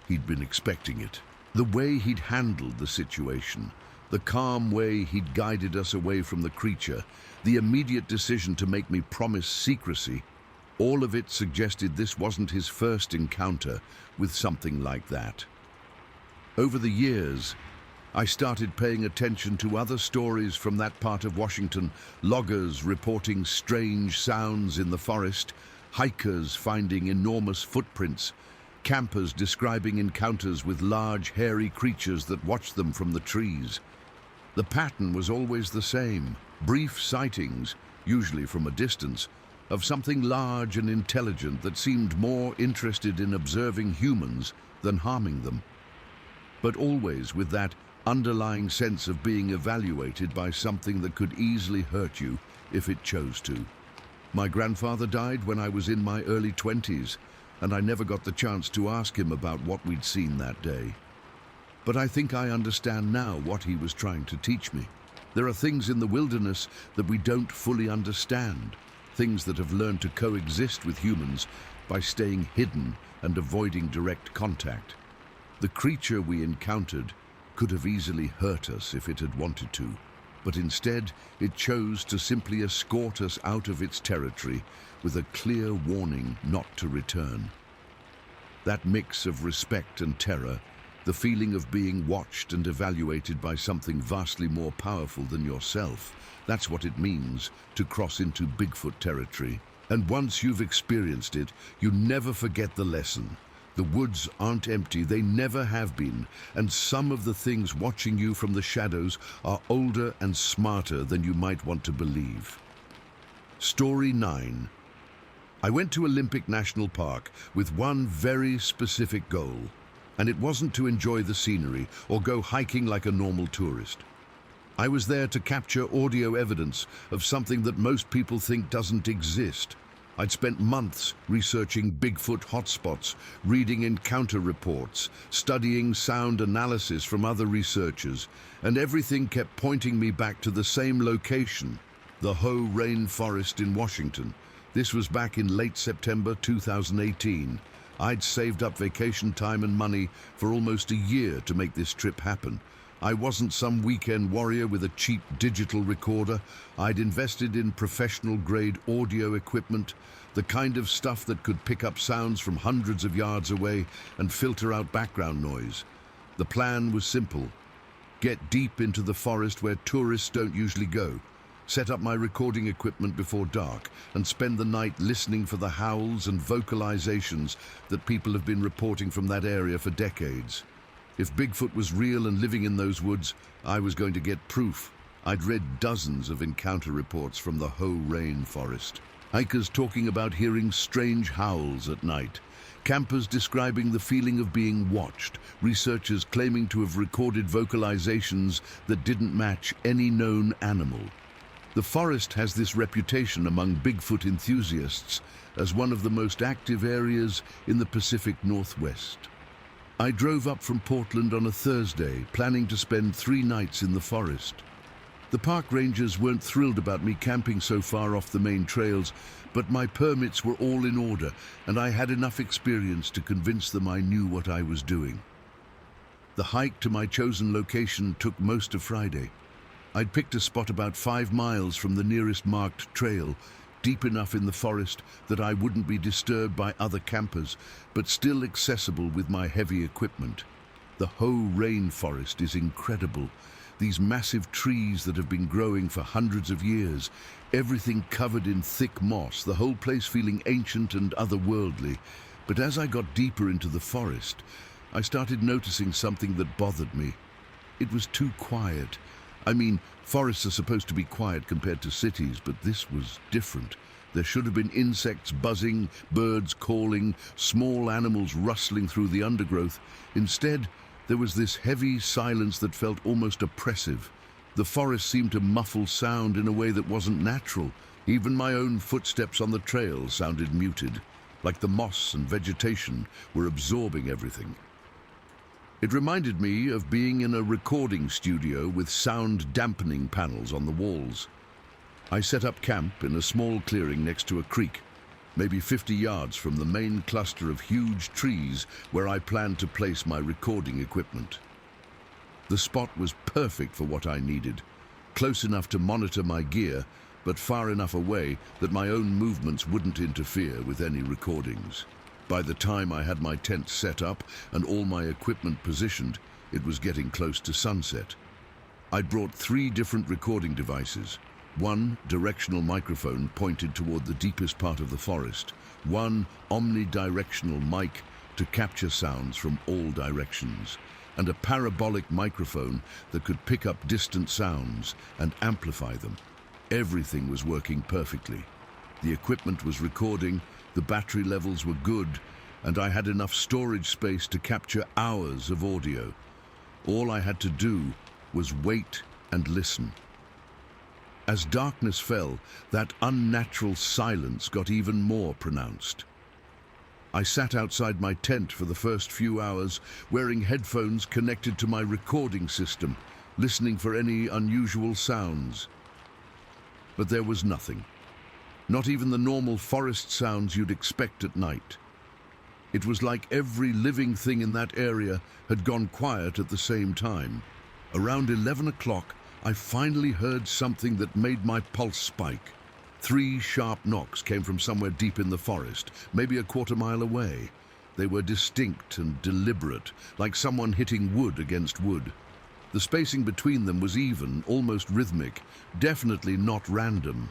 Speaker 1: He'd been expecting it. The way he'd handled the situation, The calm way he'd guided us away from the creature, the immediate decision to make me promise secrecy, all of it suggested this wasn't his first encounter with something like that. Over the years, I started paying attention to other stories from that part of Washington, loggers reporting strange sounds in the forest, hikers finding enormous footprints, campers describing encounters with large, hairy creatures that watched them from the trees. The pattern was always the same: brief sightings, usually from a distance, of something large and intelligent that seemed more interested in observing humans than harming them. But always with that underlying sense of being evaluated by something that could easily hurt you if it chose to. My grandfather died when I was in my early 20s, and I never got the chance to ask him about what we'd seen that day. But I think I understand now what he was trying to teach me. There are things in the wilderness that we don't fully understand, things that have learned to coexist with humans by staying hidden and avoiding direct contact. The creature we encountered could have easily hurt us if it had wanted to, but instead it chose to simply escort us out of its territory with a clear warning not to return. That mix of respect and terror, the feeling of being watched and evaluated by something vastly more powerful than yourself, that's what it means to cross into Bigfoot territory. And once you've experienced it, you never forget the lesson. The woods aren't empty, they never have been, and some of the things watching you from the shadows are older and smarter than you might want to believe. Story 9. I went to Olympic National Park with one very specific goal, and it wasn't to enjoy the scenery or go hiking like a normal tourist. I was there to capture audio evidence of something that most people think doesn't exist. I'd spent months researching Bigfoot hotspots, reading encounter reports, studying sound analysis from other researchers, and everything kept pointing me back to the same location, the Hoh Rainforest in Washington. This was back in late September 2018. I'd saved up vacation time and money for almost a year to make this trip happen. I wasn't some weekend warrior with a cheap digital recorder. I'd invested in professional-grade audio equipment, the kind of stuff that could pick up sounds from hundreds of yards away and filter out background noise. The plan was simple: get deep into the forest where tourists don't usually go, set up my recording equipment before dark, and spend the night listening for the howls and vocalizations that people have been reporting from that area for decades. If Bigfoot was real and living in those woods, I was going to get proof. I'd read dozens of encounter reports from the Hoh Rainforest. Hikers talking about hearing strange howls at night. Campers describing the feeling of being watched. Researchers claiming to have recorded vocalizations that didn't match any known animal. The forest has this reputation among Bigfoot enthusiasts as one of the most active areas in the Pacific Northwest. I drove up from Portland on a Thursday, planning to spend 3 nights in the forest. The park rangers weren't thrilled about me camping so far off the main trails, but my permits were all in order, and I had enough experience to convince them I knew what I was doing. The hike to my chosen location took most of Friday. I'd picked a spot about 5 miles from the nearest marked trail, deep enough in the forest that I wouldn't be disturbed by other campers, but still accessible with my heavy equipment. The Hoh Rainforest is incredible. These massive trees that have been growing for hundreds of years, everything covered in thick moss, the whole place feeling ancient and otherworldly. But as I got deeper into the forest, I started noticing something that bothered me. It was too quiet. I mean, forests are supposed to be quiet compared to cities, but this was different. There should have been insects buzzing, birds calling, small animals rustling through the undergrowth. Instead, there was this heavy silence that felt almost oppressive. The forest seemed to muffle sound in a way that wasn't natural. Even my own footsteps on the trail sounded muted, like the moss and vegetation were absorbing everything. It reminded me of being in a recording studio with sound dampening panels on the walls. I set up camp in a small clearing next to a creek, maybe 50 yards from the main cluster of huge trees where I planned to place my recording equipment. The spot was perfect for what I needed, close enough to monitor my gear, but far enough away that my own movements wouldn't interfere with any recordings. By the time I had my tent set up and all my equipment positioned, it was getting close to sunset. I'd brought 3 different recording devices. One directional microphone pointed toward the deepest part of the forest, one omnidirectional mic to capture sounds from all directions, and a parabolic microphone that could pick up distant sounds and amplify them. Everything was working perfectly. The equipment was recording, the battery levels were good, and I had enough storage space to capture hours of audio. All I had to do was wait and listen. As darkness fell, that unnatural silence got even more pronounced. I sat outside my tent for the first few hours, wearing headphones connected to my recording system, listening for any unusual sounds. But there was nothing. Not even the normal forest sounds you'd expect at night. It was like every living thing in that area had gone quiet at the same time. Around 11 o'clock, I finally heard something that made my pulse spike. 3 sharp knocks came from somewhere deep in the forest, maybe a quarter-mile away. They were distinct and deliberate, like someone hitting wood against wood. The spacing between them was even, almost rhythmic, definitely not random.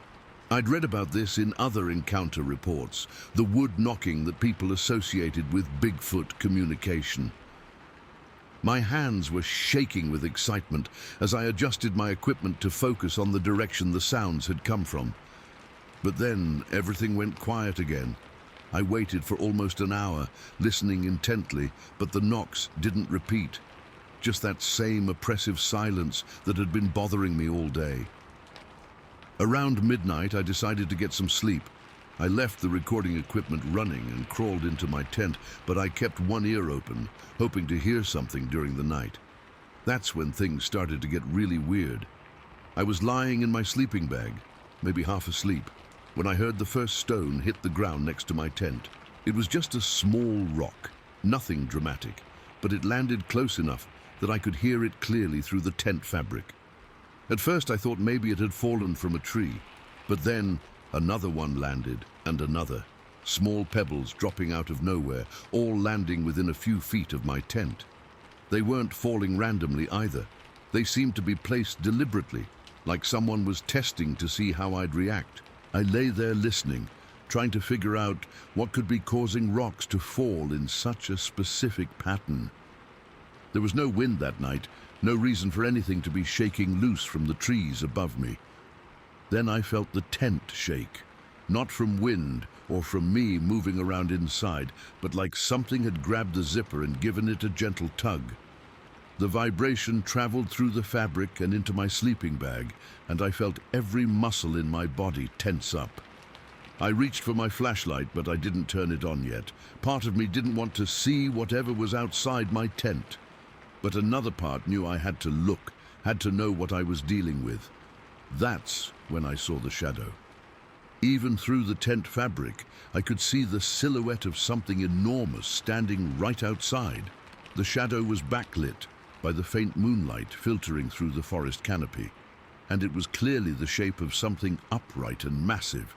Speaker 1: I'd read about this in other encounter reports, the wood knocking that people associated with Bigfoot communication. My hands were shaking with excitement as I adjusted my equipment to focus on the direction the sounds had come from. But then everything went quiet again. I waited for almost an hour, listening intently, but the knocks didn't repeat. Just that same oppressive silence that had been bothering me all day. Around midnight, I decided to get some sleep. I left the recording equipment running and crawled into my tent, but I kept one ear open, hoping to hear something during the night. That's when things started to get really weird. I was lying in my sleeping bag, maybe half asleep, when I heard the first stone hit the ground next to my tent. It was just a small rock, nothing dramatic, but it landed close enough that I could hear it clearly through the tent fabric. At first I thought maybe it had fallen from a tree, but then another one landed, and another. Small pebbles dropping out of nowhere, all landing within a few feet of my tent. They weren't falling randomly either. They seemed to be placed deliberately, like someone was testing to see how I'd react. I lay there listening, trying to figure out what could be causing rocks to fall in such a specific pattern. There was no wind that night, no reason for anything to be shaking loose from the trees above me. Then I felt the tent shake, not from wind or from me moving around inside, but like something had grabbed the zipper and given it a gentle tug. The vibration traveled through the fabric and into my sleeping bag, and I felt every muscle in my body tense up. I reached for my flashlight, but I didn't turn it on yet. Part of me didn't want to see whatever was outside my tent. But another part knew I had to look, had to know what I was dealing with. That's when I saw the shadow. Even through the tent fabric, I could see the silhouette of something enormous standing right outside. The shadow was backlit by the faint moonlight filtering through the forest canopy, and it was clearly the shape of something upright and massive.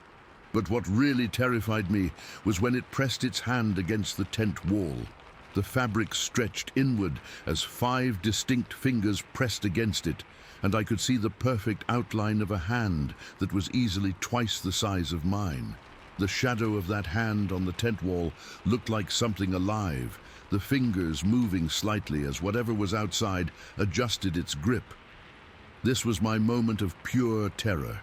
Speaker 1: But what really terrified me was when it pressed its hand against the tent wall. The fabric stretched inward as 5 distinct fingers pressed against it, and I could see the perfect outline of a hand that was easily twice the size of mine. The shadow of that hand on the tent wall looked like something alive, the fingers moving slightly as whatever was outside adjusted its grip. This was my moment of pure terror.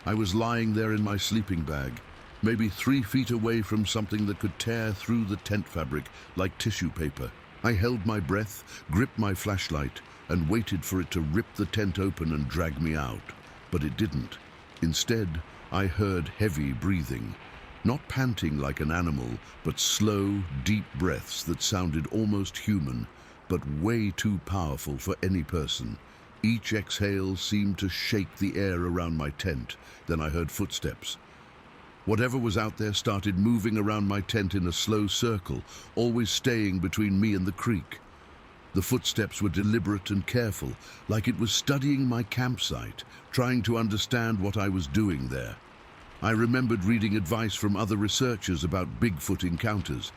Speaker 1: I was lying there in my sleeping bag, maybe 3 feet away from something that could tear through the tent fabric like tissue paper. I held my breath, gripped my flashlight, and waited for it to rip the tent open and drag me out. But it didn't. Instead, I heard heavy breathing. Not panting like an animal, but slow, deep breaths that sounded almost human, but way too powerful for any person. Each exhale seemed to shake the air around my tent. Then I heard footsteps. Whatever was out there started moving around my tent in a slow circle, always staying between me and the creek. The footsteps were deliberate and careful, like it was studying my campsite, trying to understand what I was doing there. I remembered reading advice from other researchers about Bigfoot encounters.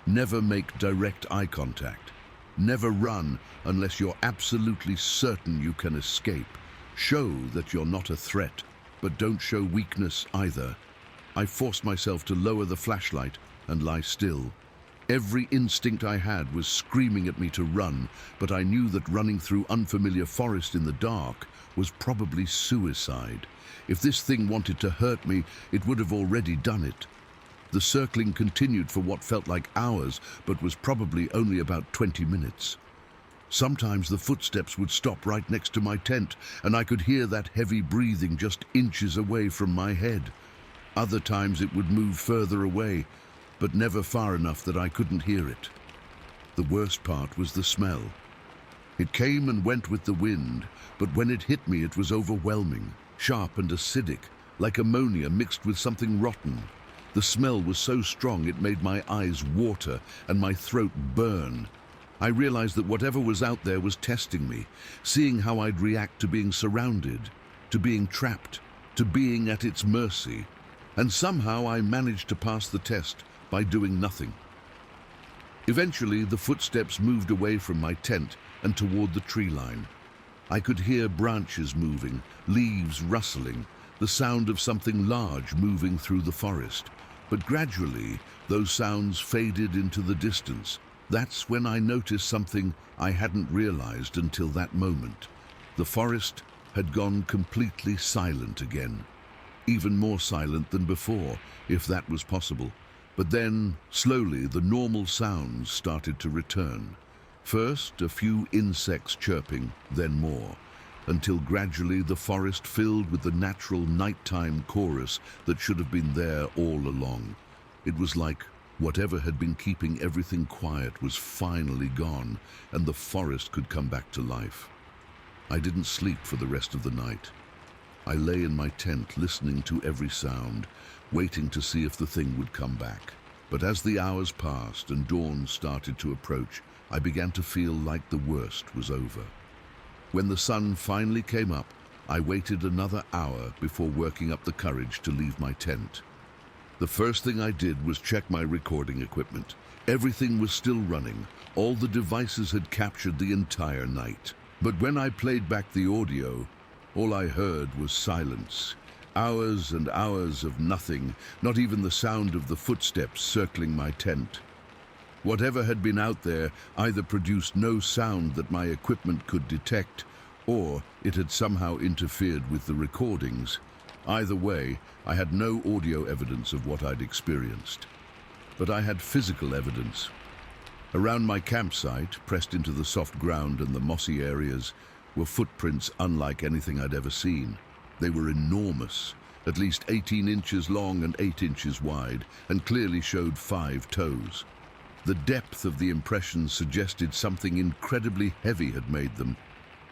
Speaker 1: Never make direct eye contact. Never run unless you're absolutely certain you can escape. Show that you're not a threat, but don't show weakness either. I forced myself to lower the flashlight and lie still. Every instinct I had was screaming at me to run, but I knew that running through unfamiliar forest in the dark was probably suicide. If this thing wanted to hurt me, it would have already done it. The circling continued for what felt like hours, but was probably only about 20 minutes. Sometimes the footsteps would stop right next to my tent, and I could hear that heavy breathing just inches away from my head. Other times it would move further away, but never far enough that I couldn't hear it. The worst part was the smell. It came and went with the wind, but when it hit me it was overwhelming, sharp and acidic, like ammonia mixed with something rotten. The smell was so strong it made my eyes water and my throat burn. I realized that whatever was out there was testing me, seeing how I'd react to being surrounded, to being trapped, to being at its mercy. And somehow I managed to pass the test by doing nothing. Eventually, the footsteps moved away from my tent and toward the tree line. I could hear branches moving, leaves rustling, the sound of something large moving through the forest. But gradually, those sounds faded into the distance. That's when I noticed something I hadn't realized until that moment. The forest had gone completely silent again. Even more silent than before, if that was possible. But then, slowly, the normal sounds started to return. First, a few insects chirping, then more, until gradually the forest filled with the natural nighttime chorus that should have been there all along. It was like whatever had been keeping everything quiet was finally gone, and the forest could come back to life. I didn't sleep for the rest of the night. I lay in my tent listening to every sound, waiting to see if the thing would come back. But as the hours passed and dawn started to approach, I began to feel like the worst was over. When the sun finally came up, I waited another hour before working up the courage to leave my tent. The first thing I did was check my recording equipment. Everything was still running. All the devices had captured the entire night. But when I played back the audio, all I heard was silence. Hours and hours of nothing, not even the sound of the footsteps circling my tent. Whatever had been out there either produced no sound that my equipment could detect, or it had somehow interfered with the recordings. Either way, I had no audio evidence of what I'd experienced. But I had physical evidence. Around my campsite, pressed into the soft ground and the mossy areas, were footprints unlike anything I'd ever seen. They were enormous, at least 18 inches long and 8 inches wide, and clearly showed 5 toes. The depth of the impressions suggested something incredibly heavy had made them.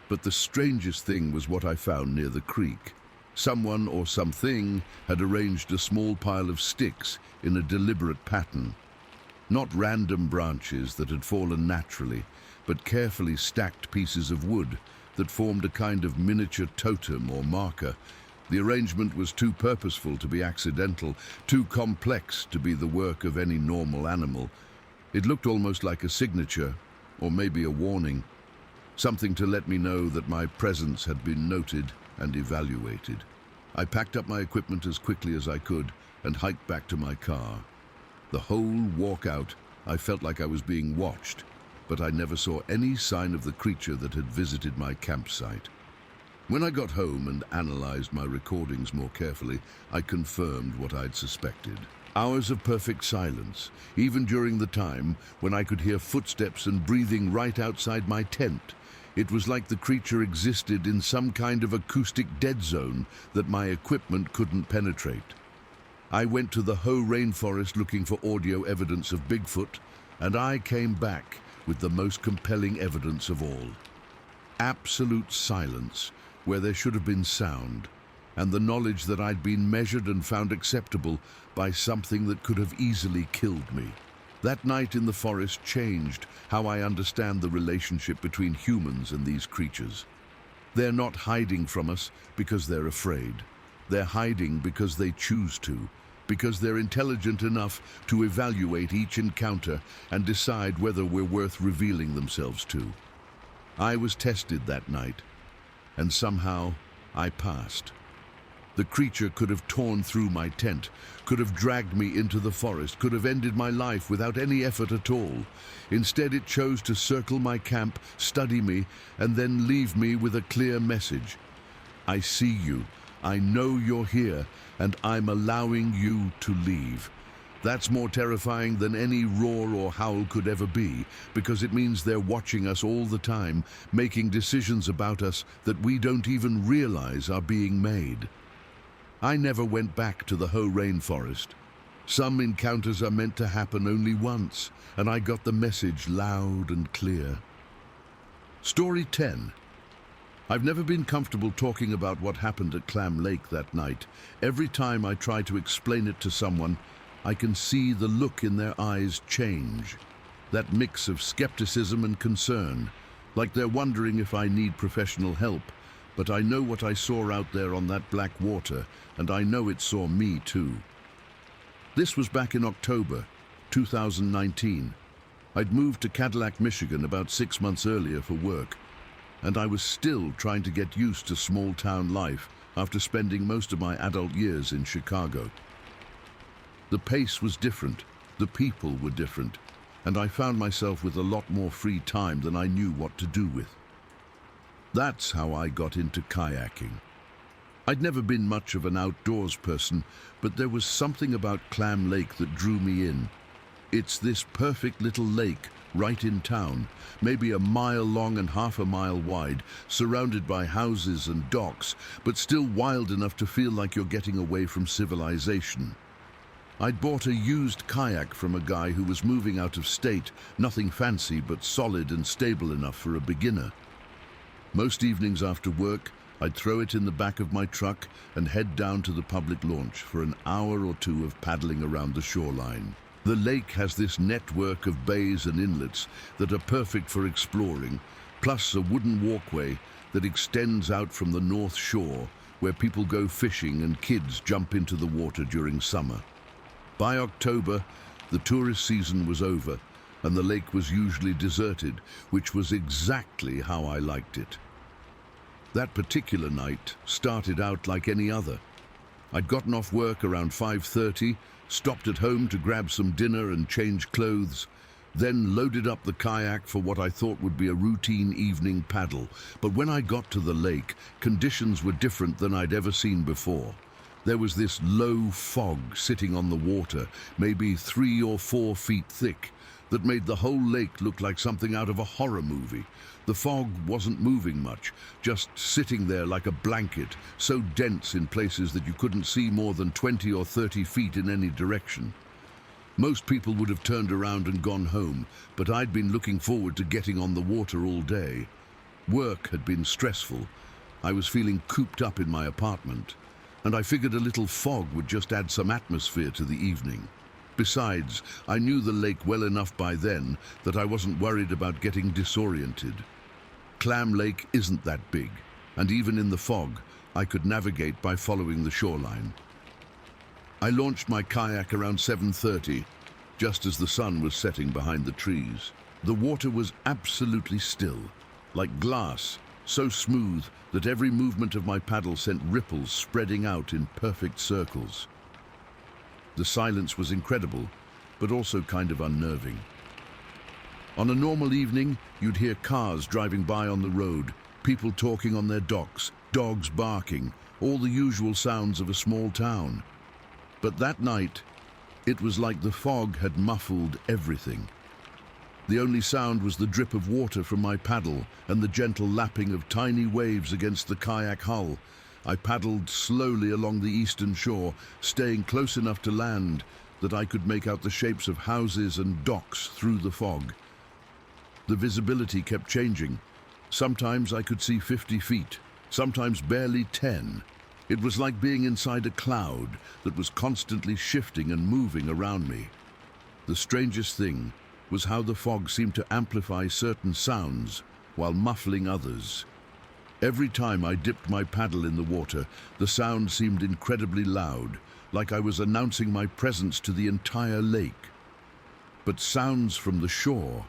Speaker 1: But the strangest thing was what I found near the creek. Someone or something had arranged a small pile of sticks in a deliberate pattern. Not random branches that had fallen naturally, but carefully stacked pieces of wood that formed a kind of miniature totem or marker. The arrangement was too purposeful to be accidental, too complex to be the work of any normal animal. It looked almost like a signature, or maybe a warning, something to let me know that my presence had been noted and evaluated. I packed up my equipment as quickly as I could and hiked back to my car. The whole walk out, I felt like I was being watched, but I never saw any sign of the creature that had visited my campsite. When I got home and analyzed my recordings more carefully, I confirmed what I'd suspected. Hours of perfect silence, even during the time when I could hear footsteps and breathing right outside my tent. It was like the creature existed in some kind of acoustic dead zone that my equipment couldn't penetrate. I went to the whole rainforest looking for audio evidence of Bigfoot, and I came back with the most compelling evidence of all. Absolute silence, where there should have been sound, and the knowledge that I'd been measured and found acceptable by something that could have easily killed me. That night in the forest changed how I understand the relationship between humans and these creatures. They're not hiding from us because they're afraid. They're hiding because they choose to, because they're intelligent enough to evaluate each encounter and decide whether we're worth revealing themselves to. I was tested that night, and somehow I passed. The creature could have torn through my tent, could have dragged me into the forest, could have ended my life without any effort at all. Instead, it chose to circle my camp, study me, and then leave me with a clear message. I see you, I know you're here, and I'm allowing you to leave. That's more terrifying than any roar or howl could ever be, because it means they're watching us all the time, making decisions about us that we don't even realize are being made. I never went back to the whole rainforest. Some encounters are meant to happen only once, and I got the message loud and clear. Story 10. I've never been comfortable talking about what happened at Clam Lake that night. Every time I try to explain it to someone, I can see the look in their eyes change. That mix of skepticism and concern, like they're wondering if I need professional help. But I know what I saw out there on that black water, and I know it saw me too. This was back in October 2019. I'd moved to Cadillac, Michigan about 6 months earlier for work, and I was still trying to get used to small-town life after spending most of my adult years in Chicago. The pace was different, the people were different, and I found myself with a lot more free time than I knew what to do with. That's how I got into kayaking. I'd never been much of an outdoors person, but there was something about Clam Lake that drew me in. It's this perfect little lake right in town, maybe a mile long and half a mile wide, surrounded by houses and docks, but still wild enough to feel like you're getting away from civilization. I'd bought a used kayak from a guy who was moving out of state, nothing fancy but solid and stable enough for a beginner. Most evenings after work, I'd throw it in the back of my truck and head down to the public launch for an hour or two of paddling around the shoreline. The lake has this network of bays and inlets that are perfect for exploring, plus a wooden walkway that extends out from the north shore where people go fishing and kids jump into the water during summer. By October, the tourist season was over, and the lake was usually deserted, which was exactly how I liked it. That particular night started out like any other. I'd gotten off work around 5:30, stopped at home to grab some dinner and change clothes, then loaded up the kayak for what I thought would be a routine evening paddle. But when I got to the lake, conditions were different than I'd ever seen before. There was this low fog sitting on the water, maybe 3 or 4 feet thick, that made the whole lake look like something out of a horror movie. The fog wasn't moving much, just sitting there like a blanket, so dense in places that you couldn't see more than 20 or 30 feet in any direction. Most people would have turned around and gone home, but I'd been looking forward to getting on the water all day. Work had been stressful. I was feeling cooped up in my apartment, and I figured a little fog would just add some atmosphere to the evening. Besides, I knew the lake well enough by then that I wasn't worried about getting disoriented. Clam Lake isn't that big, and even in the fog, I could navigate by following the shoreline. I launched my kayak around 7:30, just as the sun was setting behind the trees. The water was absolutely still, like glass, so smooth that every movement of my paddle sent ripples spreading out in perfect circles. The silence was incredible, but also kind of unnerving. On a normal evening, you'd hear cars driving by on the road, people talking on their docks, dogs barking, all the usual sounds of a small town. But that night, it was like the fog had muffled everything. The only sound was the drip of water from my paddle and the gentle lapping of tiny waves against the kayak hull. I paddled slowly along the eastern shore, staying close enough to land that I could make out the shapes of houses and docks through the fog. The visibility kept changing. Sometimes I could see 50 feet, sometimes barely 10. It was like being inside a cloud that was constantly shifting and moving around me. The strangest thing was how the fog seemed to amplify certain sounds while muffling others. Every time I dipped my paddle in the water, the sound seemed incredibly loud, like I was announcing my presence to the entire lake. But sounds from the shore,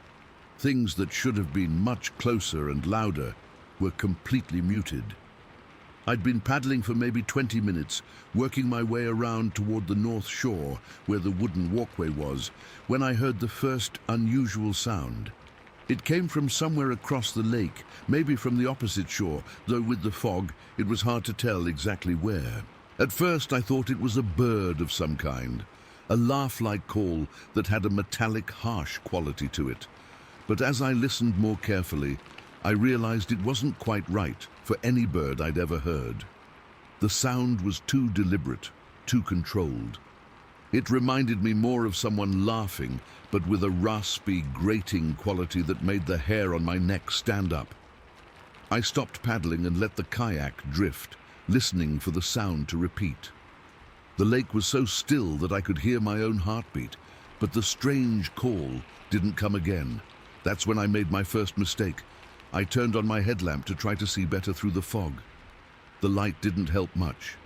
Speaker 1: things that should have been much closer and louder, were completely muted. I'd been paddling for maybe 20 minutes, working my way around toward the north shore where the wooden walkway was, when I heard the first unusual sound. It came from somewhere across the lake, maybe from the opposite shore, though with the fog, it was hard to tell exactly where. At first, I thought it was a bird of some kind, a laugh-like call that had a metallic, harsh quality to it. But as I listened more carefully, I realized it wasn't quite right for any bird I'd ever heard. The sound was too deliberate, too controlled. It reminded me more of someone laughing, but with a raspy, grating quality that made the hair on my neck stand up. I stopped paddling and let the kayak drift, listening for the sound to repeat. The lake was so still that I could hear my own heartbeat, but the strange call didn't come again. That's when I made my first mistake. I turned on my headlamp to try to see better through the fog. The light didn't help much.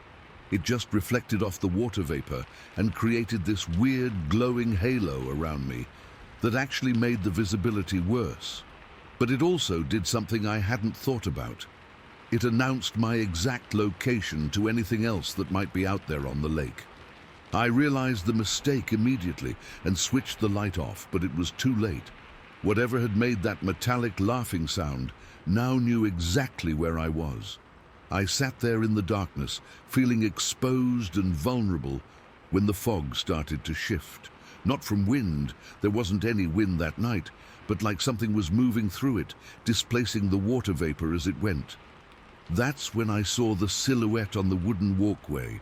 Speaker 1: It just reflected off the water vapor and created this weird glowing halo around me that actually made the visibility worse. But it also did something I hadn't thought about. It announced my exact location to anything else that might be out there on the lake. I realized the mistake immediately and switched the light off, but it was too late. Whatever had made that metallic laughing sound now knew exactly where I was. I sat there in the darkness, feeling exposed and vulnerable, when the fog started to shift. Not from wind, there wasn't any wind that night, but like something was moving through it, displacing the water vapor as it went. That's when I saw the silhouette on the wooden walkway.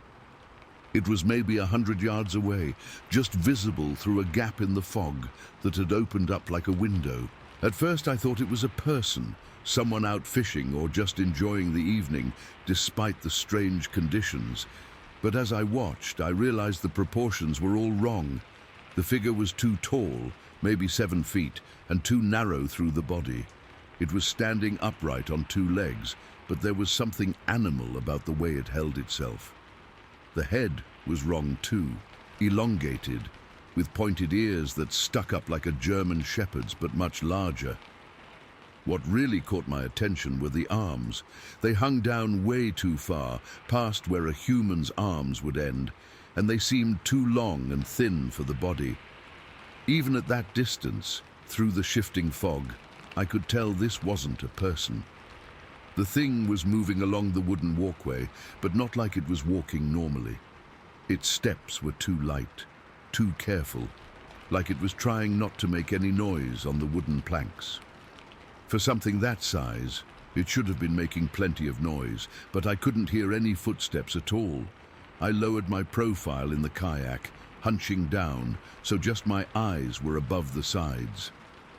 Speaker 1: It was maybe 100 yards away, just visible through a gap in the fog that had opened up like a window. At first I thought it was a person, someone out fishing or just enjoying the evening, despite the strange conditions. But as I watched, I realized the proportions were all wrong. The figure was too tall, maybe 7 feet, and too narrow through the body. It was standing upright on 2 legs, but there was something animal about the way it held itself. The head was wrong too, elongated, with pointed ears that stuck up like a German shepherd's but much larger. What really caught my attention were the arms. They hung down way too far, past where a human's arms would end, and they seemed too long and thin for the body. Even at that distance, through the shifting fog, I could tell this wasn't a person. The thing was moving along the wooden walkway, but not like it was walking normally. Its steps were too light, too careful, like it was trying not to make any noise on the wooden planks. For something that size, it should have been making plenty of noise, but I couldn't hear any footsteps at all. I lowered my profile in the kayak, hunching down, so just my eyes were above the sides.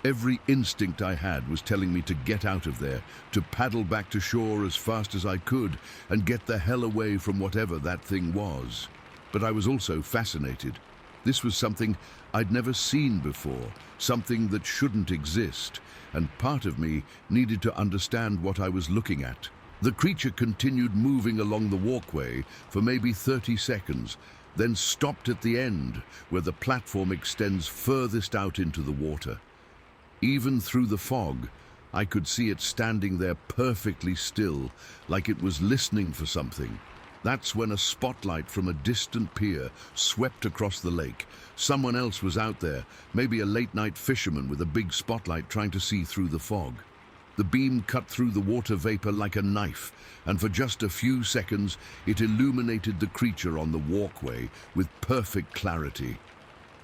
Speaker 1: Every instinct I had was telling me to get out of there, to paddle back to shore as fast as I could, and get the hell away from whatever that thing was. But I was also fascinated. This was something I'd never seen before, something that shouldn't exist, and part of me needed to understand what I was looking at. The creature continued moving along the walkway for maybe 30 seconds, then stopped at the end, where the platform extends furthest out into the water. Even through the fog, I could see it standing there perfectly still, like it was listening for something. That's when a spotlight from a distant pier swept across the lake. Someone else was out there, maybe a late-night fisherman with a big spotlight trying to see through the fog. The beam cut through the water vapor like a knife, and for just a few seconds, it illuminated the creature on the walkway with perfect clarity.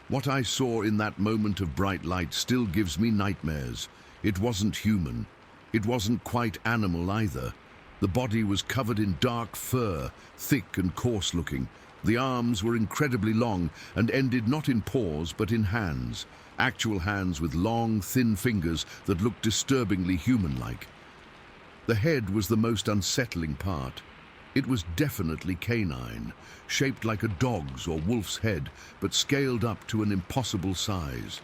Speaker 1: What I saw in that moment of bright light still gives me nightmares. It wasn't human. It wasn't quite animal either. The body was covered in dark fur, thick and coarse-looking. The arms were incredibly long and ended not in paws but in hands. Actual hands with long, thin fingers that looked disturbingly human-like. The head was the most unsettling part. It was definitely canine, shaped like a dog's or wolf's head, but scaled up to an impossible size.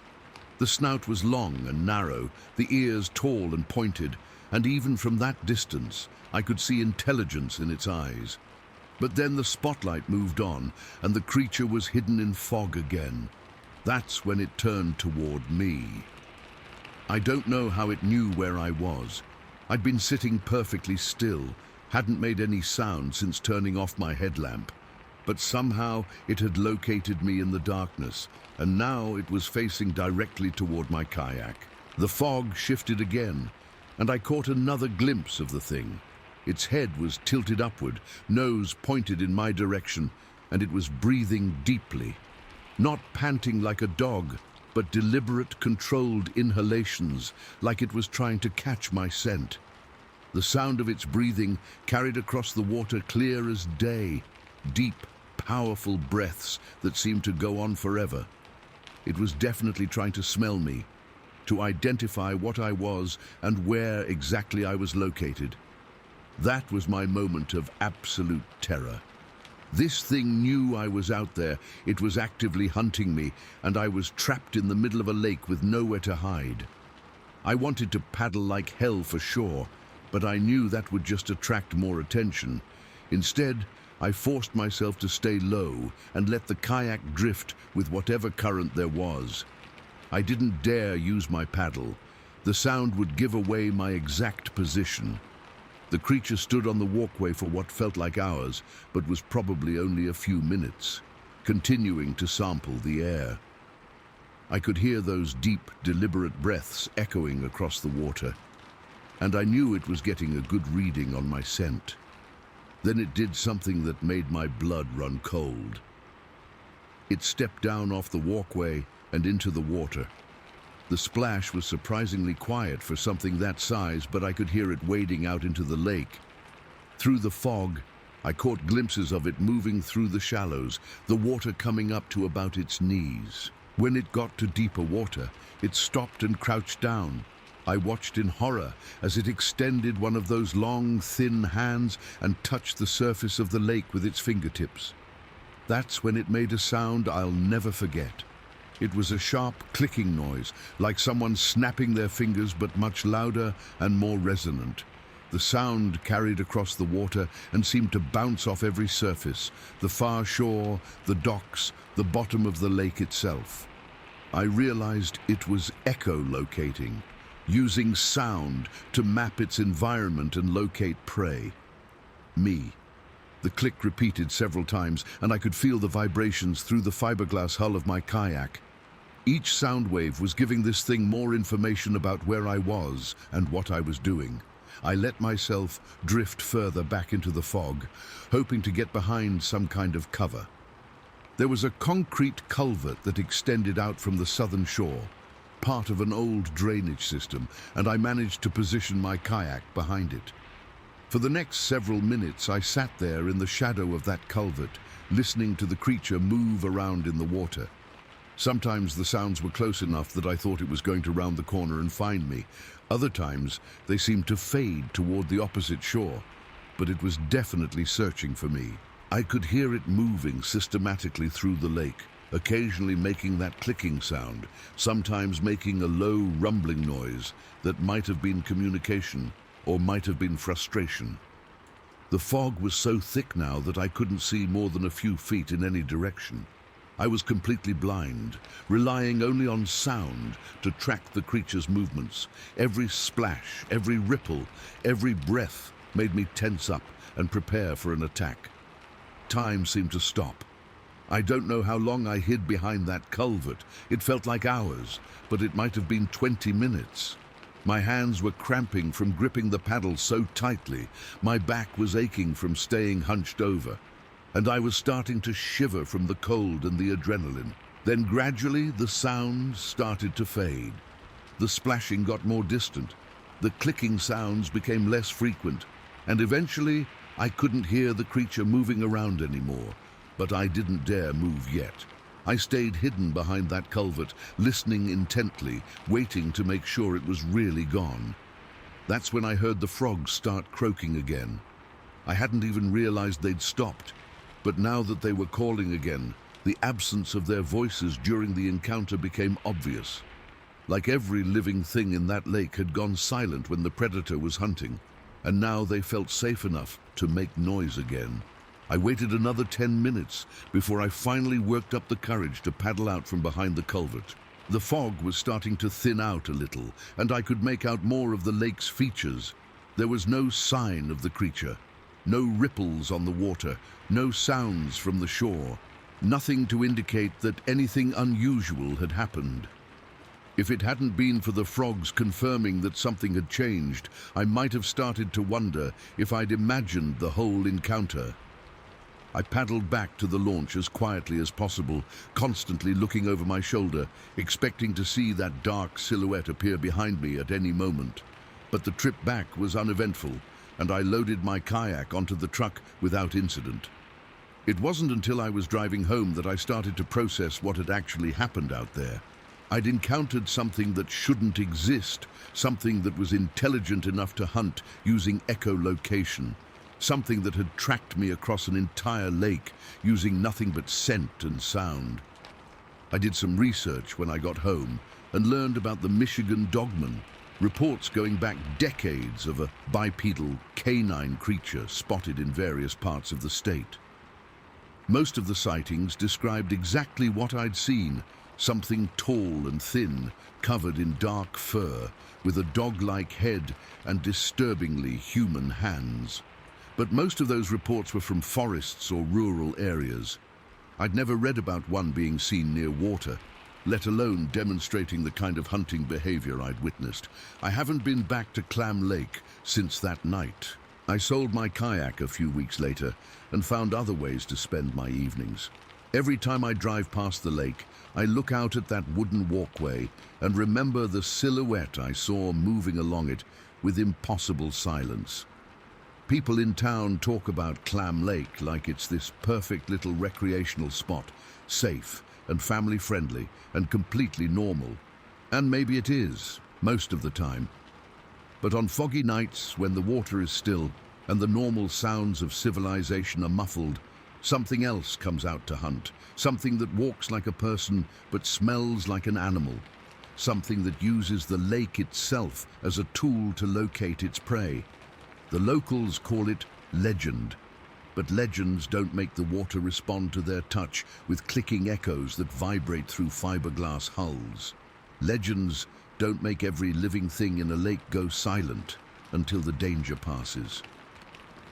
Speaker 1: The snout was long and narrow, the ears tall and pointed, and even from that distance, I could see intelligence in its eyes. But then the spotlight moved on, and the creature was hidden in fog again. That's when it turned toward me. I don't know how it knew where I was. I'd been sitting perfectly still, hadn't made any sound since turning off my headlamp. But somehow it had located me in the darkness, and now it was facing directly toward my kayak. The fog shifted again, and I caught another glimpse of the thing. Its head was tilted upward, nose pointed in my direction, and it was breathing deeply. Not panting like a dog, but deliberate, controlled inhalations, like it was trying to catch my scent. The sound of its breathing carried across the water clear as day, deep, powerful breaths that seemed to go on forever. It was definitely trying to smell me, to identify what I was and where exactly I was located. That was my moment of absolute terror. This thing knew I was out there, it was actively hunting me, and I was trapped in the middle of a lake with nowhere to hide. I wanted to paddle like hell for shore, but I knew that would just attract more attention. Instead, I forced myself to stay low and let the kayak drift with whatever current there was. I didn't dare use my paddle. The sound would give away my exact position. The creature stood on the walkway for what felt like hours, but was probably only a few minutes, continuing to sample the air. I could hear those deep, deliberate breaths echoing across the water, and I knew it was getting a good reading on my scent. Then it did something that made my blood run cold. It stepped down off the walkway and into the water. The splash was surprisingly quiet for something that size, but I could hear it wading out into the lake. Through the fog, I caught glimpses of it moving through the shallows, the water coming up to about its knees. When it got to deeper water, it stopped and crouched down. I watched in horror as it extended one of those long, thin hands and touched the surface of the lake with its fingertips. That's when it made a sound I'll never forget. It was a sharp clicking noise, like someone snapping their fingers, but much louder and more resonant. The sound carried across the water and seemed to bounce off every surface, the far shore, the docks, the bottom of the lake itself. I realized it was echolocating, using sound to map its environment and locate prey. Me. The click repeated several times, and I could feel the vibrations through the fiberglass hull of my kayak. Each sound wave was giving this thing more information about where I was and what I was doing. I let myself drift further back into the fog, hoping to get behind some kind of cover. There was a concrete culvert that extended out from the southern shore, part of an old drainage system, and I managed to position my kayak behind it. For the next several minutes, I sat there in the shadow of that culvert, listening to the creature move around in the water. Sometimes the sounds were close enough that I thought it was going to round the corner and find me. Other times, they seemed to fade toward the opposite shore, but it was definitely searching for me. I could hear it moving systematically through the lake, occasionally making that clicking sound, sometimes making a low rumbling noise that might have been communication or might have been frustration. The fog was so thick now that I couldn't see more than a few feet in any direction. I was completely blind, relying only on sound to track the creature's movements. Every splash, every ripple, every breath made me tense up and prepare for an attack. Time seemed to stop. I don't know how long I hid behind that culvert. It felt like hours, but it might have been 20 minutes. My hands were cramping from gripping the paddle so tightly. My back was aching from staying hunched over, and I was starting to shiver from the cold and the adrenaline. Then gradually the sound started to fade. The splashing got more distant. The clicking sounds became less frequent, and eventually I couldn't hear the creature moving around anymore. But I didn't dare move yet. I stayed hidden behind that culvert, listening intently, waiting to make sure it was really gone. That's when I heard the frogs start croaking again. I hadn't even realized they'd stopped. But now that they were calling again, the absence of their voices during the encounter became obvious. Like every living thing in that lake had gone silent when the predator was hunting, and now they felt safe enough to make noise again. I waited another 10 minutes before I finally worked up the courage to paddle out from behind the culvert. The fog was starting to thin out a little, and I could make out more of the lake's features. There was no sign of the creature, no ripples on the water, no sounds from the shore, nothing to indicate that anything unusual had happened. If it hadn't been for the frogs confirming that something had changed, I might have started to wonder if I'd imagined the whole encounter. I paddled back to the launch as quietly as possible, constantly looking over my shoulder, expecting to see that dark silhouette appear behind me at any moment. But the trip back was uneventful, and I loaded my kayak onto the truck without incident. It wasn't until I was driving home that I started to process what had actually happened out there. I'd encountered something that shouldn't exist, something that was intelligent enough to hunt using echolocation, something that had tracked me across an entire lake using nothing but scent and sound. I did some research when I got home and learned about the Michigan dogman, reports going back decades of a bipedal canine creature spotted in various parts of the state. Most of the sightings described exactly what I'd seen, something tall and thin, covered in dark fur, with a dog-like head and disturbingly human hands. But most of those reports were from forests or rural areas. I'd never read about one being seen near water, let alone demonstrating the kind of hunting behavior I'd witnessed. I haven't been back to Clam Lake since that night. I sold my kayak a few weeks later and found other ways to spend my evenings. Every time I drive past the lake, I look out at that wooden walkway and remember the silhouette I saw moving along it with impossible silence. People in town talk about Clam Lake like it's this perfect little recreational spot, safe and family-friendly and completely normal. And maybe it is, most of the time. But on foggy nights, when the water is still and the normal sounds of civilization are muffled, something else comes out to hunt, something that walks like a person but smells like an animal, something that uses the lake itself as a tool to locate its prey. The locals call it legend, but legends don't make the water respond to their touch with clicking echoes that vibrate through fiberglass hulls. Legends don't make every living thing in a lake go silent until the danger passes.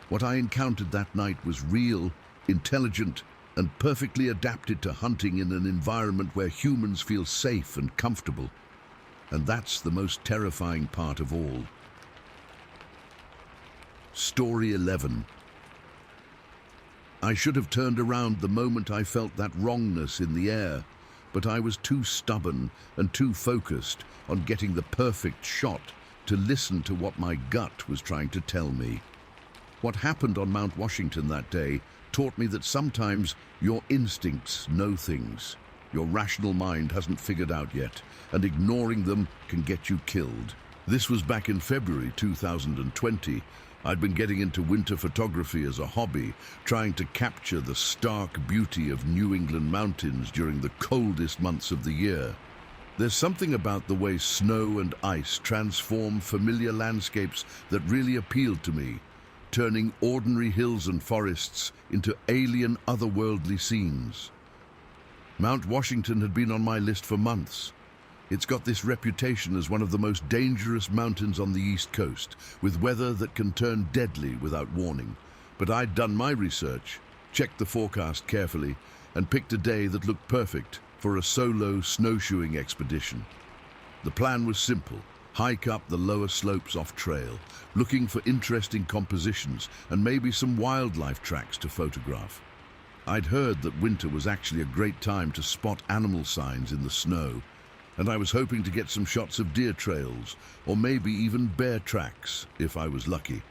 Speaker 1: What I encountered that night was real, intelligent, and perfectly adapted to hunting in an environment where humans feel safe and comfortable. And that's the most terrifying part of all. Story 11. I should have turned around the moment I felt that wrongness in the air, but I was too stubborn and too focused on getting the perfect shot to listen to what my gut was trying to tell me. What happened on Mount Washington that day taught me that sometimes your instincts know things your rational mind hasn't figured out yet, and ignoring them can get you killed. This was back in February 2020. I'd been getting into winter photography as a hobby, trying to capture the stark beauty of New England mountains during the coldest months of the year. There's something about the way snow and ice transform familiar landscapes that really appealed to me, turning ordinary hills and forests into alien, otherworldly scenes. Mount Washington had been on my list for months. It's got this reputation as one of the most dangerous mountains on the East Coast, with weather that can turn deadly without warning. But I'd done my research, checked the forecast carefully, and picked a day that looked perfect for a solo snowshoeing expedition. The plan was simple: hike up the lower slopes off trail, looking for interesting compositions and maybe some wildlife tracks to photograph. I'd heard that winter was actually a great time to spot animal signs in the snow, and I was hoping to get some shots of deer trails, or maybe even bear tracks, if I was lucky.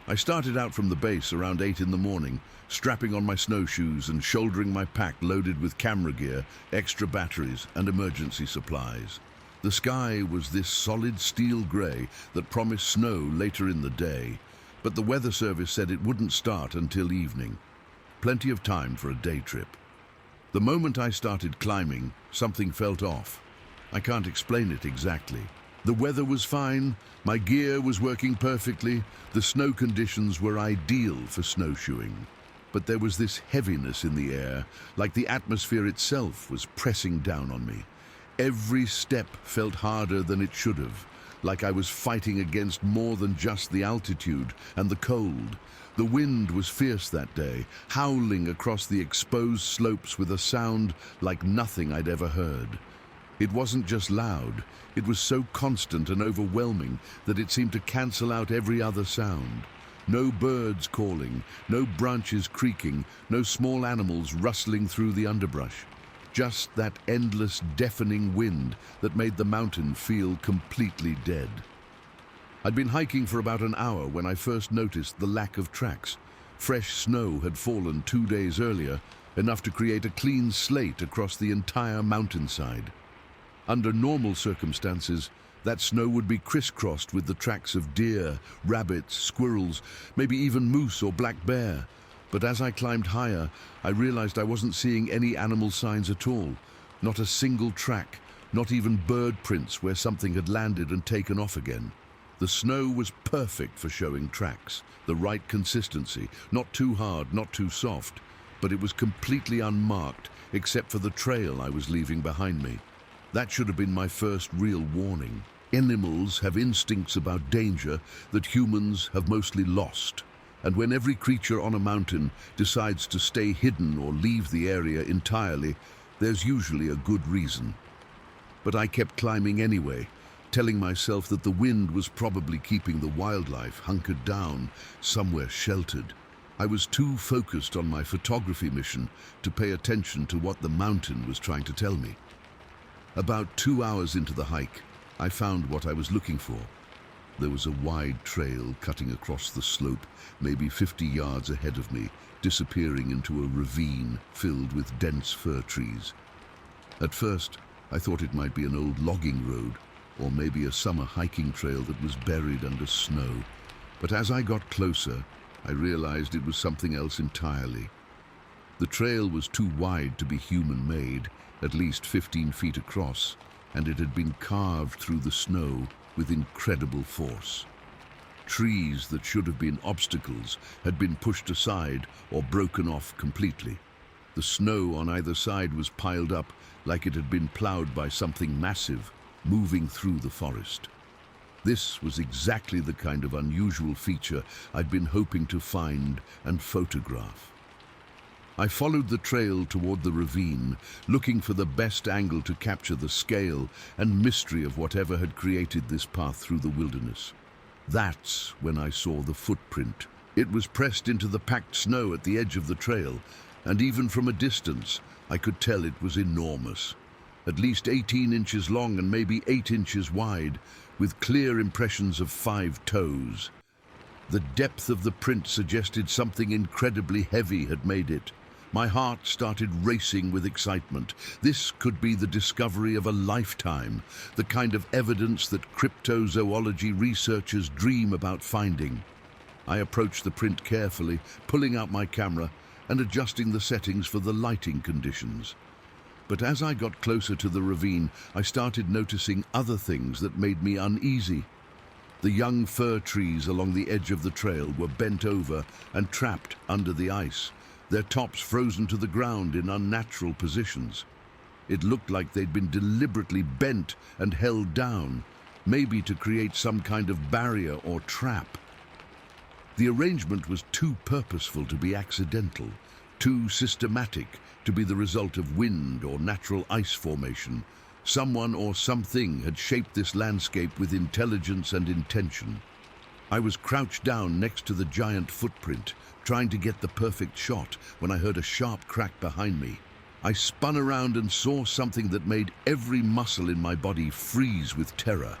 Speaker 1: I started out from the base around 8 in the morning, strapping on my snowshoes and shouldering my pack loaded with camera gear, extra batteries, and emergency supplies. The sky was this solid steel gray that promised snow later in the day, but the weather service said it wouldn't start until evening. Plenty of time for a day trip. The moment I started climbing, something felt off. I can't explain it exactly. The weather was fine, my gear was working perfectly, the snow conditions were ideal for snowshoeing. But there was this heaviness in the air, like the atmosphere itself was pressing down on me. Every step felt harder than it should have, like I was fighting against more than just the altitude and the cold. The wind was fierce that day, howling across the exposed slopes with a sound like nothing I'd ever heard. It wasn't just loud, it was so constant and overwhelming that it seemed to cancel out every other sound. No birds calling, no branches creaking, no small animals rustling through the underbrush. Just that endless, deafening wind that made the mountain feel completely dead. I'd been hiking for about an hour when I first noticed the lack of tracks. Fresh snow had fallen 2 days earlier, enough to create a clean slate across the entire mountainside. Under normal circumstances, that snow would be crisscrossed with the tracks of deer, rabbits, squirrels, maybe even moose or black bear. But as I climbed higher, I realized I wasn't seeing any animal signs at all. Not a single track, not even bird prints where something had landed and taken off again. The snow was perfect for showing tracks, the right consistency, not too hard, not too soft, but it was completely unmarked except for the trail I was leaving behind me. That should have been my first real warning. Animals have instincts about danger that humans have mostly lost. And when every creature on a mountain decides to stay hidden or leave the area entirely, there's usually a good reason. But I kept climbing anyway, telling myself that the wind was probably keeping the wildlife hunkered down, somewhere sheltered. I was too focused on my photography mission to pay attention to what the mountain was trying to tell me. About 2 hours into the hike, I found what I was looking for. There was a wide trail cutting across the slope, maybe 50 yards ahead of me, disappearing into a ravine filled with dense fir trees. At first, I thought it might be an old logging road, or maybe a summer hiking trail that was buried under snow. But as I got closer, I realized it was something else entirely. The trail was too wide to be human-made, at least 15 feet across, and it had been carved through the snow with incredible force. Trees that should have been obstacles had been pushed aside or broken off completely. The snow on either side was piled up like it had been plowed by something massive, moving through the forest. This was exactly the kind of unusual feature I'd been hoping to find and photograph. I followed the trail toward the ravine, looking for the best angle to capture the scale and mystery of whatever had created this path through the wilderness. That's when I saw the footprint. It was pressed into the packed snow at the edge of the trail, and even from a distance, I could tell it was enormous. At least 18 inches long and maybe 8 inches wide, with clear impressions of 5 toes. The depth of the print suggested something incredibly heavy had made it. My heart started racing with excitement. This could be the discovery of a lifetime, the kind of evidence that cryptozoology researchers dream about finding. I approached the print carefully, pulling out my camera and adjusting the settings for the lighting conditions. But as I got closer to the ravine, I started noticing other things that made me uneasy. The young fir trees along the edge of the trail were bent over and trapped under the ice, their tops frozen to the ground in unnatural positions. It looked like they'd been deliberately bent and held down, maybe to create some kind of barrier or trap. The arrangement was too purposeful to be accidental, too systematic to be the result of wind or natural ice formation. Someone or something had shaped this landscape with intelligence and intention. I was crouched down next to the giant footprint, trying to get the perfect shot, when I heard a sharp crack behind me. I spun around and saw something that made every muscle in my body freeze with terror.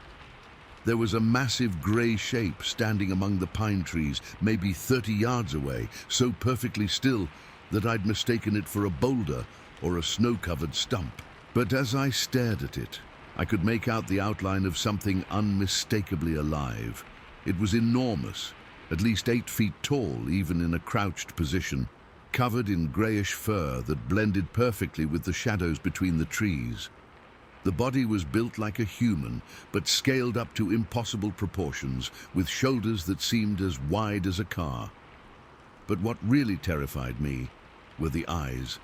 Speaker 1: There was a massive gray shape standing among the pine trees, maybe 30 yards away, so perfectly still that I'd mistaken it for a boulder or a snow-covered stump. But as I stared at it, I could make out the outline of something unmistakably alive. It was enormous, at least 8 feet tall even in a crouched position, covered in greyish fur that blended perfectly with the shadows between the trees. The body was built like a human, but scaled up to impossible proportions, with shoulders that seemed as wide as a car. But what really terrified me were the eyes.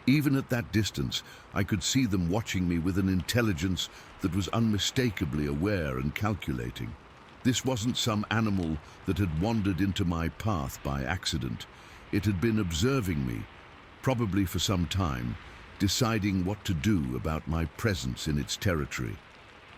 Speaker 1: Even at that distance, I could see them watching me with an intelligence that was unmistakably aware and calculating. This wasn't some animal that had wandered into my path by accident. It had been observing me, probably for some time, deciding what to do about my presence in its territory.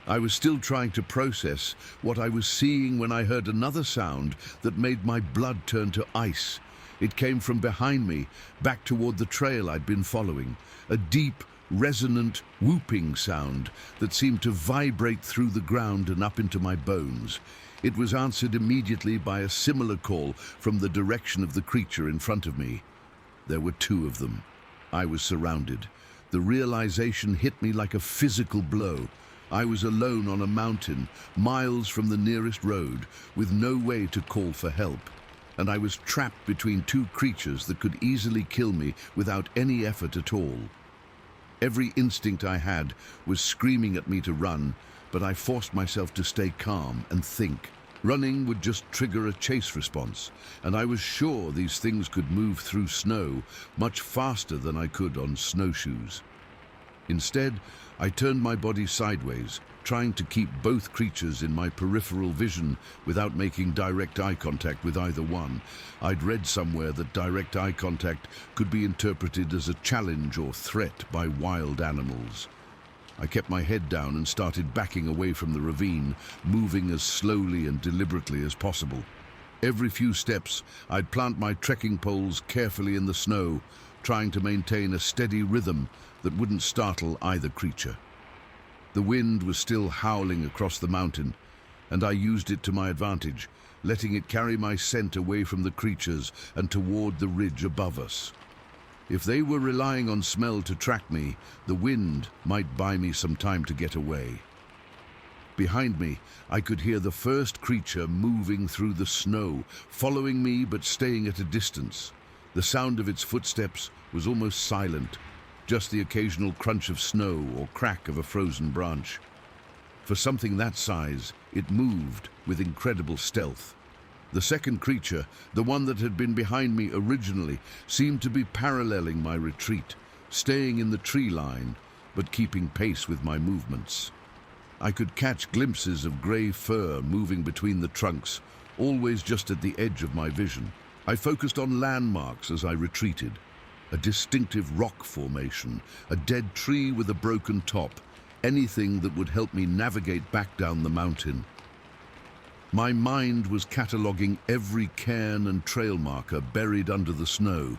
Speaker 1: I was still trying to process what I was seeing when I heard another sound that made my blood turn to ice. It came from behind me, back toward the trail I'd been following, a deep, resonant, whooping sound that seemed to vibrate through the ground and up into my bones. It was answered immediately by a similar call from the direction of the creature in front of me. There were 2 of them. I was surrounded. The realization hit me like a physical blow. I was alone on a mountain, miles from the nearest road, with no way to call for help. And I was trapped between 2 creatures that could easily kill me without any effort at all. Every instinct I had was screaming at me to run, but I forced myself to stay calm and think. Running would just trigger a chase response, and I was sure these things could move through snow much faster than I could on snowshoes. Instead, I turned my body sideways, trying to keep both creatures in my peripheral vision without making direct eye contact with either one. I'd read somewhere that direct eye contact could be interpreted as a challenge or threat by wild animals. I kept my head down and started backing away from the ravine, moving as slowly and deliberately as possible. Every few steps, I'd plant my trekking poles carefully in the snow, trying to maintain a steady rhythm that wouldn't startle either creature. The wind was still howling across the mountain, and I used it to my advantage, letting it carry my scent away from the creatures and toward the ridge above us. If they were relying on smell to track me, the wind might buy me some time to get away. Behind me, I could hear the first creature moving through the snow, following me but staying at a distance. The sound of its footsteps was almost silent, just the occasional crunch of snow or crack of a frozen branch. For something that size, it moved with incredible stealth. The second creature, the one that had been behind me originally, seemed to be paralleling my retreat, staying in the tree line, but keeping pace with my movements. I could catch glimpses of grey fur moving between the trunks, always just at the edge of my vision. I focused on landmarks as I retreated. A distinctive rock formation, a dead tree with a broken top, anything that would help me navigate back down the mountain. My mind was cataloguing every cairn and trail marker buried under the snow,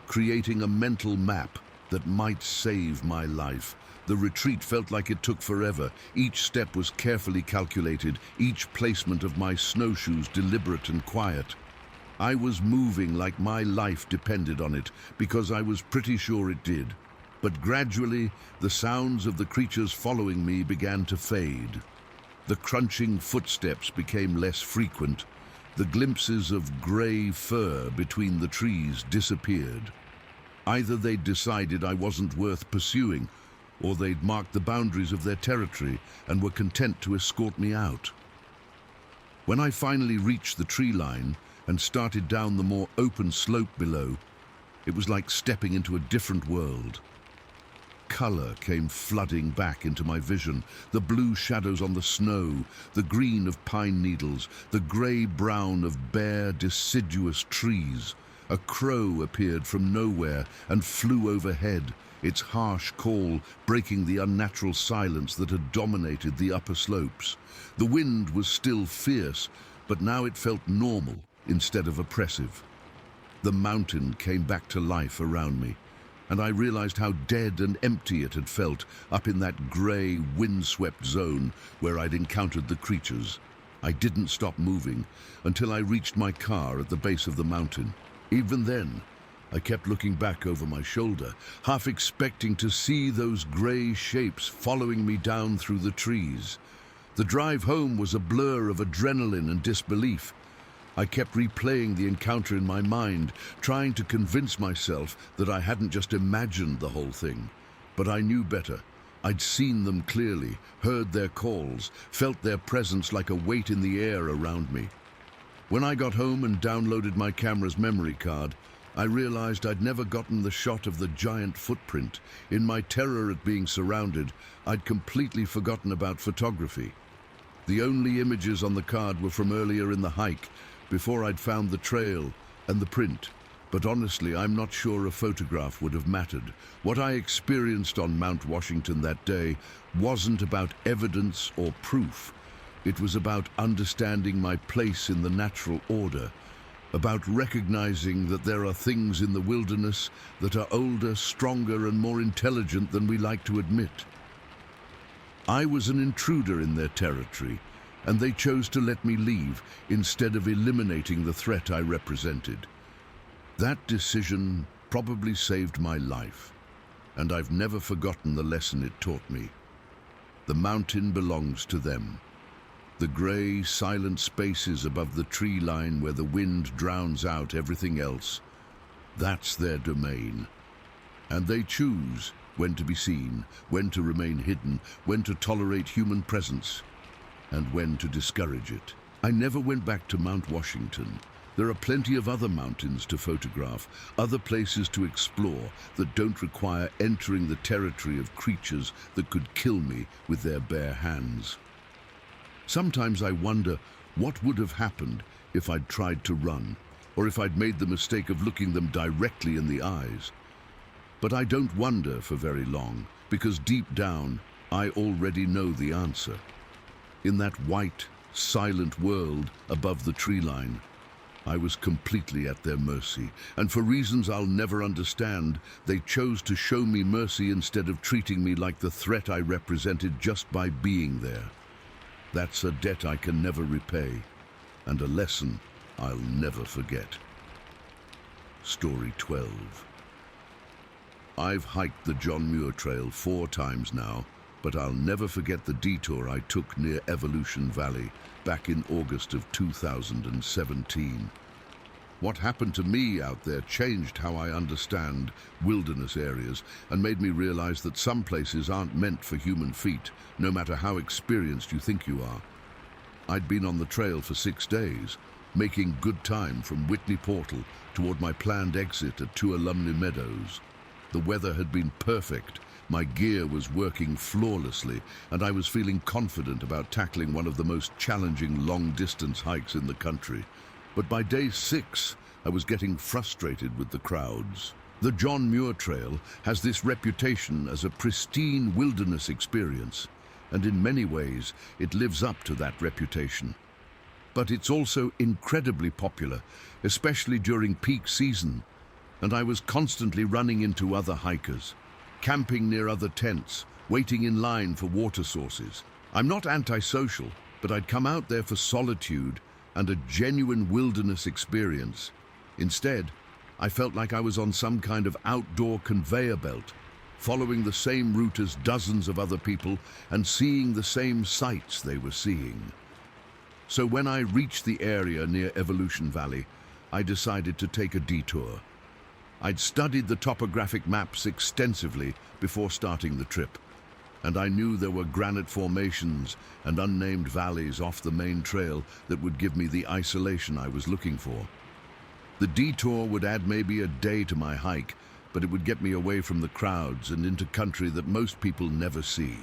Speaker 1: creating a mental map that might save my life. The retreat felt like it took forever. Each step was carefully calculated, each placement of my snowshoes deliberate and quiet. I was moving like my life depended on it, because I was pretty sure it did. But gradually, the sounds of the creatures following me began to fade. The crunching footsteps became less frequent. The glimpses of grey fur between the trees disappeared. Either they'd decided I wasn't worth pursuing, or they'd marked the boundaries of their territory and were content to escort me out. When I finally reached the tree line and started down the more open slope below, it was like stepping into a different world. Color came flooding back into my vision, the blue shadows on the snow, the green of pine needles, the grey-brown of bare, deciduous trees. A crow appeared from nowhere and flew overhead, its harsh call breaking the unnatural silence that had dominated the upper slopes. The wind was still fierce, but now it felt normal instead of oppressive. The mountain came back to life around me, and I realized how dead and empty it had felt up in that grey, windswept zone where I'd encountered the creatures. I didn't stop moving until I reached my car at the base of the mountain. Even then, I kept looking back over my shoulder, half expecting to see those grey shapes following me down through the trees. The drive home was a blur of adrenaline and disbelief. I kept replaying the encounter in my mind, trying to convince myself that I hadn't just imagined the whole thing. But I knew better. I'd seen them clearly, heard their calls, felt their presence like a weight in the air around me. When I got home and downloaded my camera's memory card, I realized I'd never gotten the shot of the giant footprint. In my terror at being surrounded, I'd completely forgotten about photography. The only images on the card were from earlier in the hike, before I'd found the trail and the print. But honestly, I'm not sure a photograph would have mattered. What I experienced on Mount Washington that day wasn't about evidence or proof. It was about understanding my place in the natural order, about recognizing that there are things in the wilderness that are older, stronger, and more intelligent than we like to admit. I was an intruder in their territory, and they chose to let me leave instead of eliminating the threat I represented. That decision probably saved my life, and I've never forgotten the lesson it taught me. The mountain belongs to them. The grey, silent spaces above the tree line where the wind drowns out everything else, that's their domain. And they choose when to be seen, when to remain hidden, when to tolerate human presence, and when to discourage it. I never went back to Mount Washington. There are plenty of other mountains to photograph, other places to explore that don't require entering the territory of creatures that could kill me with their bare hands. Sometimes I wonder what would have happened if I'd tried to run, or if I'd made the mistake of looking them directly in the eyes. But I don't wonder for very long, because deep down, I already know the answer. In that white, silent world above the tree line, I was completely at their mercy, and for reasons I'll never understand, they chose to show me mercy instead of treating me like the threat I represented just by being there. That's a debt I can never repay, and a lesson I'll never forget. Story 12. I've hiked the John Muir Trail 4 times now, but I'll never forget the detour I took near Evolution Valley back in August of 2017. What happened to me out there changed how I understand wilderness areas and made me realize that some places aren't meant for human feet, no matter how experienced you think you are. I'd been on the trail for 6 days, making good time from Whitney Portal toward my planned exit at 2 Alumni Meadows. The weather had been perfect, my gear was working flawlessly, and I was feeling confident about tackling one of the most challenging long-distance hikes in the country. But by day 6, I was getting frustrated with the crowds. The John Muir Trail has this reputation as a pristine wilderness experience, and in many ways it lives up to that reputation. But it's also incredibly popular, especially during peak season, and I was constantly running into other hikers, camping near other tents, waiting in line for water sources. I'm not antisocial, but I'd come out there for solitude and a genuine wilderness experience. Instead, I felt like I was on some kind of outdoor conveyor belt, following the same route as dozens of other people and seeing the same sights they were seeing. So when I reached the area near Evolution Valley, I decided to take a detour. I'd studied the topographic maps extensively before starting the trip, and I knew there were granite formations and unnamed valleys off the main trail that would give me the isolation I was looking for. The detour would add maybe a day to my hike, but it would get me away from the crowds and into country that most people never see.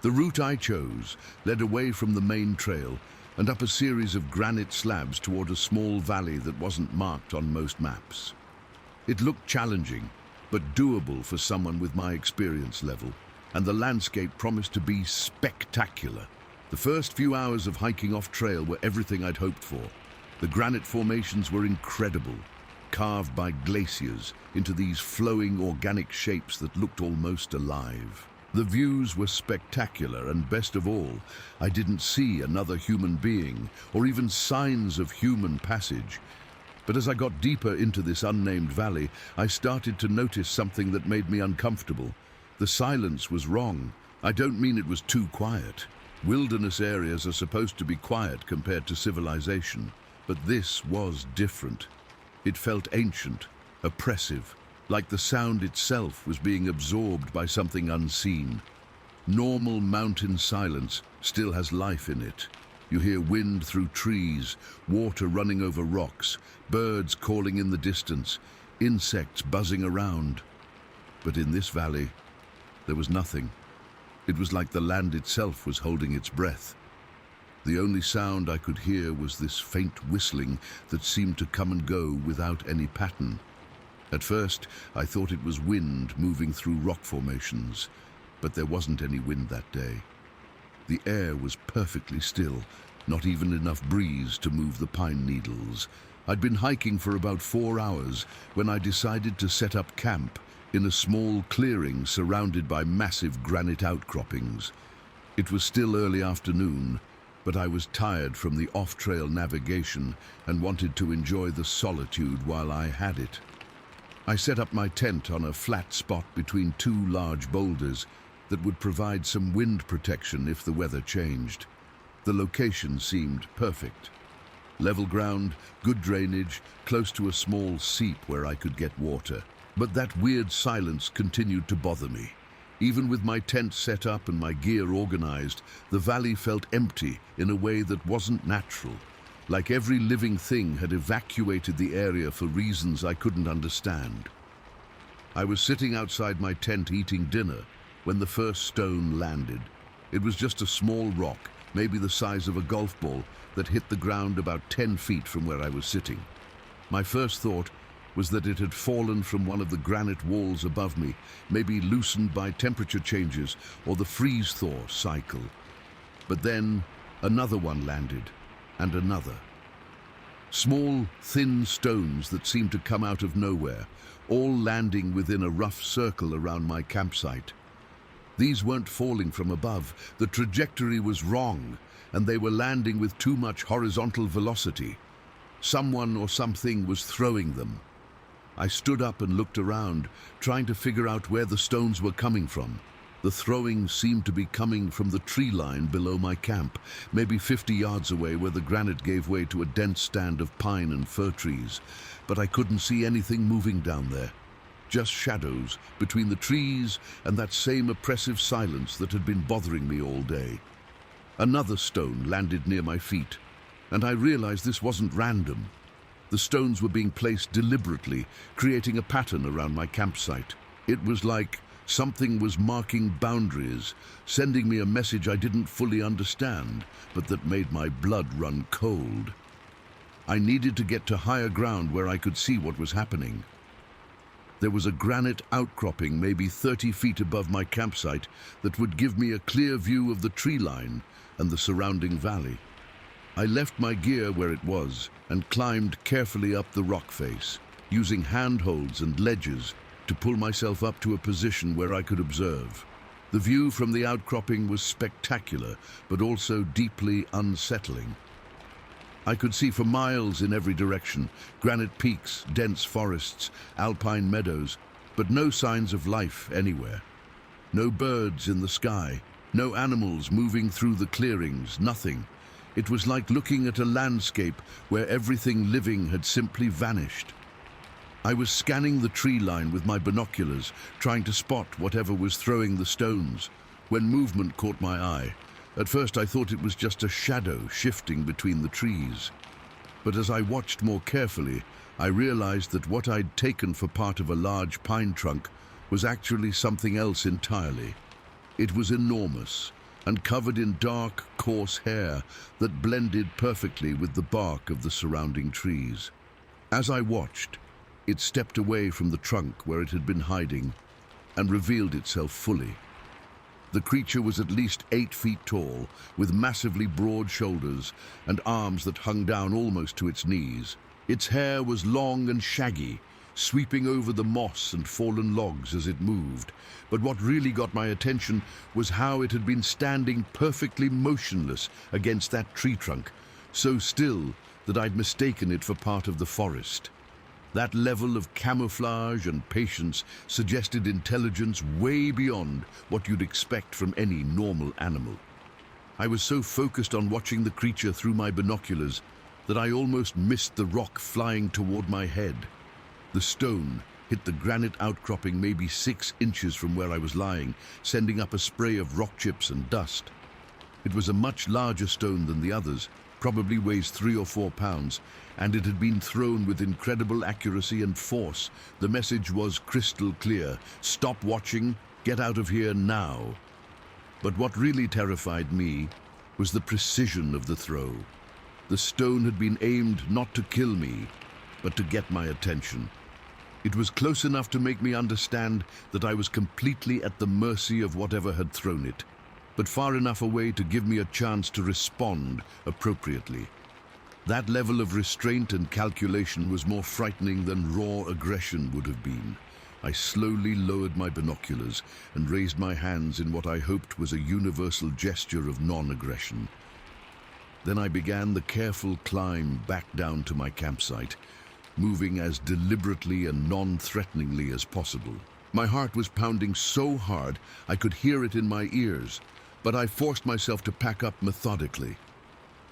Speaker 1: The route I chose led away from the main trail and up a series of granite slabs toward a small valley that wasn't marked on most maps. It looked challenging, but doable for someone with my experience level, and the landscape promised to be spectacular. The first few hours of hiking off trail were everything I'd hoped for. The granite formations were incredible, carved by glaciers into these flowing organic shapes that looked almost alive. The views were spectacular, and best of all, I didn't see another human being or even signs of human passage. But as I got deeper into this unnamed valley, I started to notice something that made me uncomfortable. The silence was wrong. I don't mean it was too quiet. Wilderness areas are supposed to be quiet compared to civilization. But this was different. It felt ancient, oppressive, like the sound itself was being absorbed by something unseen. Normal mountain silence still has life in it. You hear wind through trees, water running over rocks, birds calling in the distance, insects buzzing around. But in this valley, there was nothing. It was like the land itself was holding its breath. The only sound I could hear was this faint whistling that seemed to come and go without any pattern. At first, I thought it was wind moving through rock formations, but there wasn't any wind that day. The air was perfectly still, not even enough breeze to move the pine needles. I'd been hiking for about 4 hours when I decided to set up camp in a small clearing surrounded by massive granite outcroppings. It was still early afternoon, but I was tired from the off-trail navigation and wanted to enjoy the solitude while I had it. I set up my tent on a flat spot between 2 large boulders that would provide some wind protection if the weather changed. The location seemed perfect. Level ground, good drainage, close to a small seep where I could get water. But that weird silence continued to bother me. Even with my tent set up and my gear organized, the valley felt empty in a way that wasn't natural. Like every living thing had evacuated the area for reasons I couldn't understand. I was sitting outside my tent eating dinner when the first stone landed. It was just a small rock, maybe the size of a golf ball, that hit the ground about 10 feet from where I was sitting. My first thought was that it had fallen from one of the granite walls above me, maybe loosened by temperature changes or the freeze-thaw cycle. But then another one landed, and another. Small, thin stones that seemed to come out of nowhere, all landing within a rough circle around my campsite. These weren't falling from above. The trajectory was wrong, and they were landing with too much horizontal velocity. Someone or something was throwing them. I stood up and looked around, trying to figure out where the stones were coming from. The throwing seemed to be coming from the tree line below my camp, maybe 50 yards away where the granite gave way to a dense stand of pine and fir trees. But I couldn't see anything moving down there. Just shadows between the trees and that same oppressive silence that had been bothering me all day. Another stone landed near my feet, and I realized this wasn't random. The stones were being placed deliberately, creating a pattern around my campsite. It was like something was marking boundaries, sending me a message I didn't fully understand, but that made my blood run cold. I needed to get to higher ground where I could see what was happening. There was a granite outcropping maybe 30 feet above my campsite that would give me a clear view of the tree line and the surrounding valley. I left my gear where it was and climbed carefully up the rock face, using handholds and ledges to pull myself up to a position where I could observe. The view from the outcropping was spectacular, but also deeply unsettling. I could see for miles in every direction, granite peaks, dense forests, alpine meadows, but no signs of life anywhere. No birds in the sky, no animals moving through the clearings, nothing. It was like looking at a landscape where everything living had simply vanished. I was scanning the tree line with my binoculars, trying to spot whatever was throwing the stones, when movement caught my eye. At first I thought it was just a shadow shifting between the trees. But as I watched more carefully, I realized that what I'd taken for part of a large pine trunk was actually something else entirely. It was enormous and covered in dark, coarse hair that blended perfectly with the bark of the surrounding trees. As I watched, it stepped away from the trunk where it had been hiding and revealed itself fully. The creature was at least 8 feet tall, with massively broad shoulders and arms that hung down almost to its knees. Its hair was long and shaggy, sweeping over the moss and fallen logs as it moved. But what really got my attention was how it had been standing perfectly motionless against that tree trunk, so still that I'd mistaken it for part of the forest. That level of camouflage and patience suggested intelligence way beyond what you'd expect from any normal animal. I was so focused on watching the creature through my binoculars that I almost missed the rock flying toward my head. The stone hit the granite outcropping maybe 6 inches from where I was lying, sending up a spray of rock chips and dust. It was a much larger stone than the others, probably weighs 3 or 4 pounds, and it had been thrown with incredible accuracy and force. The message was crystal clear: stop watching, get out of here now. But what really terrified me was the precision of the throw. The stone had been aimed not to kill me, but to get my attention. It was close enough to make me understand that I was completely at the mercy of whatever had thrown it, but far enough away to give me a chance to respond appropriately. That level of restraint and calculation was more frightening than raw aggression would have been. I slowly lowered my binoculars and raised my hands in what I hoped was a universal gesture of non-aggression. Then I began the careful climb back down to my campsite, moving as deliberately and non-threateningly as possible. My heart was pounding so hard I could hear it in my ears, but I forced myself to pack up methodically.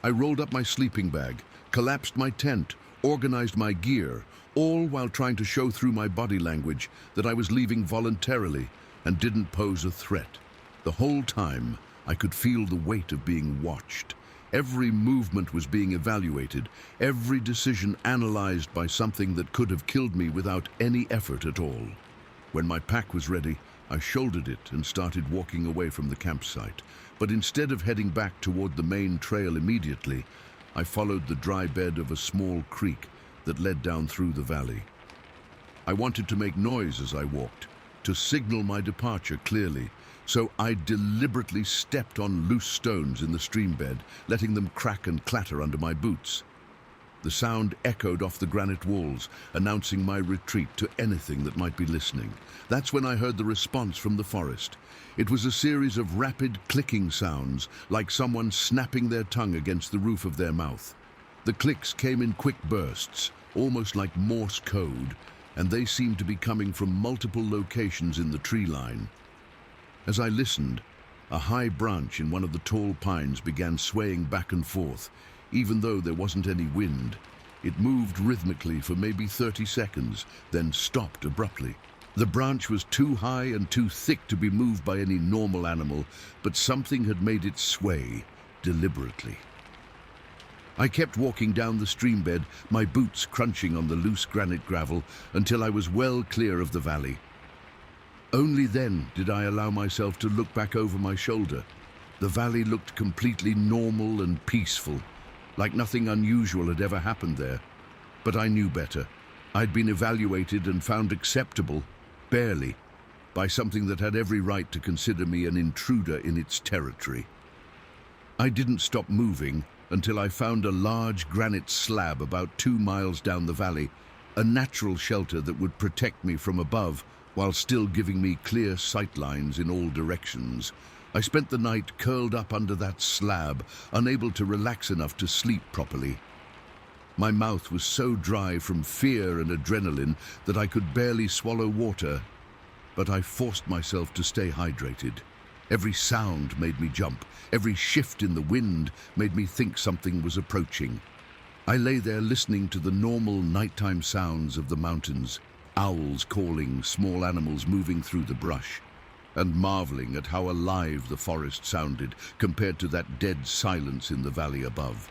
Speaker 1: I rolled up my sleeping bag, collapsed my tent, organized my gear, all while trying to show through my body language that I was leaving voluntarily and didn't pose a threat. The whole time, I could feel the weight of being watched. Every movement was being evaluated, every decision analyzed by something that could have killed me without any effort at all. When my pack was ready, I shouldered it and started walking away from the campsite. But instead of heading back toward the main trail immediately, I followed the dry bed of a small creek that led down through the valley. I wanted to make noise as I walked, to signal my departure clearly, so I deliberately stepped on loose stones in the stream bed, letting them crack and clatter under my boots. The sound echoed off the granite walls, announcing my retreat to anything that might be listening. That's when I heard the response from the forest. It was a series of rapid clicking sounds, like someone snapping their tongue against the roof of their mouth. The clicks came in quick bursts, almost like Morse code, and they seemed to be coming from multiple locations in the tree line. As I listened, a high branch in one of the tall pines began swaying back and forth, even though there wasn't any wind. It moved rhythmically for maybe 30 seconds, then stopped abruptly. The branch was too high and too thick to be moved by any normal animal, but something had made it sway deliberately. I kept walking down the stream bed, my boots crunching on the loose granite gravel, until I was well clear of the valley. Only then did I allow myself to look back over my shoulder. The valley looked completely normal and peaceful, like nothing unusual had ever happened there. But I knew better. I'd been evaluated and found acceptable, barely, by something that had every right to consider me an intruder in its territory. I didn't stop moving until I found a large granite slab about 2 miles down the valley, a natural shelter that would protect me from above while still giving me clear sightlines in all directions. I spent the night curled up under that slab, unable to relax enough to sleep properly. My mouth was so dry from fear and adrenaline that I could barely swallow water, but I forced myself to stay hydrated. Every sound made me jump. Every shift in the wind made me think something was approaching. I lay there listening to the normal nighttime sounds of the mountains, owls calling, small animals moving through the brush, and marveling at how alive the forest sounded compared to that dead silence in the valley above.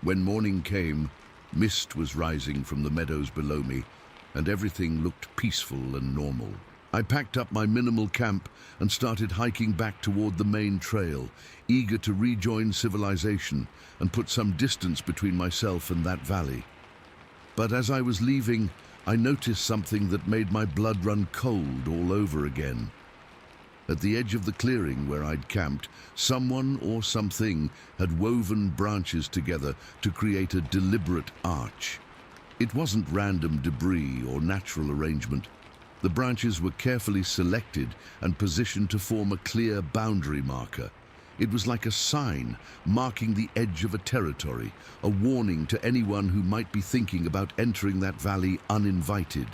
Speaker 1: When morning came, mist was rising from the meadows below me, and everything looked peaceful and normal. I packed up my minimal camp and started hiking back toward the main trail, eager to rejoin civilization and put some distance between myself and that valley. But as I was leaving, I noticed something that made my blood run cold all over again. At the edge of the clearing where I'd camped, someone or something had woven branches together to create a deliberate arch. It wasn't random debris or natural arrangement. The branches were carefully selected and positioned to form a clear boundary marker. It was like a sign marking the edge of a territory, a warning to anyone who might be thinking about entering that valley uninvited.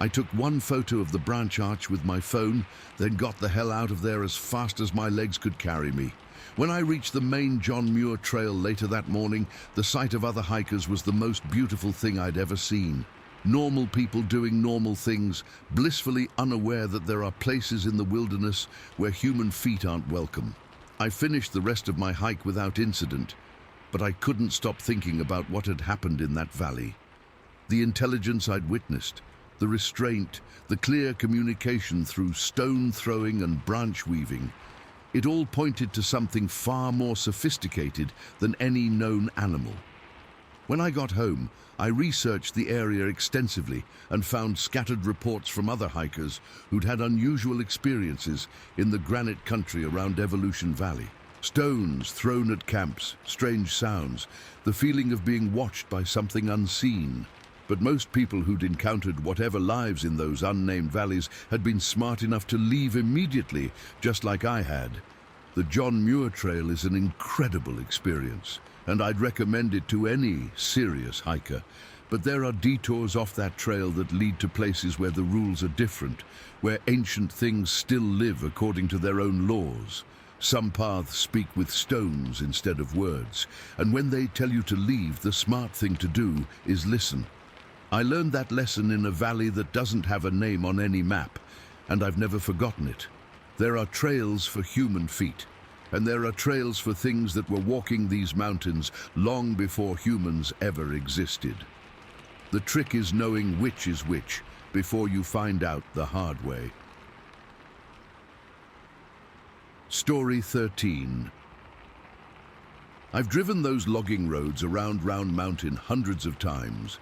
Speaker 1: I took one photo of the branch arch with my phone, then got the hell out of there as fast as my legs could carry me. When I reached the main John Muir Trail later that morning, the sight of other hikers was the most beautiful thing I'd ever seen. Normal people doing normal things, blissfully unaware that there are places in the wilderness where human feet aren't welcome. I finished the rest of my hike without incident, but I couldn't stop thinking about what had happened in that valley. The intelligence I'd witnessed, the restraint, the clear communication through stone throwing and branch weaving, it all pointed to something far more sophisticated than any known animal. When I got home, I researched the area extensively and found scattered reports from other hikers who'd had unusual experiences in the granite country around Evolution Valley. Stones thrown at camps, strange sounds, the feeling of being watched by something unseen. But most people who'd encountered whatever lives in those unnamed valleys had been smart enough to leave immediately, just like I had. The John Muir Trail is an incredible experience, and I'd recommend it to any serious hiker. But there are detours off that trail that lead to places where the rules are different, where ancient things still live according to their own laws. Some paths speak with stones instead of words, and when they tell you to leave, the smart thing to do is listen. I learned that lesson in a valley that doesn't have a name on any map, and I've never forgotten it. There are trails for human feet, and there are trails for things that were walking these mountains long before humans ever existed. The trick is knowing which is which before you find out the hard way. Story 13. I've driven those logging roads around Round Mountain hundreds of times.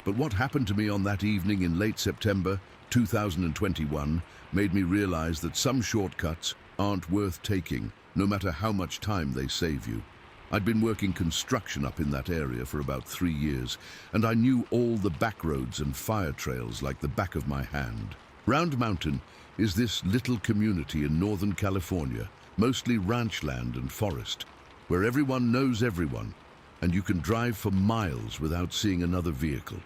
Speaker 1: But what happened to me on that evening in late September 2021 made me realize that some shortcuts aren't worth taking, no matter how much time they save you. I'd been working construction up in that area for about 3 years, and I knew all the back roads and fire trails like the back of my hand. Round Mountain is this little community in Northern California, mostly ranch land and forest, where everyone knows everyone, and you can drive for miles without seeing another vehicle.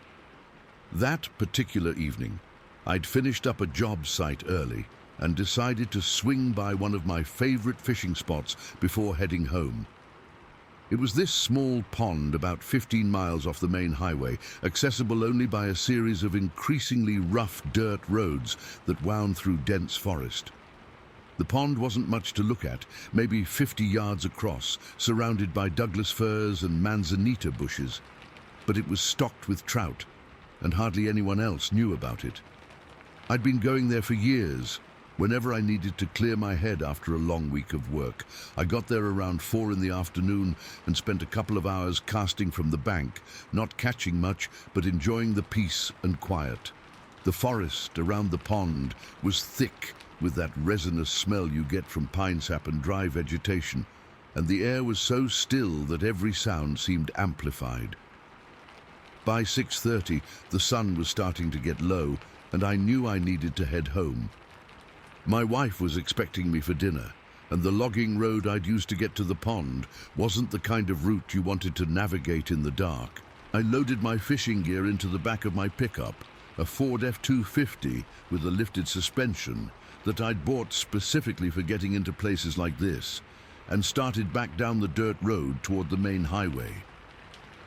Speaker 1: That particular evening, I'd finished up a job site early and decided to swing by one of my favorite fishing spots before heading home. It was this small pond about 15 miles off the main highway, accessible only by a series of increasingly rough dirt roads that wound through dense forest. The pond wasn't much to look at, maybe 50 yards across, surrounded by Douglas firs and manzanita bushes. But it was stocked with trout, and hardly anyone else knew about it. I'd been going there for years. Whenever I needed to clear my head after a long week of work, I got there around 4 in the afternoon and spent a couple of hours casting from the bank, not catching much, but enjoying the peace and quiet. The forest around the pond was thick with that resinous smell you get from pine sap and dry vegetation, and the air was so still that every sound seemed amplified. By 6:30, the sun was starting to get low, and I knew I needed to head home. My wife was expecting me for dinner, and the logging road I'd used to get to the pond wasn't the kind of route you wanted to navigate in the dark. I loaded my fishing gear into the back of my pickup, a Ford F-250 with a lifted suspension that I'd bought specifically for getting into places like this, and started back down the dirt road toward the main highway.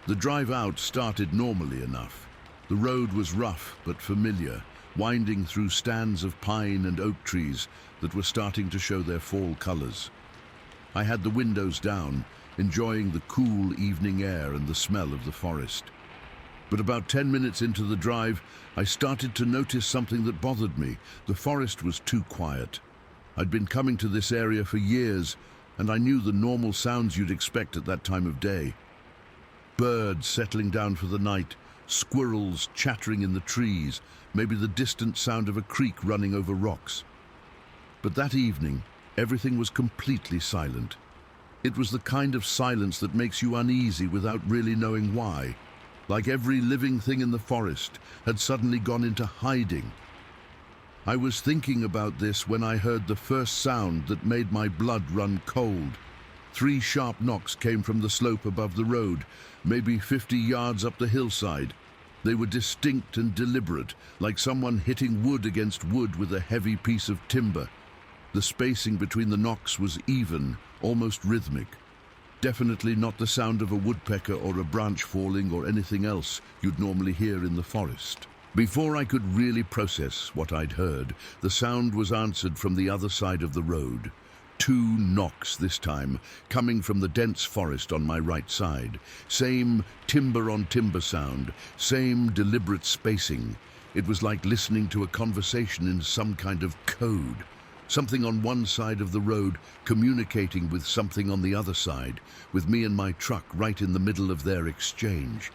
Speaker 1: The drive out started normally enough. The road was rough but familiar, winding through stands of pine and oak trees that were starting to show their fall colors. I had the windows down, enjoying the cool evening air and the smell of the forest. But about 10 minutes into the drive, I started to notice something that bothered me. The forest was too quiet. I'd been coming to this area for years, and I knew the normal sounds you'd expect at that time of day. Birds settling down for the night, squirrels chattering in the trees, maybe the distant sound of a creek running over rocks. But that evening, everything was completely silent. It was the kind of silence that makes you uneasy without really knowing why. Like every living thing in the forest had suddenly gone into hiding. I was thinking about this when I heard the first sound that made my blood run cold. 3 sharp knocks came from the slope above the road, maybe 50 yards up the hillside. They were distinct and deliberate, like someone hitting wood against wood with a heavy piece of timber. The spacing between the knocks was even, almost rhythmic. Definitely not the sound of a woodpecker or a branch falling or anything else you'd normally hear in the forest. Before I could really process what I'd heard, the sound was answered from the other side of the road. 2 knocks this time, coming from the dense forest on my right side. Same timber-on-timber sound, same deliberate spacing. It was like listening to a conversation in some kind of code. Something on one side of the road communicating with something on the other side, with me and my truck right in the middle of their exchange.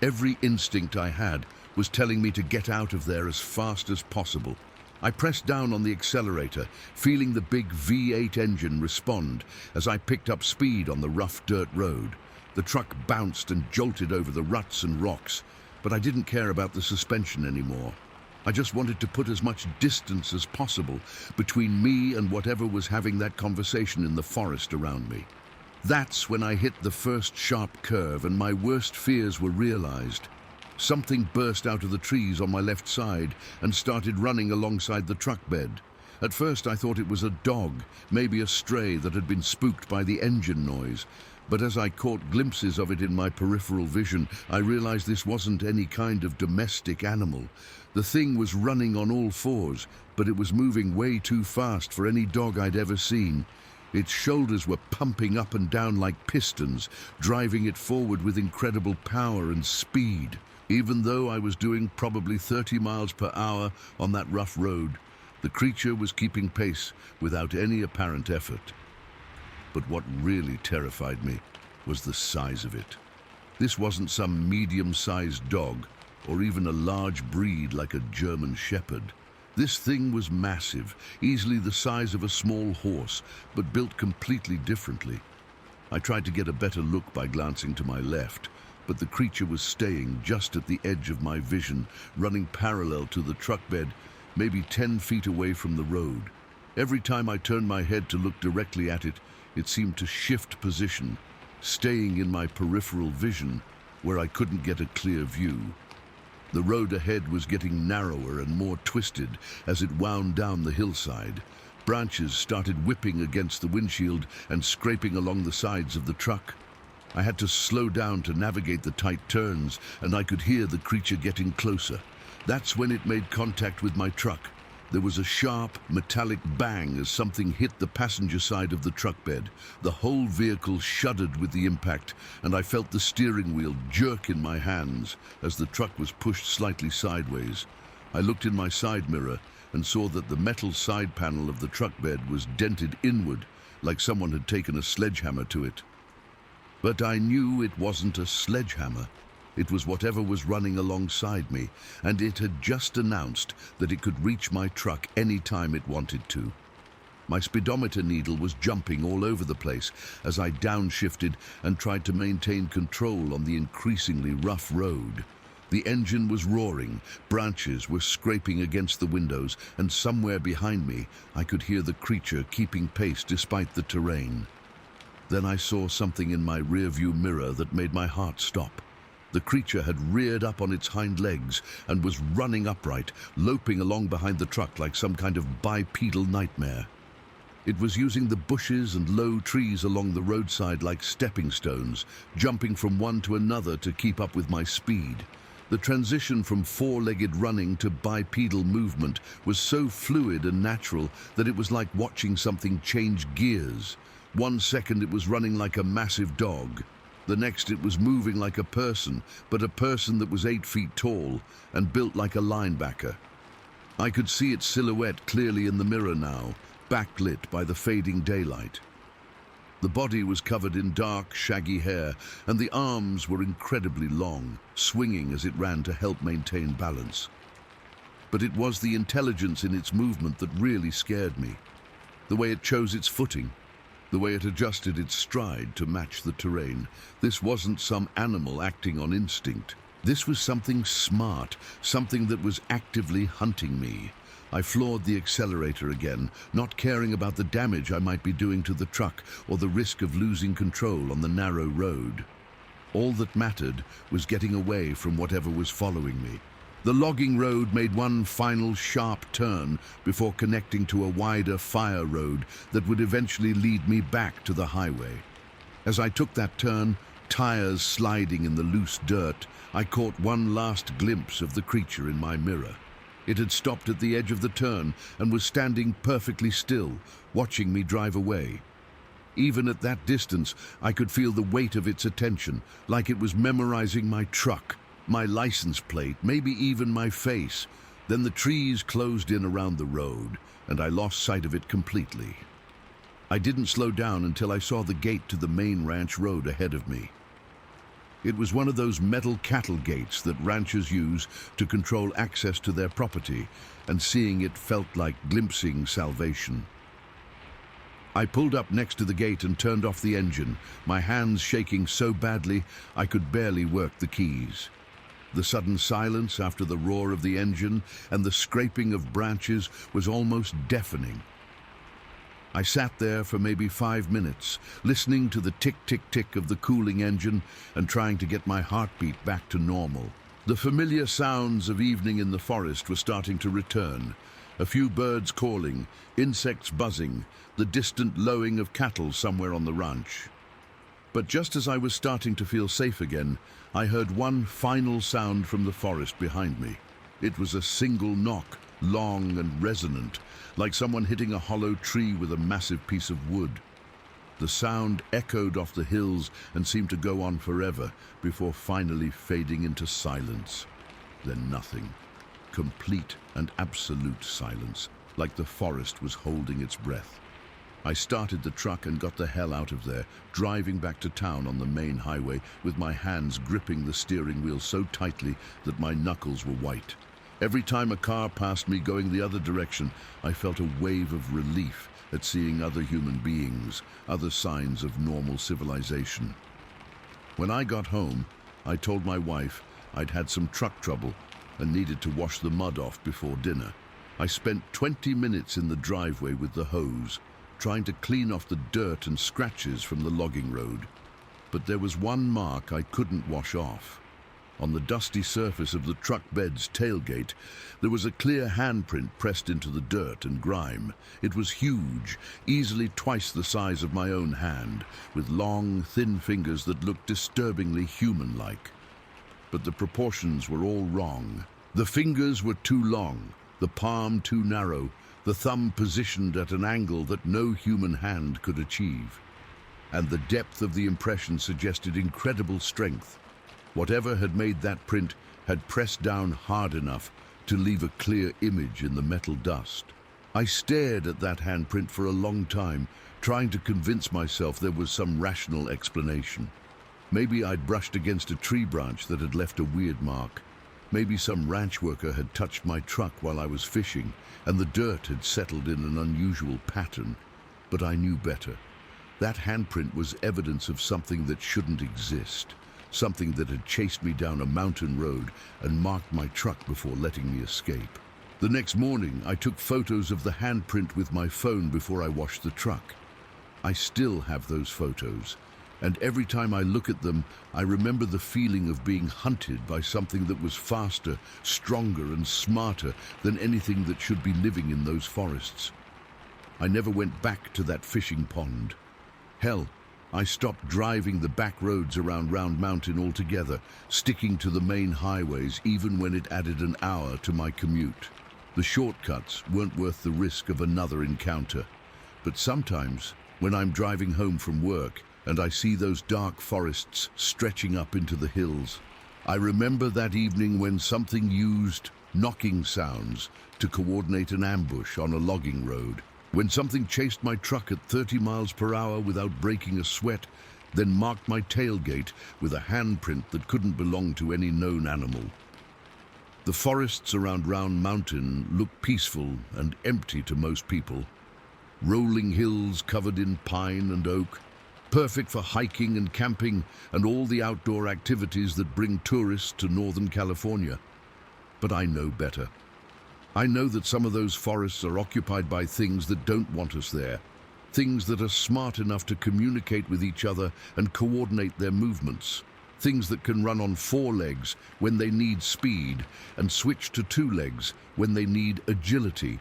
Speaker 1: Every instinct I had was telling me to get out of there as fast as possible. I pressed down on the accelerator, feeling the big V8 engine respond as I picked up speed on the rough dirt road. The truck bounced and jolted over the ruts and rocks, but I didn't care about the suspension anymore. I just wanted to put as much distance as possible between me and whatever was having that conversation in the forest around me. That's when I hit the first sharp curve and my worst fears were realized. Something burst out of the trees on my left side and started running alongside the truck bed. At first I thought it was a dog, maybe a stray that had been spooked by the engine noise. But as I caught glimpses of it in my peripheral vision, I realized this wasn't any kind of domestic animal. The thing was running on all fours, but it was moving way too fast for any dog I'd ever seen. Its shoulders were pumping up and down like pistons, driving it forward with incredible power and speed. Even though I was doing probably 30 miles per hour on that rough road, the creature was keeping pace without any apparent effort. But what really terrified me was the size of it. This wasn't some medium-sized dog, or even a large breed like a German Shepherd. This thing was massive, easily the size of a small horse, but built completely differently. I tried to get a better look by glancing to my left, but the creature was staying just at the edge of my vision, running parallel to the truck bed, maybe 10 feet away from the road. Every time I turned my head to look directly at it, it seemed to shift position, staying in my peripheral vision where I couldn't get a clear view. The road ahead was getting narrower and more twisted as it wound down the hillside. Branches started whipping against the windshield and scraping along the sides of the truck. I had to slow down to navigate the tight turns, and I could hear the creature getting closer. That's when it made contact with my truck. There was a sharp, metallic bang as something hit the passenger side of the truck bed. The whole vehicle shuddered with the impact, and I felt the steering wheel jerk in my hands as the truck was pushed slightly sideways. I looked in my side mirror and saw that the metal side panel of the truck bed was dented inward, like someone had taken a sledgehammer to it. But I knew it wasn't a sledgehammer. It was whatever was running alongside me, and it had just announced that it could reach my truck any time it wanted to. My speedometer needle was jumping all over the place as I downshifted and tried to maintain control on the increasingly rough road. The engine was roaring, branches were scraping against the windows, and somewhere behind me I could hear the creature keeping pace despite the terrain. Then I saw something in my rearview mirror that made my heart stop. The creature had reared up on its hind legs and was running upright, loping along behind the truck like some kind of bipedal nightmare. It was using the bushes and low trees along the roadside like stepping stones, jumping from one to another to keep up with my speed. The transition from four-legged running to bipedal movement was so fluid and natural that it was like watching something change gears. 1 second it was running like a massive dog. The next it was moving like a person, but a person that was 8 feet tall and built like a linebacker. I could see its silhouette clearly in the mirror now, backlit by the fading daylight. The body was covered in dark, shaggy hair, and the arms were incredibly long, swinging as it ran to help maintain balance. But it was the intelligence in its movement that really scared me. The way it chose its footing, the way it adjusted its stride to match the terrain. This wasn't some animal acting on instinct. This was something smart, something that was actively hunting me. I floored the accelerator again, not caring about the damage I might be doing to the truck or the risk of losing control on the narrow road. All that mattered was getting away from whatever was following me. The logging road made one final sharp turn before connecting to a wider fire road that would eventually lead me back to the highway. As I took that turn, tires sliding in the loose dirt, I caught one last glimpse of the creature in my mirror. It had stopped at the edge of the turn and was standing perfectly still, watching me drive away. Even at that distance, I could feel the weight of its attention, like it was memorizing my truck, my license plate, maybe even my face. Then the trees closed in around the road, and I lost sight of it completely. I didn't slow down until I saw the gate to the main ranch road ahead of me. It was one of those metal cattle gates that ranchers use to control access to their property, and seeing it felt like glimpsing salvation. I pulled up next to the gate and turned off the engine, my hands shaking so badly I could barely work the keys. The sudden silence after the roar of the engine and the scraping of branches was almost deafening. I sat there for maybe 5 minutes, listening to the tick-tick-tick of the cooling engine and trying to get my heartbeat back to normal. The familiar sounds of evening in the forest were starting to return. A few birds calling, insects buzzing, the distant lowing of cattle somewhere on the ranch. But just as I was starting to feel safe again, I heard one final sound from the forest behind me. It was a single knock, long and resonant, like someone hitting a hollow tree with a massive piece of wood. The sound echoed off the hills and seemed to go on forever before finally fading into silence. Then nothing. Complete and absolute silence, like the forest was holding its breath. I started the truck and got the hell out of there, driving back to town on the main highway with my hands gripping the steering wheel so tightly that my knuckles were white. Every time a car passed me going the other direction, I felt a wave of relief at seeing other human beings, other signs of normal civilization. When I got home, I told my wife I'd had some truck trouble and needed to wash the mud off before dinner. I spent 20 minutes in the driveway with the hose, trying to clean off the dirt and scratches from the logging road. But there was one mark I couldn't wash off. On the dusty surface of the truck bed's tailgate, there was a clear handprint pressed into the dirt and grime. It was huge, easily twice the size of my own hand, with long, thin fingers that looked disturbingly human-like. But the proportions were all wrong. The fingers were too long, the palm too narrow, the thumb positioned at an angle that no human hand could achieve. And the depth of the impression suggested incredible strength. Whatever had made that print had pressed down hard enough to leave a clear image in the metal dust. I stared at that handprint for a long time, trying to convince myself there was some rational explanation. Maybe I'd brushed against a tree branch that had left a weird mark. Maybe some ranch worker had touched my truck while I was fishing, and the dirt had settled in an unusual pattern. But I knew better. That handprint was evidence of something that shouldn't exist. Something that had chased me down a mountain road and marked my truck before letting me escape. The next morning, I took photos of the handprint with my phone before I washed the truck. I still have those photos, and every time I look at them, I remember the feeling of being hunted by something that was faster, stronger, and smarter than anything that should be living in those forests. I never went back to that fishing pond. Hell, I stopped driving the back roads around Round Mountain altogether, sticking to the main highways even when it added an hour to my commute. The shortcuts weren't worth the risk of another encounter. But sometimes, when I'm driving home from work and I see those dark forests stretching up into the hills, I remember that evening when something used knocking sounds to coordinate an ambush on a logging road. When something chased my truck at 30 miles per hour without breaking a sweat, then marked my tailgate with a handprint that couldn't belong to any known animal. The forests around Round Mountain look peaceful and empty to most people. Rolling hills covered in pine and oak, perfect for hiking and camping and all the outdoor activities that bring tourists to Northern California. But I know better. I know that some of those forests are occupied by things that don't want us there, things that are smart enough to communicate with each other and coordinate their movements, things that can run on 4 legs when they need speed and switch to 2 legs when they need agility.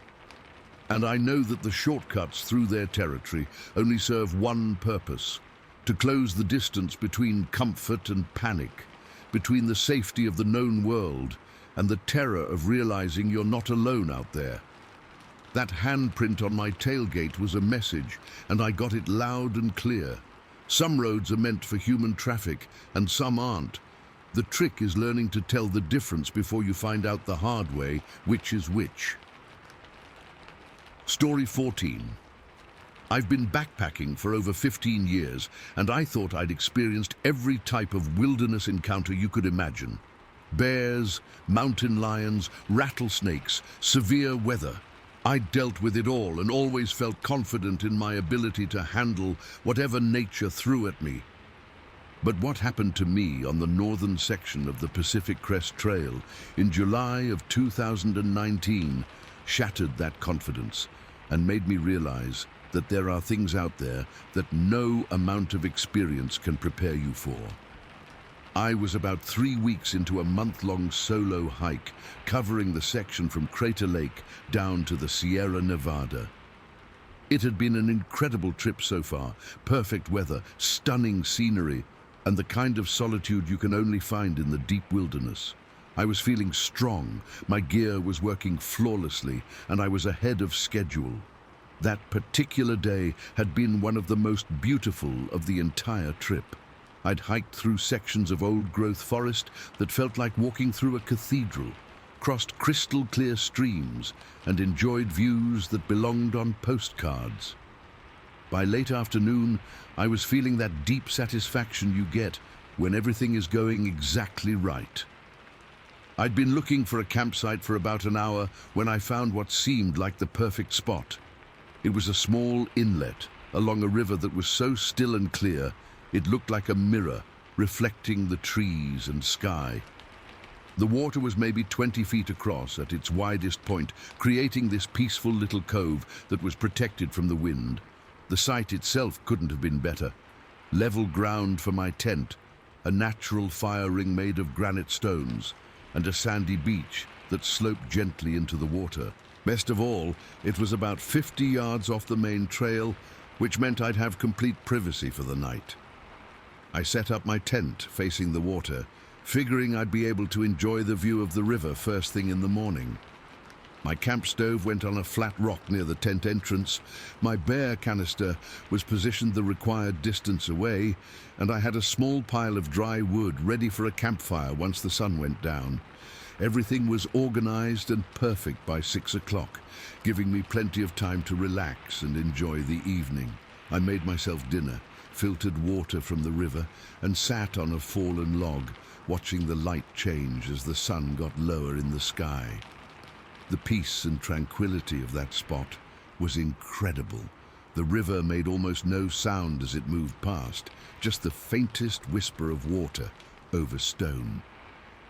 Speaker 1: And I know that the shortcuts through their territory only serve one purpose: to close the distance between comfort and panic, between the safety of the known world and the terror of realizing you're not alone out there. That handprint on my tailgate was a message, and I got it loud and clear. Some roads are meant for human traffic, and some aren't. The trick is learning to tell the difference before you find out the hard way which is which. Story 14. I've been backpacking for over 15 years, and I thought I'd experienced every type of wilderness encounter you could imagine. Bears, mountain lions, rattlesnakes, severe weather. I dealt with it all and always felt confident in my ability to handle whatever nature threw at me. But what happened to me on the northern section of the Pacific Crest Trail in July of 2019 shattered that confidence and made me realize that there are things out there that no amount of experience can prepare you for. I was about 3 weeks into a month-long solo hike, covering the section from Crater Lake down to the Sierra Nevada. It had been an incredible trip so far: perfect weather, stunning scenery, and the kind of solitude you can only find in the deep wilderness. I was feeling strong, my gear was working flawlessly, and I was ahead of schedule. That particular day had been one of the most beautiful of the entire trip. I'd hiked through sections of old-growth forest that felt like walking through a cathedral, crossed crystal-clear streams, and enjoyed views that belonged on postcards. By late afternoon, I was feeling that deep satisfaction you get when everything is going exactly right. I'd been looking for a campsite for about an hour when I found what seemed like the perfect spot. It was a small inlet along a river that was so still and clear it looked like a mirror reflecting the trees and sky. The water was maybe 20 feet across at its widest point, creating this peaceful little cove that was protected from the wind. The site itself couldn't have been better. Level ground for my tent, a natural fire ring made of granite stones, and a sandy beach that sloped gently into the water. Best of all, it was about 50 yards off the main trail, which meant I'd have complete privacy for the night. I set up my tent facing the water, figuring I'd be able to enjoy the view of the river first thing in the morning. My camp stove went on a flat rock near the tent entrance, my bear canister was positioned the required distance away, and I had a small pile of dry wood ready for a campfire once the sun went down. Everything was organized and perfect by 6 o'clock, giving me plenty of time to relax and enjoy the evening. I made myself dinner, filtered water from the river, and sat on a fallen log, watching the light change as the sun got lower in the sky. The peace and tranquility of that spot was incredible. The river made almost no sound as it moved past, just the faintest whisper of water over stone.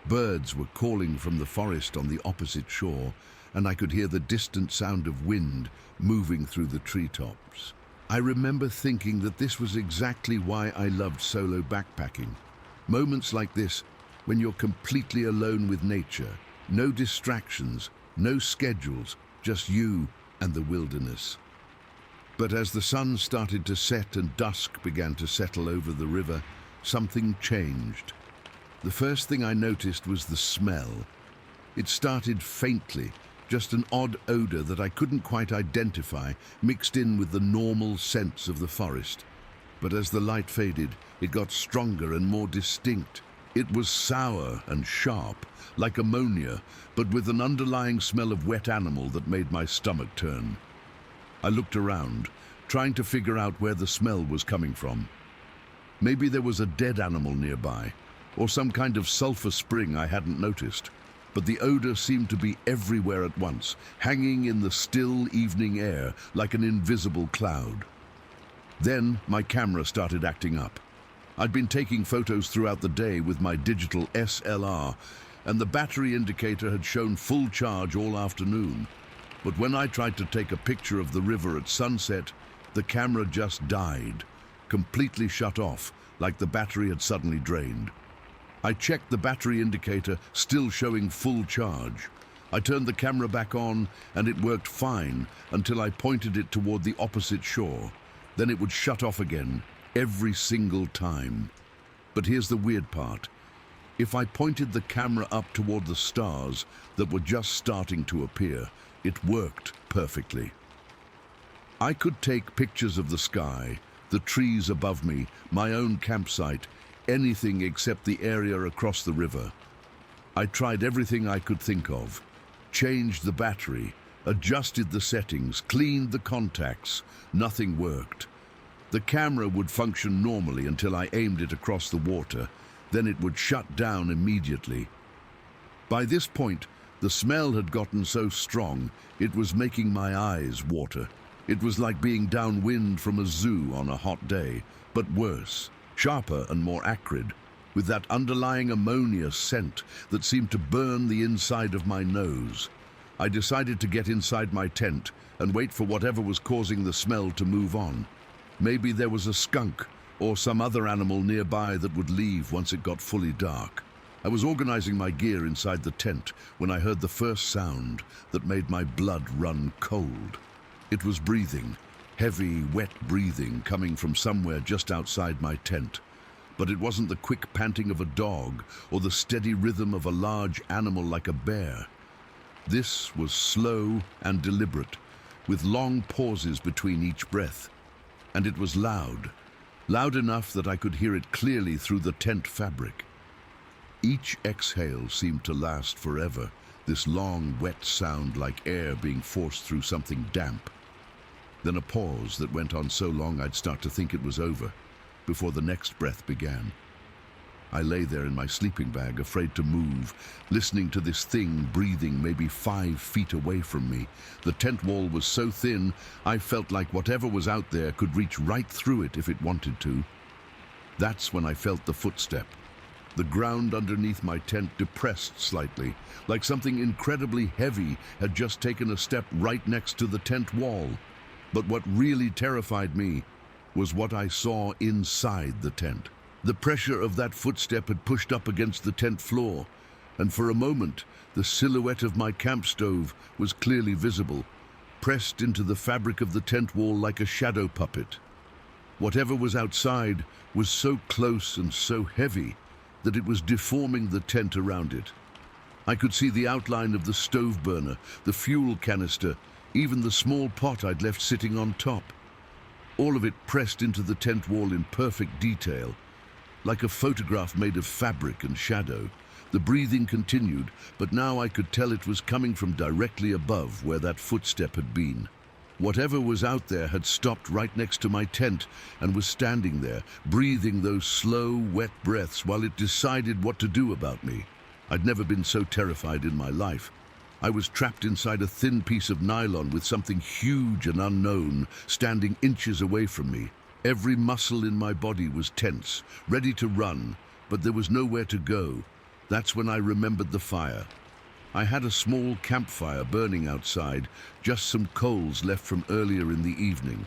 Speaker 1: Birds were calling from the forest on the opposite shore, and I could hear the distant sound of wind moving through the treetops. I remember thinking that this was exactly why I loved solo backpacking. Moments like this, when you're completely alone with nature, no distractions, no schedules, just you and the wilderness. But as the sun started to set and dusk began to settle over the river, something changed. The first thing I noticed was the smell. It started faintly, just an odd odor that I couldn't quite identify, mixed in with the normal scents of the forest. But as the light faded, it got stronger and more distinct. It was sour and sharp, like ammonia, but with an underlying smell of wet animal that made my stomach turn. I looked around, trying to figure out where the smell was coming from. Maybe there was a dead animal nearby, or some kind of sulfur spring I hadn't noticed. But the odor seemed to be everywhere at once, hanging in the still evening air like an invisible cloud. Then my camera started acting up. I'd been taking photos throughout the day with my digital SLR, and the battery indicator had shown full charge all afternoon. But when I tried to take a picture of the river at sunset, the camera just died, completely shut off, like the battery had suddenly drained. I checked the battery indicator, still showing full charge. I turned the camera back on and it worked fine until I pointed it toward the opposite shore. Then it would shut off again, every single time. But here's the weird part. If I pointed the camera up toward the stars that were just starting to appear, it worked perfectly. I could take pictures of the sky, the trees above me, my own campsite, anything except the area across the river. I tried everything I could think of, changed the battery, adjusted the settings, cleaned the contacts. Nothing worked. The camera would function normally until I aimed it across the water, then it would shut down immediately. By this point, the smell had gotten so strong, it was making my eyes water. It was like being downwind from a zoo on a hot day, but worse, sharper and more acrid, with that underlying ammonia scent that seemed to burn the inside of my nose. I decided to get inside my tent and wait for whatever was causing the smell to move on. Maybe there was a skunk or some other animal nearby that would leave once it got fully dark. I was organizing my gear inside the tent when I heard the first sound that made my blood run cold. It was breathing, heavy, wet breathing coming from somewhere just outside my tent. But it wasn't the quick panting of a dog or the steady rhythm of a large animal like a bear. This was slow and deliberate, with long pauses between each breath. And it was loud, loud enough that I could hear it clearly through the tent fabric. Each exhale seemed to last forever, this long, wet sound like air being forced through something damp. Then a pause that went on so long I'd start to think it was over, before the next breath began. I lay there in my sleeping bag, afraid to move, listening to this thing breathing maybe 5 feet away from me. The tent wall was so thin, I felt like whatever was out there could reach right through it if it wanted to. That's when I felt the footstep. The ground underneath my tent depressed slightly, like something incredibly heavy had just taken a step right next to the tent wall. But what really terrified me was what I saw inside the tent. The pressure of that footstep had pushed up against the tent floor, and for a moment, the silhouette of my camp stove was clearly visible, pressed into the fabric of the tent wall like a shadow puppet. Whatever was outside was so close and so heavy that it was deforming the tent around it. I could see the outline of the stove burner, the fuel canister, even the small pot I'd left sitting on top. All of it pressed into the tent wall in perfect detail, like a photograph made of fabric and shadow. The breathing continued, but now I could tell it was coming from directly above where that footstep had been. Whatever was out there had stopped right next to my tent and was standing there, breathing those slow, wet breaths while it decided what to do about me. I'd never been so terrified in my life. I was trapped inside a thin piece of nylon with something huge and unknown standing inches away from me. Every muscle in my body was tense, ready to run, but there was nowhere to go. That's when I remembered the fire. I had a small campfire burning outside, just some coals left from earlier in the evening.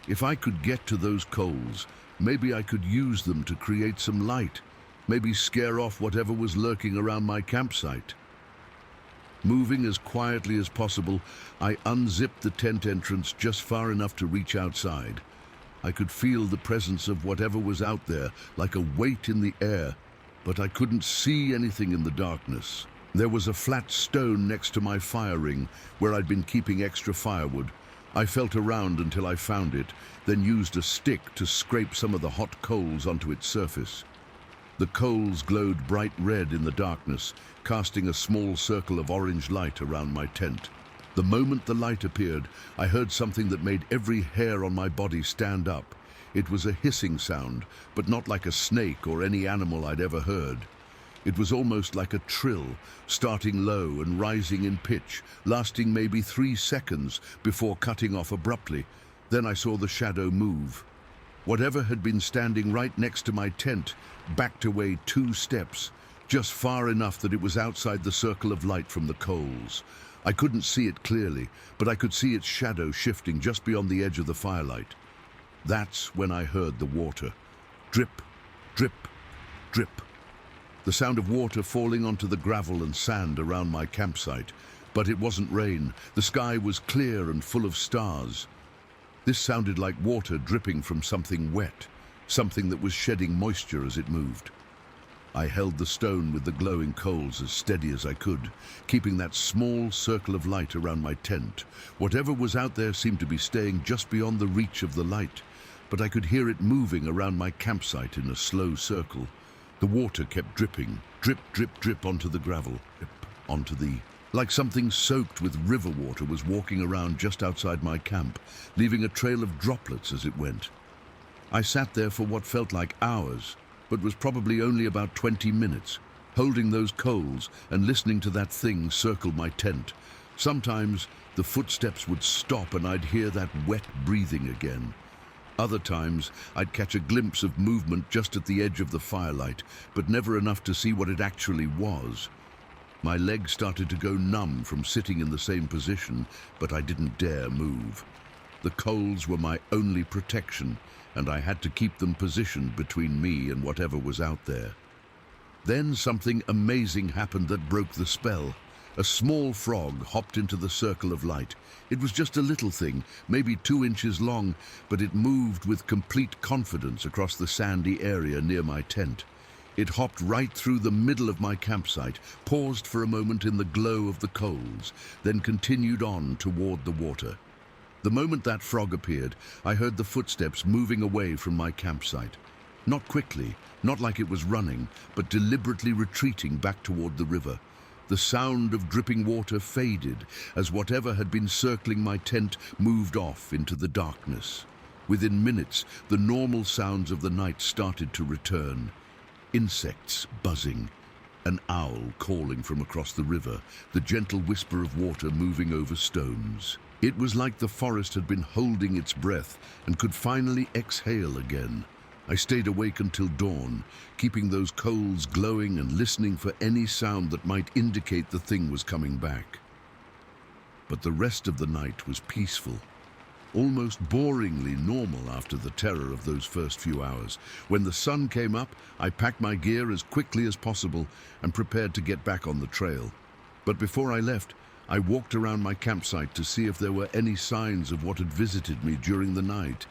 Speaker 1: If I could get to those coals, maybe I could use them to create some light, maybe scare off whatever was lurking around my campsite. Moving as quietly as possible, I unzipped the tent entrance just far enough to reach outside. I could feel the presence of whatever was out there, like a weight in the air, but I couldn't see anything in the darkness. There was a flat stone next to my fire ring, where I'd been keeping extra firewood. I felt around until I found it, then used a stick to scrape some of the hot coals onto its surface. The coals glowed bright red in the darkness, casting a small circle of orange light around my tent. The moment the light appeared, I heard something that made every hair on my body stand up. It was a hissing sound, but not like a snake or any animal I'd ever heard. It was almost like a trill, starting low and rising in pitch, lasting maybe 3 seconds before cutting off abruptly. Then I saw the shadow move. Whatever had been standing right next to my tent backed away 2 steps, just far enough that it was outside the circle of light from the coals. I couldn't see it clearly, but I could see its shadow shifting just beyond the edge of the firelight. That's when I heard the water. Drip, drip, drip. the sound of water falling onto the gravel and sand around my campsite. But it wasn't rain. The sky was clear and full of stars. This sounded like water dripping from something wet, something that was shedding moisture as it moved. I held the stone with the glowing coals as steady as I could, keeping that small circle of light around my tent. Whatever was out there seemed to be staying just beyond the reach of the light, but I could hear it moving around my campsite in a slow circle. The water kept dripping, drip, drip, drip onto the gravel, like something soaked with river water was walking around just outside my camp, leaving a trail of droplets as it went. I sat there for what felt like hours, but was probably only about 20 minutes, holding those coals and listening to that thing circle my tent. Sometimes the footsteps would stop and I'd hear that wet breathing again. Other times I'd catch a glimpse of movement just at the edge of the firelight, but never enough to see what it actually was. My legs started to go numb from sitting in the same position, but I didn't dare move. The coals were my only protection, and I had to keep them positioned between me and whatever was out there. Then something amazing happened that broke the spell. A small frog hopped into the circle of light. It was just a little thing, maybe 2 inches long, but it moved with complete confidence across the sandy area near my tent. It hopped right through the middle of my campsite, paused for a moment in the glow of the coals, then continued on toward the water. The moment that frog appeared, I heard the footsteps moving away from my campsite. Not quickly, not like it was running, but deliberately retreating back toward the river. The sound of dripping water faded as whatever had been circling my tent moved off into the darkness. Within minutes, the normal sounds of the night started to return. Insects buzzing, an owl calling from across the river, the gentle whisper of water moving over stones. It was like the forest had been holding its breath and could finally exhale again. I stayed awake until dawn, keeping those coals glowing and listening for any sound that might indicate the thing was coming back. But the rest of the night was peaceful, almost boringly normal after the terror of those first few hours. When the sun came up, I packed my gear as quickly as possible and prepared to get back on the trail. But before I left, I walked around my campsite to see if there were any signs of what had visited me during the night.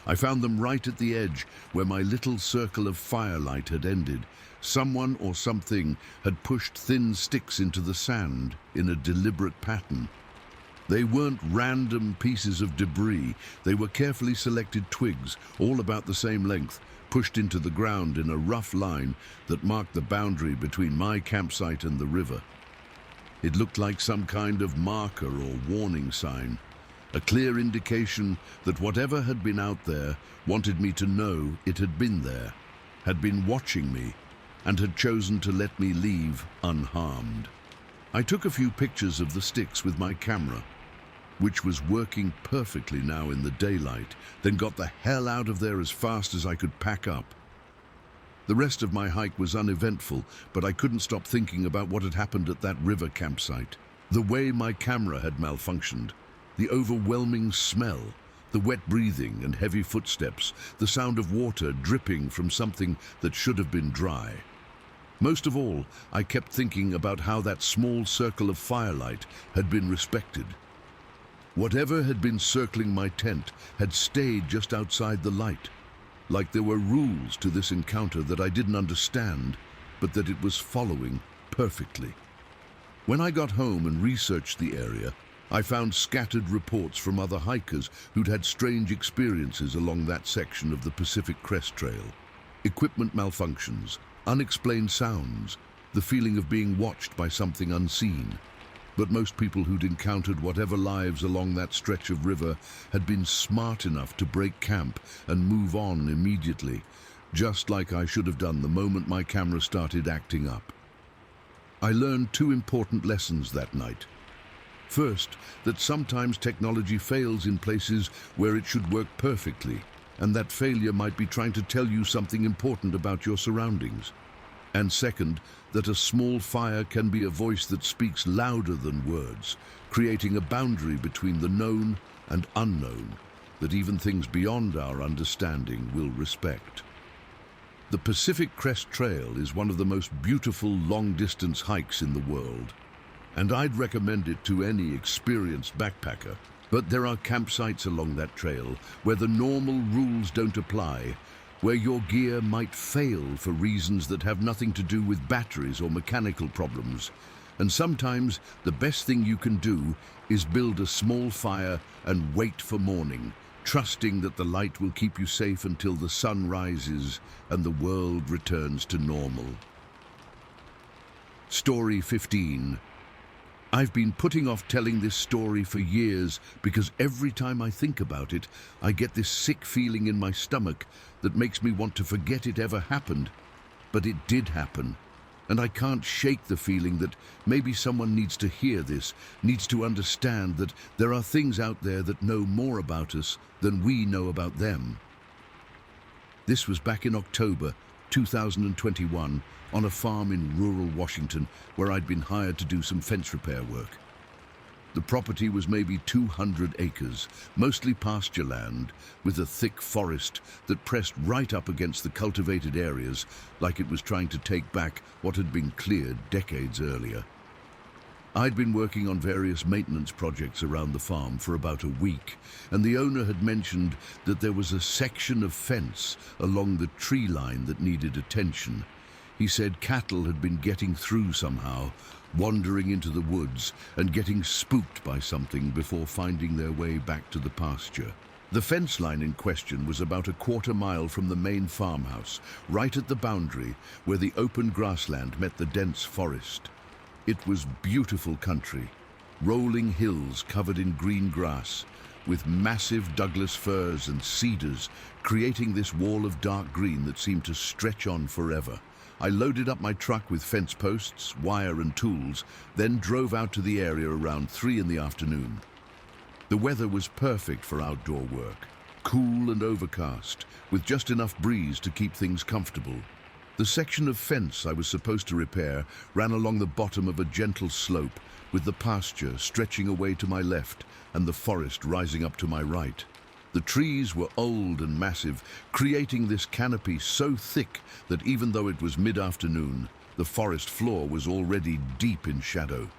Speaker 1: I found them right at the edge where my little circle of firelight had ended. Someone or something had pushed thin sticks into the sand in a deliberate pattern. They weren't random pieces of debris. They were carefully selected twigs, all about the same length, pushed into the ground in a rough line that marked the boundary between my campsite and the river. It looked like some kind of marker or warning sign, a clear indication that whatever had been out there wanted me to know it had been there, had been watching me, and had chosen to let me leave unharmed. I took a few pictures of the sticks with my camera, which was working perfectly now in the daylight, then got the hell out of there as fast as I could pack up. The rest of my hike was uneventful, but I couldn't stop thinking about what had happened at that river campsite. The way my camera had malfunctioned, the overwhelming smell, the wet breathing and heavy footsteps, the sound of water dripping from something that should have been dry. Most of all, I kept thinking about how that small circle of firelight had been respected. Whatever had been circling my tent had stayed just outside the light, like there were rules to this encounter that I didn't understand, but that it was following perfectly. When I got home and researched the area, I found scattered reports from other hikers who'd had strange experiences along that section of the Pacific Crest Trail. Equipment malfunctions, unexplained sounds, the feeling of being watched by something unseen. But most people who'd encountered whatever lives along that stretch of river had been smart enough to break camp and move on immediately, just like I should have done the moment my camera started acting up. I learned 2 important lessons that night. First, that sometimes technology fails in places where it should work perfectly, and that failure might be trying to tell you something important about your surroundings. And second, that a small fire can be a voice that speaks louder than words, creating a boundary between the known and unknown that even things beyond our understanding will respect. The Pacific Crest Trail is one of the most beautiful long-distance hikes in the world, and I'd recommend it to any experienced backpacker. But there are campsites along that trail where the normal rules don't apply, where your gear might fail for reasons that have nothing to do with batteries or mechanical problems. And sometimes the best thing you can do is build a small fire and wait for morning, trusting that the light will keep you safe until the sun rises and the world returns to normal. Story 15. I've been putting off telling this story for years because every time I think about it, I get this sick feeling in my stomach that makes me want to forget it ever happened. But it did happen, and I can't shake the feeling that maybe someone needs to hear this, needs to understand that there are things out there that know more about us than we know about them. This was back in October 2021 on a farm in rural Washington where I'd been hired to do some fence repair work. The property was maybe 200 acres, mostly pasture land, with a thick forest that pressed right up against the cultivated areas like it was trying to take back what had been cleared decades earlier. I'd been working on various maintenance projects around the farm for about a week, and the owner had mentioned that there was a section of fence along the tree line that needed attention. He said cattle had been getting through somehow, wandering into the woods and getting spooked by something before finding their way back to the pasture. The fence line in question was about a quarter-mile from the main farmhouse, right at the boundary where the open grassland met the dense forest. It was beautiful country, rolling hills covered in green grass, with massive Douglas firs and cedars creating this wall of dark green that seemed to stretch on forever. I loaded up my truck with fence posts, wire and tools, then drove out to the area around 3 in the afternoon. The weather was perfect for outdoor work, cool and overcast, with just enough breeze to keep things comfortable. The section of fence I was supposed to repair ran along the bottom of a gentle slope, with the pasture stretching away to my left and the forest rising up to my right. The trees were old and massive, creating this canopy so thick that even though it was mid-afternoon, the forest floor was already deep in shadow.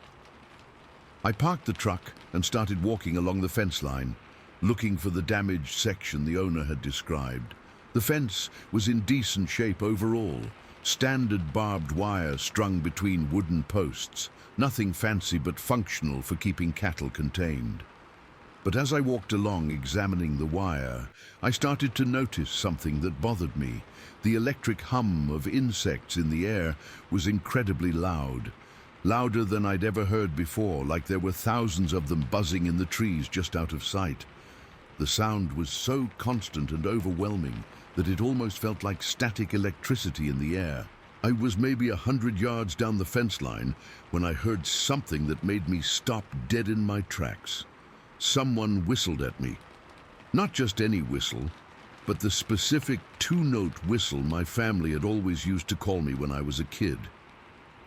Speaker 1: I parked the truck and started walking along the fence line, looking for the damaged section the owner had described. The fence was in decent shape overall, standard barbed wire strung between wooden posts, nothing fancy but functional for keeping cattle contained. But as I walked along examining the wire, I started to notice something that bothered me. The electric hum of insects in the air was incredibly loud, louder than I'd ever heard before, like there were thousands of them buzzing in the trees just out of sight. The sound was so constant and overwhelming that it almost felt like static electricity in the air. I was maybe 100 yards down the fence line when I heard something that made me stop dead in my tracks. Someone whistled at me. Not just any whistle, but the specific 2-note whistle my family had always used to call me when I was a kid.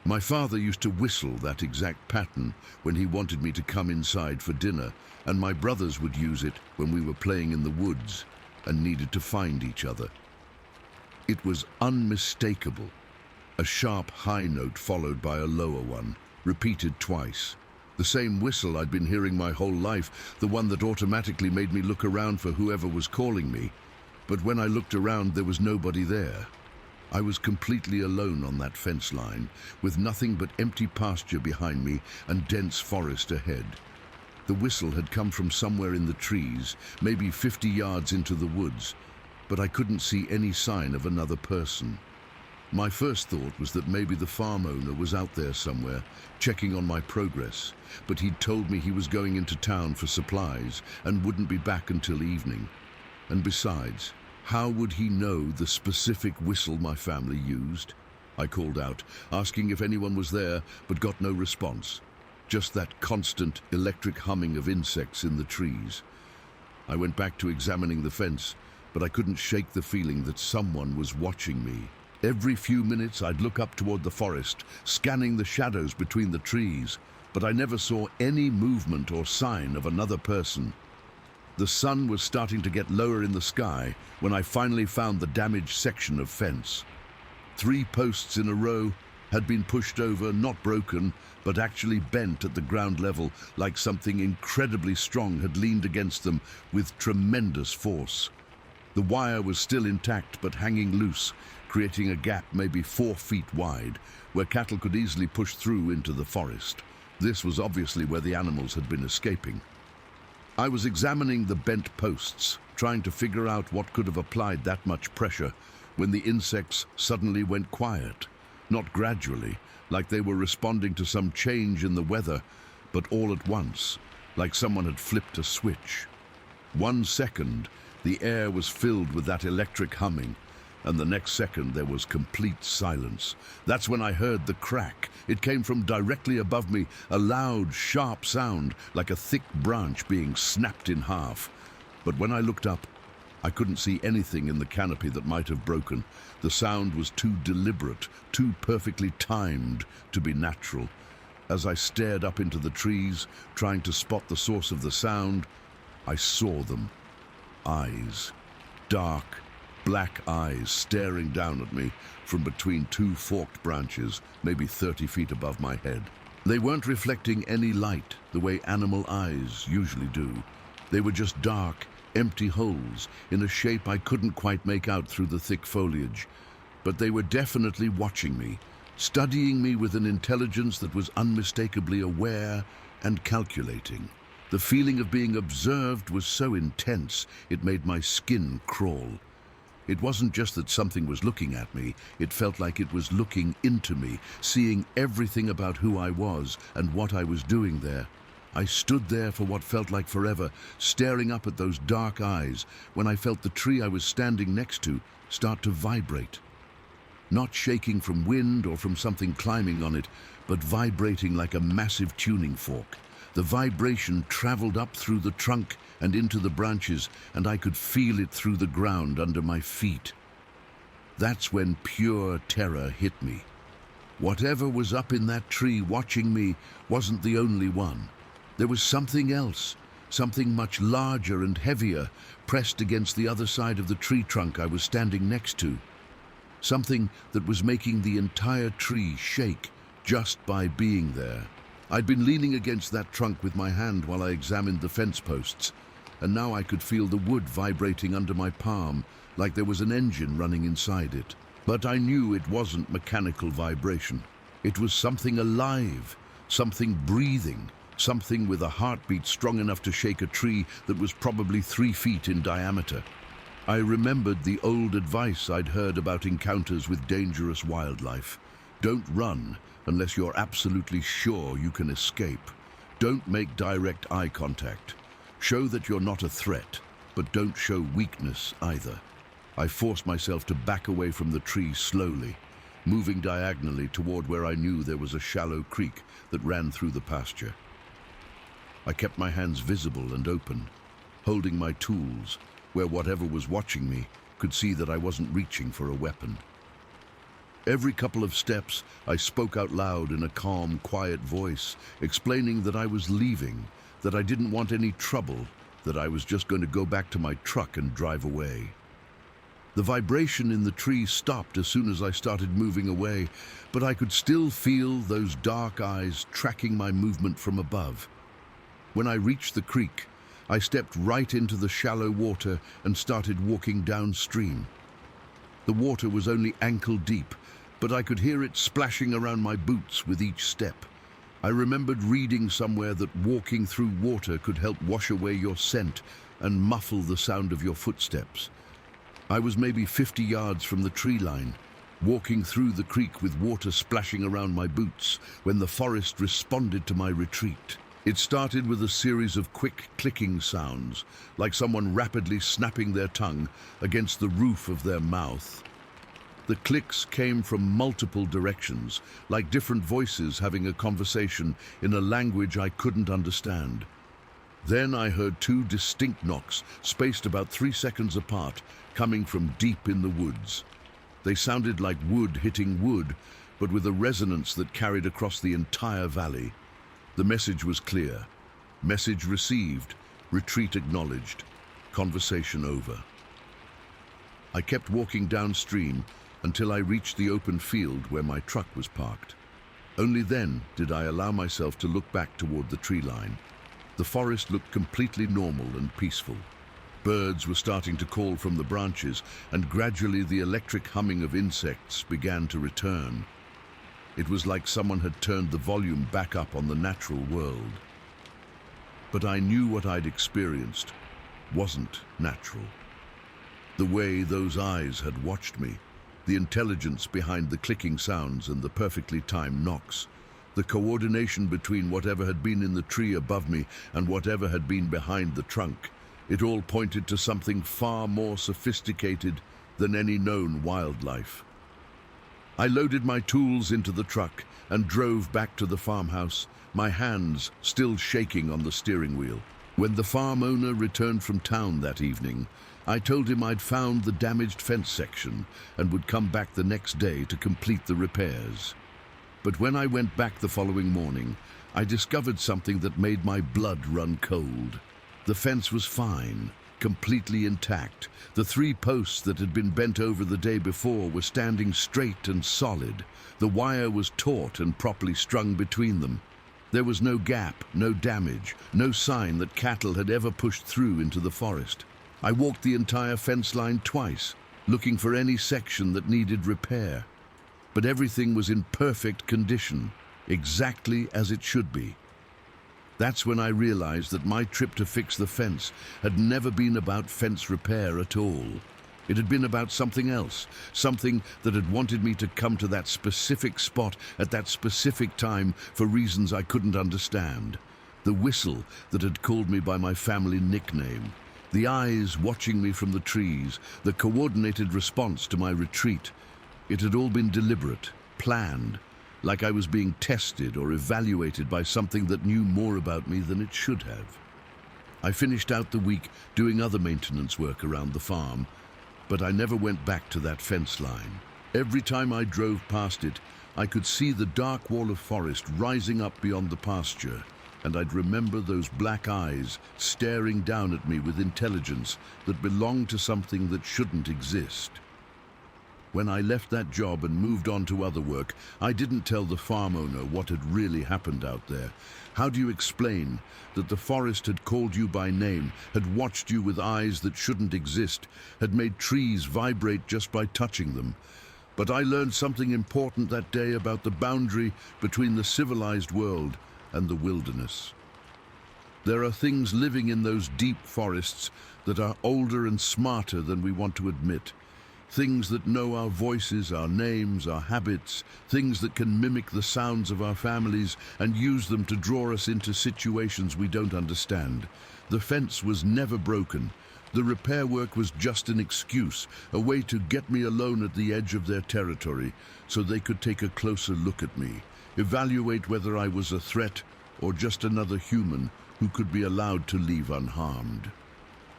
Speaker 1: My father used to whistle that exact pattern when he wanted me to come inside for dinner, and my brothers would use it when we were playing in the woods and needed to find each other. It was unmistakable, a sharp high note followed by a lower one, repeated twice. The same whistle I'd been hearing my whole life, the one that automatically made me look around for whoever was calling me. But when I looked around, there was nobody there. I was completely alone on that fence line, with nothing but empty pasture behind me and dense forest ahead. The whistle had come from somewhere in the trees, maybe 50 yards into the woods, but I couldn't see any sign of another person. My first thought was that maybe the farm owner was out there somewhere, checking on my progress, but he'd told me he was going into town for supplies and wouldn't be back until evening. And besides, how would he know the specific whistle my family used? I called out, asking if anyone was there, but got no response. Just that constant electric humming of insects in the trees. I went back to examining the fence, but I couldn't shake the feeling that someone was watching me. Every few minutes I'd look up toward the forest, scanning the shadows between the trees, but I never saw any movement or sign of another person. The sun was starting to get lower in the sky when I finally found the damaged section of fence. 3 posts in a row had been pushed over, not broken, but actually bent at the ground level, like something incredibly strong had leaned against them with tremendous force. The wire was still intact but hanging loose, creating a gap maybe 4 feet wide, where cattle could easily push through into the forest. This was obviously where the animals had been escaping. I was examining the bent posts, trying to figure out what could have applied that much pressure, when the insects suddenly went quiet. Not gradually, like they were responding to some change in the weather, but all at once, like someone had flipped a switch. 1 second, the air was filled with that electric humming, and the next second there was complete silence. That's when I heard the crack. It came from directly above me, a loud, sharp sound, like a thick branch being snapped in half. But when I looked up, I couldn't see anything in the canopy that might have broken. The sound was too deliberate, too perfectly timed to be natural. As I stared up into the trees, trying to spot the source of the sound, I saw them. Eyes. Dark, black eyes staring down at me from between 2 forked branches, maybe 30 feet above my head. They weren't reflecting any light the way animal eyes usually do. They were just dark, empty holes in a shape I couldn't quite make out through the thick foliage. But they were definitely watching me, studying me with an intelligence that was unmistakably aware and calculating. The feeling of being observed was so intense, it made my skin crawl. It wasn't just that something was looking at me, it felt like it was looking into me, seeing everything about who I was and what I was doing there. I stood there for what felt like forever, staring up at those dark eyes, when I felt the tree I was standing next to start to vibrate. Not shaking from wind or from something climbing on it, but vibrating like a massive tuning fork. The vibration traveled up through the trunk and into the branches, and I could feel it through the ground under my feet. That's when pure terror hit me. Whatever was up in that tree watching me wasn't the only one. There was something else, something much larger and heavier, pressed against the other side of the tree trunk I was standing next to. Something that was making the entire tree shake just by being there. I'd been leaning against that trunk with my hand while I examined the fence posts, and now I could feel the wood vibrating under my palm, like there was an engine running inside it. But I knew it wasn't mechanical vibration. It was something alive, something breathing, something with a heartbeat strong enough to shake a tree that was probably 3 feet in diameter. I remembered the old advice I'd heard about encounters with dangerous wildlife. Don't run unless you're absolutely sure you can escape. Don't make direct eye contact. Show that you're not a threat, but don't show weakness either. I forced myself to back away from the tree slowly, moving diagonally toward where I knew there was a shallow creek that ran through the pasture. I kept my hands visible and open, holding my tools, where whatever was watching me could see that I wasn't reaching for a weapon. Every couple of steps, I spoke out loud in a calm, quiet voice, explaining that I was leaving, that I didn't want any trouble, that I was just going to go back to my truck and drive away. The vibration in the tree stopped as soon as I started moving away, but I could still feel those dark eyes tracking my movement from above. When I reached the creek, I stepped right into the shallow water and started walking downstream. The water was only ankle deep, but I could hear it splashing around my boots with each step. I remembered reading somewhere that walking through water could help wash away your scent and muffle the sound of your footsteps. I was maybe 50 yards from the tree line, walking through the creek with water splashing around my boots, when the forest responded to my retreat. It started with a series of quick clicking sounds, like someone rapidly snapping their tongue against the roof of their mouth. The clicks came from multiple directions, like different voices having a conversation in a language I couldn't understand. Then I heard 2 distinct knocks, spaced about 3 seconds apart, coming from deep in the woods. They sounded like wood hitting wood, but with a resonance that carried across the entire valley. The message was clear. Message received. Retreat acknowledged. Conversation over. I kept walking downstream until I reached the open field where my truck was parked. Only then did I allow myself to look back toward the tree line. The forest looked completely normal and peaceful. Birds were starting to call from the branches, and gradually the electric humming of insects began to return. It was like someone had turned the volume back up on the natural world. But I knew what I'd experienced wasn't natural. The way those eyes had watched me, the intelligence behind the clicking sounds and the perfectly timed knocks, the coordination between whatever had been in the tree above me and whatever had been behind the trunk, it all pointed to something far more sophisticated than any known wildlife. I loaded my tools into the truck and drove back to the farmhouse, my hands still shaking on the steering wheel. When the farm owner returned from town that evening, I told him I'd found the damaged fence section and would come back the next day to complete the repairs. But when I went back the following morning, I discovered something that made my blood run cold. The fence was fine, completely intact. The 3 posts that had been bent over the day before were standing straight and solid. The wire was taut and properly strung between them. There was no gap, no damage, no sign that cattle had ever pushed through into the forest. I walked the entire fence line twice, looking for any section that needed repair. But everything was in perfect condition, exactly as it should be. That's when I realized that my trip to fix the fence had never been about fence repair at all. It had been about something else, something that had wanted me to come to that specific spot at that specific time for reasons I couldn't understand. The whistle that had called me by my family nickname, the eyes watching me from the trees, the coordinated response to my retreat. It had all been deliberate, planned, like I was being tested or evaluated by something that knew more about me than it should have. I finished out the week doing other maintenance work around the farm, but I never went back to that fence line. Every time I drove past it, I could see the dark wall of forest rising up beyond the pasture, and I'd remember those black eyes staring down at me with intelligence that belonged to something that shouldn't exist. When I left that job and moved on to other work, I didn't tell the farm owner what had really happened out there. How do you explain that the forest had called you by name, had watched you with eyes that shouldn't exist, had made trees vibrate just by touching them? But I learned something important that day about the boundary between the civilized world and the wilderness. There are things living in those deep forests that are older and smarter than we want to admit. Things that know our voices, our names, our habits, things that can mimic the sounds of our families and use them to draw us into situations we don't understand. The fence was never broken. The repair work was just an excuse, a way to get me alone at the edge of their territory so they could take a closer look at me, evaluate whether I was a threat or just another human who could be allowed to leave unharmed.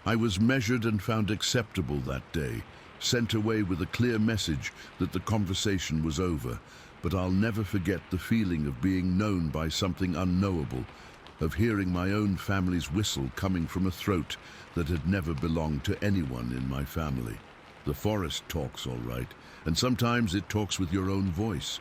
Speaker 1: I was measured and found acceptable that day, sent away with a clear message that the conversation was over, but I'll never forget the feeling of being known by something unknowable, of hearing my own family's whistle coming from a throat that had never belonged to anyone in my family. The forest talks, all right, and sometimes it talks with your own voice.